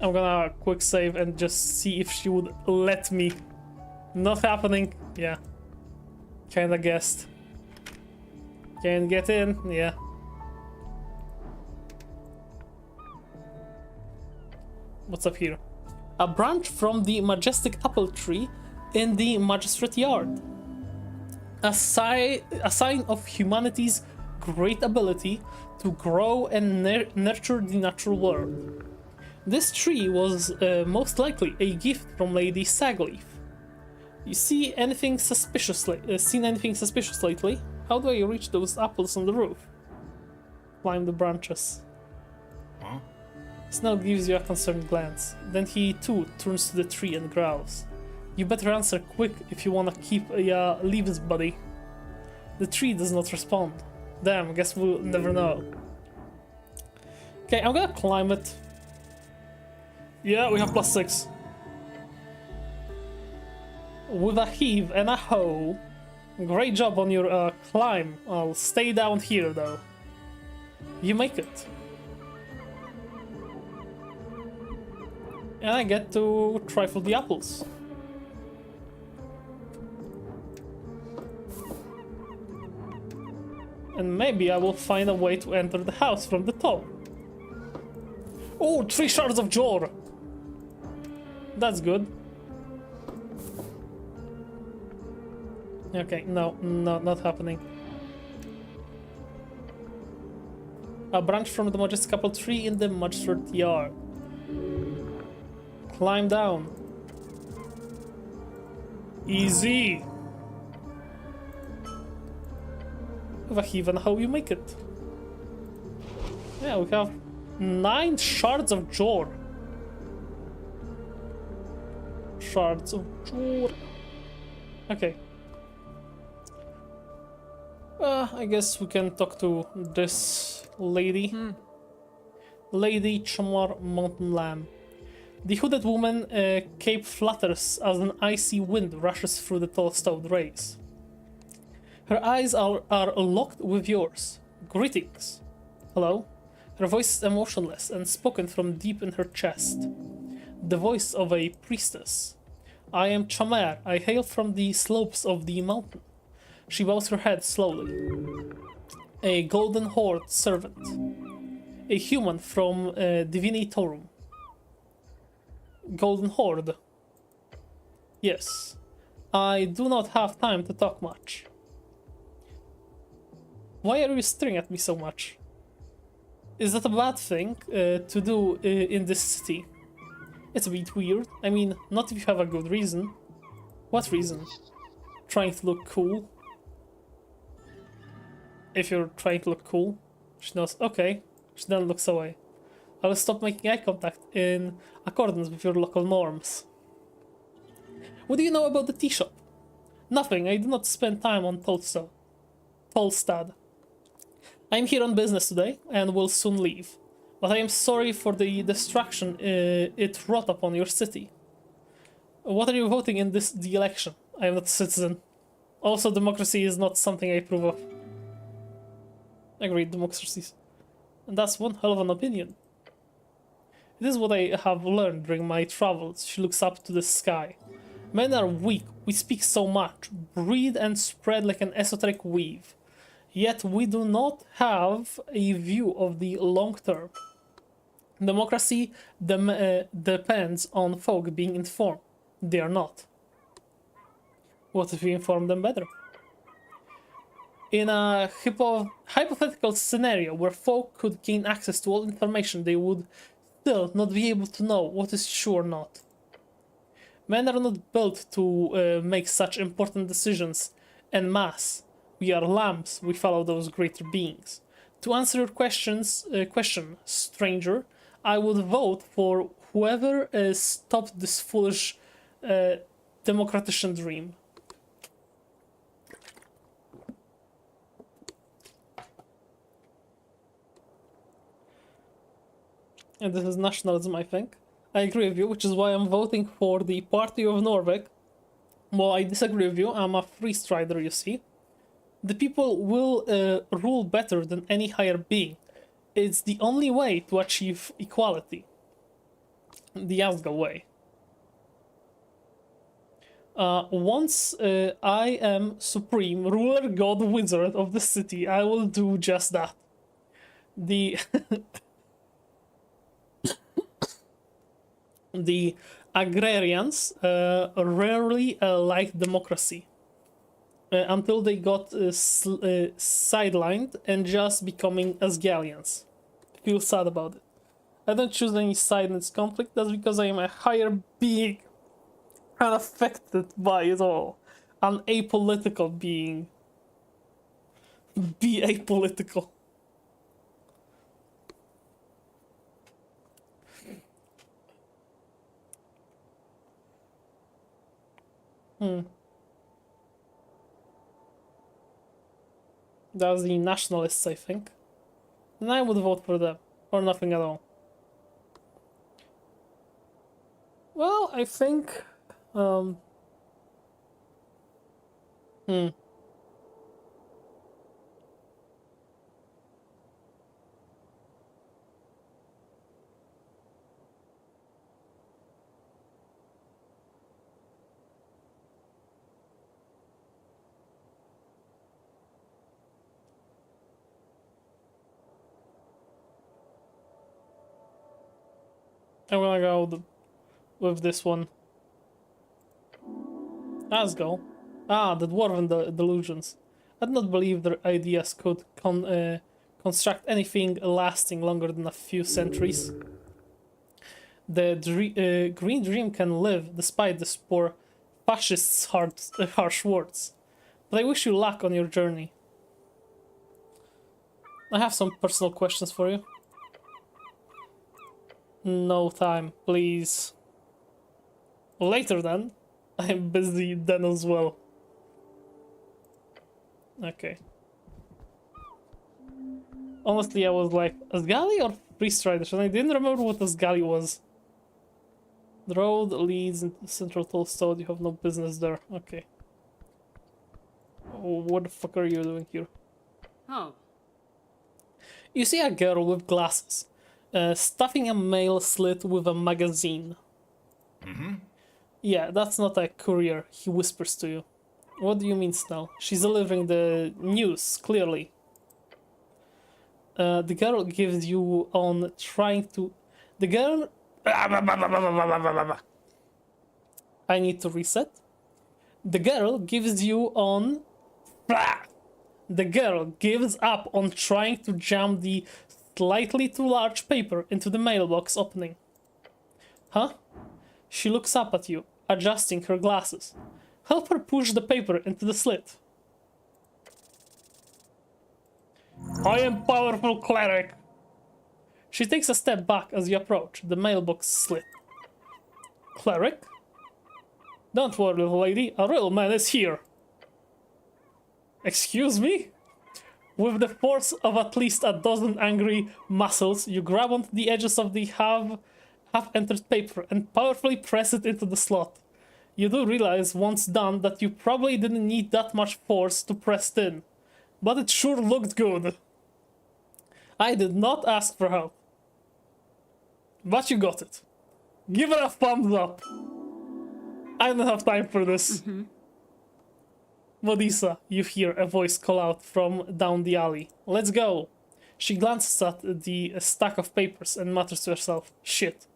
I'm gonna quick save and just see if she would let me. Not happening. Yeah. Kinda guessed. Can't get in. Yeah. What's up here? A branch from the majestic apple tree in the magistrate yard. A sign of humanity's great ability to grow and nurture the natural world. This tree was most likely a gift from Lady Sagleaf. You see anything suspicious? Seen anything suspicious lately? How do I reach those apples on the roof? Climb the branches. Huh? Snow gives you a concerned glance. Then he too turns to the tree and growls. You better answer quick if you wanna keep your leaves, buddy. The tree does not respond. Damn, guess we'll never know. Okay, I'm gonna climb it. Yeah, we have +6. With a heave and a hoe. Great job on your climb. I'll stay down here though. You make it. And I get to trifle the apples. And maybe I will find a way to enter the house from the top. Oh, 3 shards of Jor! That's good. Okay, no, not happening. A branch from the majestic apple tree in the magistrate yard. Climb down. Easy. Even how you make it. Yeah, we have 9 shards of jaw. Shards of jaw. Okay. I guess we can talk to this lady. Lady Chamar Mountain Lamb. The hooded woman cape flutters as an icy wind rushes through the tall stone rays. Her eyes are locked with yours. Greetings. Hello. Her voice is emotionless and spoken from deep in her chest. The voice of a priestess. I am Chamar. I hail from the slopes of the mountain. She bows her head slowly. A golden horde servant. A human from Divinatorum. Golden horde. Yes. I do not have time to talk much. Why are you staring at me so much? Is that a bad thing to do in this city? It's a bit weird. I mean, not if you have a good reason. What reason? Trying to look cool? If you're trying to look cool, she knows. Okay, she then looks away. I will stop making eye contact in accordance with your local norms. What do you know about the tea shop? Nothing. I do not spend time on Tolstad. I am here on business today and will soon leave. But I am sorry for the destruction it wrought upon your city. What are you voting in the election? I am not a citizen. Also, democracy is not something I approve of. Agreed, democracies. And that's one hell of an opinion. It is what I have learned during my travels. She looks up to the sky. Men are weak. We speak so much. Breathe and spread like an esoteric weave. Yet we do not have a view of the long term. Democracy depends on folk being informed. They are not. What if we inform them better? In a hypothetical scenario where folk could gain access to all information, they would still not be able to know what is true or not. Men are not built to make such important decisions en masse. We are lambs, we follow those greater beings. To answer your question, stranger, I would vote for whoever stopped this foolish democratician dream. And this is nationalism, I think. I agree with you, which is why I'm voting for the Party of Norway. Well, I disagree with you. I'm a free strider, you see. The people will rule better than any higher being. It's the only way to achieve equality. The Asgard way. Once I am supreme ruler, god, wizard of the city, I will do just that. The the agrarians rarely liked democracy until they got sidelined and just becoming Asgalians. Feel sad about it. I don't choose any side in this conflict. That's because I am a higher being, unaffected by it all. An apolitical being. Be apolitical. That was the nationalists, I think. And I would vote for them. Or nothing at all. Well, I think... I'm gonna go with this one. Asgol. Ah, the Dwarven delusions. I do not believe their ideas could construct anything lasting longer than a few centuries. The green dream can live despite the spore fascist's harsh words. But I wish you luck on your journey. I have some personal questions for you. No time, please. Later then. I'm busy then as well. Okay. Honestly, I was like, Asgali or Freestriders? And I didn't remember what Asgali was. The road leads into Central Tolstod. You have no business there. Okay. Oh, what the fuck are you doing here? Oh. You see a girl with glasses, stuffing a mail slit with a magazine. Yeah, that's not a courier, he whispers to you. What do you mean, Snell? She's delivering the news, clearly. The girl gives you on trying to... The girl... I need to reset. The girl gives you on... The girl gives up on trying to jam the slightly too large paper into the mailbox opening. Huh? She looks up at you, adjusting her glasses. Help her push the paper into the slit. I am powerful cleric. She takes a step back as you approach the mailbox slit. Cleric? Don't worry, little lady, a real man is here. Excuse me? With the force of at least a dozen angry muscles, you grab onto the edges of the half-entered paper and powerfully press it into the slot. You do realize once done that you probably didn't need that much force to press it in, but it sure looked good. I did not ask for help, but you got it. Give it a thumbs up. I don't have time for this. Modisa, you hear a voice call out from down the alley. Let's go. She glances at the stack of papers and mutters to herself, shit.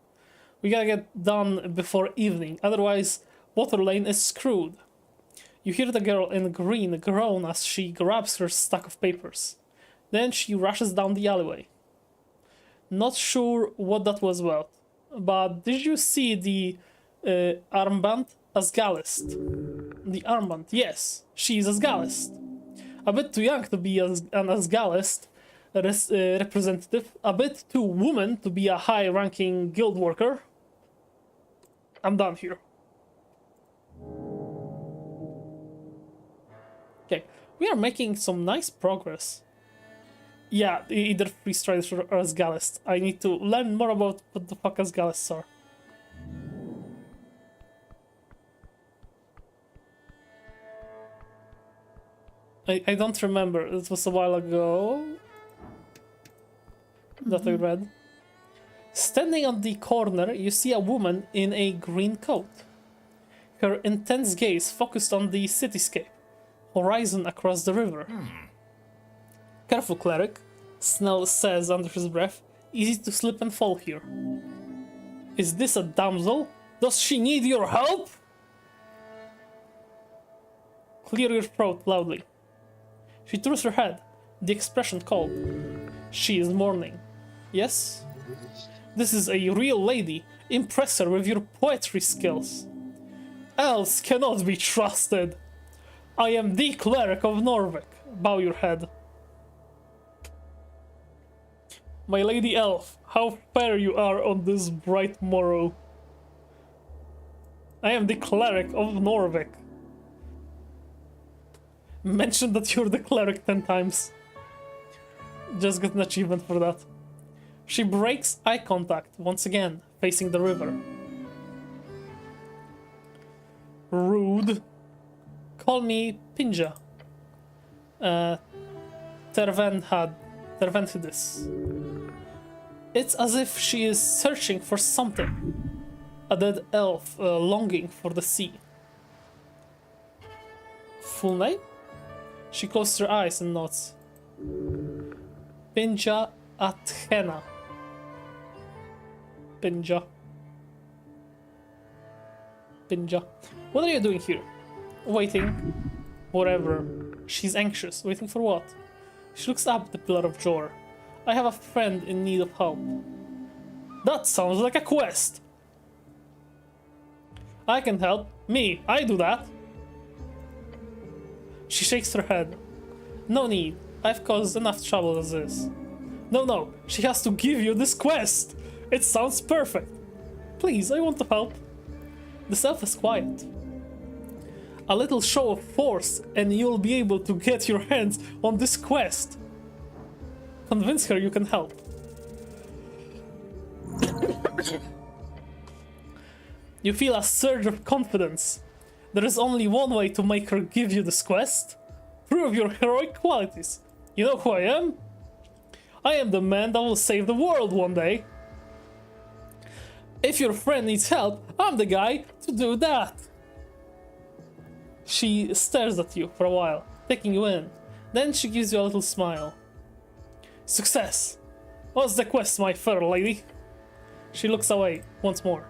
We gotta get done before evening, otherwise Water Lane is screwed. You hear the girl in green groan as she grabs her stack of papers. Then she rushes down the alleyway. Not sure what that was about, but did you see the armband? Asgalist. The armband, yes, she's Asgalist. A bit too young to be an Asgalist representative, a bit too woman to be a high-ranking guild worker. I'm done here. Okay, we are making some nice progress. Yeah, either Freestriders or Asgalist. I need to learn more about what the fuck Asgalists are. I don't remember. It was a while ago that I read. Standing on the corner, you see a woman in a green coat. Her intense gaze focused on the cityscape, horizon across the river. Careful, cleric, Snell says under his breath. Easy to slip and fall here. Is this a damsel? Does she need your help? Clear your throat loudly. She turns her head, the expression cold. She is mourning. Yes? This is a real lady. Impress her with your poetry skills. Elves cannot be trusted. I am the cleric of Norvik. Bow your head. My lady elf, how fair you are on this bright morrow. I am the cleric of Norvik. Mention that you're the cleric 10 times. Just got an achievement for that. She breaks eye contact once again, facing the river. Rude. Call me Pinja. Tervenhidis. It's as if she is searching for something. A dead elf longing for the sea. Full name? She closes her eyes and nods. Pinja Athena. Pinja. Pinja. What are you doing here? Waiting. Whatever. She's anxious. Waiting for what? She looks up at the Pillar of Jor. I have a friend in need of help. That sounds like a quest. I can help. Me, I do that. She shakes her head. No need. I've caused enough trouble as is. No, she has to give you this quest. It sounds perfect. Please, I want to help. The self is quiet. A little show of force and you'll be able to get your hands on this quest. Convince her you can help. You feel a surge of confidence. There is only one way to make her give you this quest. Prove your heroic qualities. You know who I am? I am the man that will save the world one day. If your friend needs help, I'm the guy to do that. She stares at you for a while, taking you in. Then she gives you a little smile. Success! What's the quest, my fair lady? She looks away once more.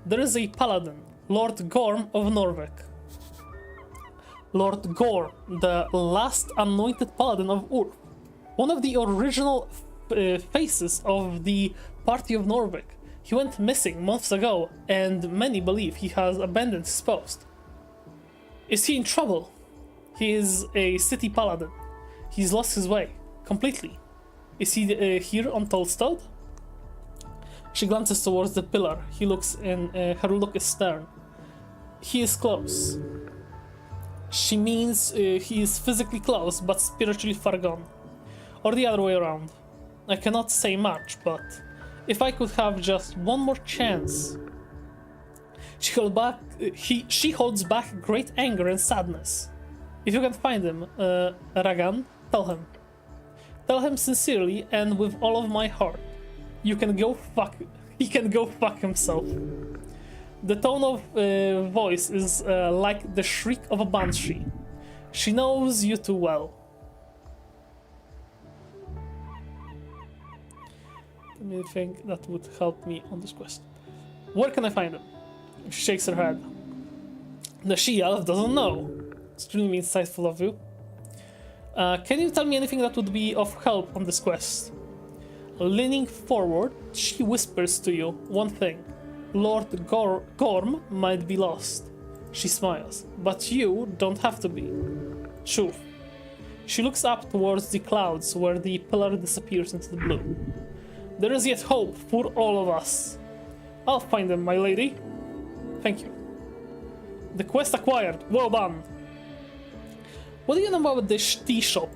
There is a paladin, Lord Gorm of Norvik. Lord Gorm, the last anointed paladin of Urf. One of the original faces of the party of Norvik. He went missing months ago, and many believe he has abandoned his post. Is he in trouble? He is a city paladin. He's lost his way, completely. Is he here on Tolstod? She glances towards the pillar. He looks in, her look is stern. He is close. She means he is physically close, but spiritually far gone. Or the other way around. I cannot say much, but if I could have just one more chance. She holds back great anger and sadness. If you can find him, Ragan, tell him. Tell him sincerely and with all of my heart. He can go fuck himself. The tone of voice is like the shriek of a banshee. She knows you too well. Let me think that would help me on this quest. Where can I find him? She shakes her head. The she-elf doesn't know. Extremely insightful of you. Can you tell me anything that would be of help on this quest? Leaning forward, she whispers to you one thing. Lord Gorm might be lost. She smiles. But you don't have to be. Truth. She looks up towards the clouds where the pillar disappears into the blue. There is yet hope for all of us. I'll find them, my lady. Thank you. The quest acquired. Well done. What do you know about this tea shop?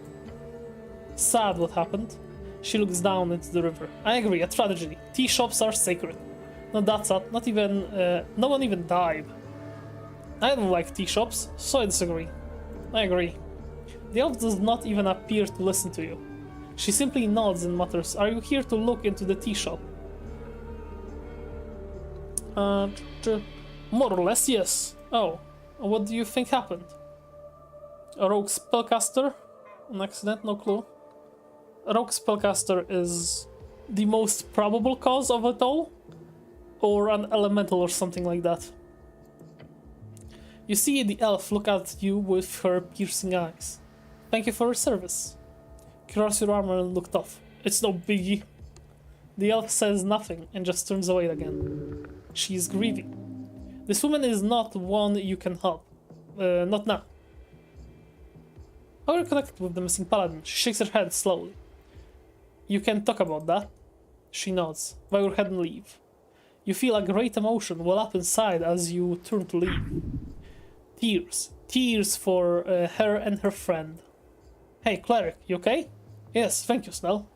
Sad what happened. She looks down into the river. I agree, a tragedy. Tea shops are sacred. No, that's not even, no one even died. I don't like tea shops, so I disagree. I agree. The elf does not even appear to listen to you. She simply nods and mutters, are you here to look into the tea shop? More or less, yes. Oh, what do you think happened? A rogue spellcaster? An accident? No clue. A rogue spellcaster is the most probable cause of it all? Or an elemental or something like that. You see the elf look at you with her piercing eyes. Thank you for your service. Cross your armor and looked off. It's no biggie. The elf says nothing and just turns away again. She is grieving. This woman is not one you can help. Not now. How are you connected with the missing paladin? She shakes her head slowly. You can talk about that. She nods. Bow your head and leave. You feel a great emotion well up inside as you turn to leave. Tears. Tears for her and her friend. Hey, cleric, you okay? Yes, thank you, Snell.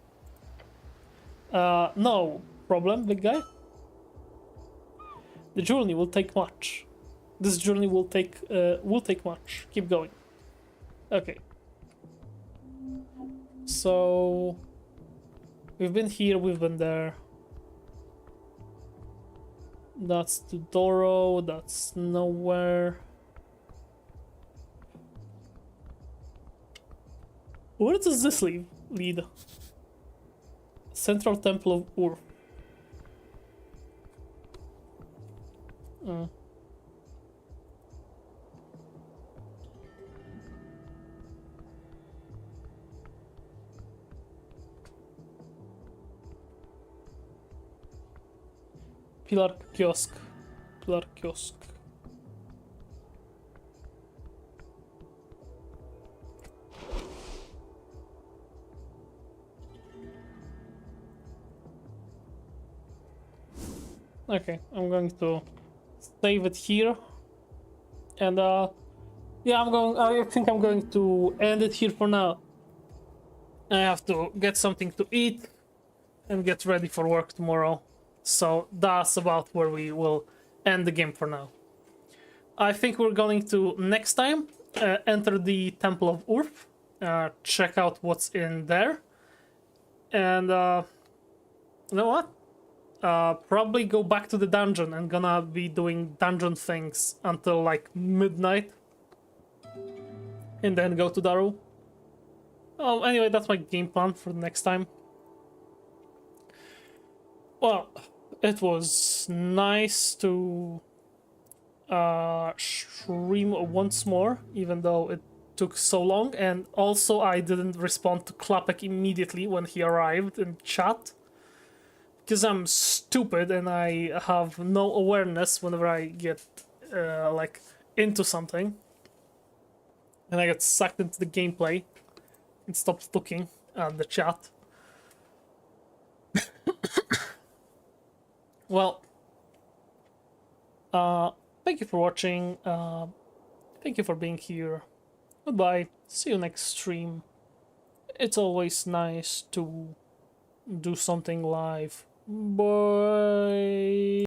No problem, big guy. The journey will take much. This journey will take much. Keep going. Okay. So we've been here, we've been there. That's to Doro, that's nowhere. Where does this lead? Central Temple of Ur. Pilar kiosk. Pilar kiosk. Okay, I'm going to save it here. And yeah, I think I'm going to end it here for now. I have to get something to eat and get ready for work tomorrow. So that's about where we will end the game for now. I think we're going to next time enter the Temple of Urf, check out what's in there, and you know what? Probably go back to the dungeon. I'm gonna be doing dungeon things until like midnight, and then go to Daru. Oh, anyway, that's my game plan for the next time. Well, it was nice to stream once more, even though it took so long, and also I didn't respond to Klapek immediately when he arrived in chat, because I'm stupid and I have no awareness whenever I get like into something, and I get sucked into the gameplay and stop looking at the chat. Well, thank you for watching. Thank you for being here. Goodbye. See you next stream. It's always nice to do something live. Bye.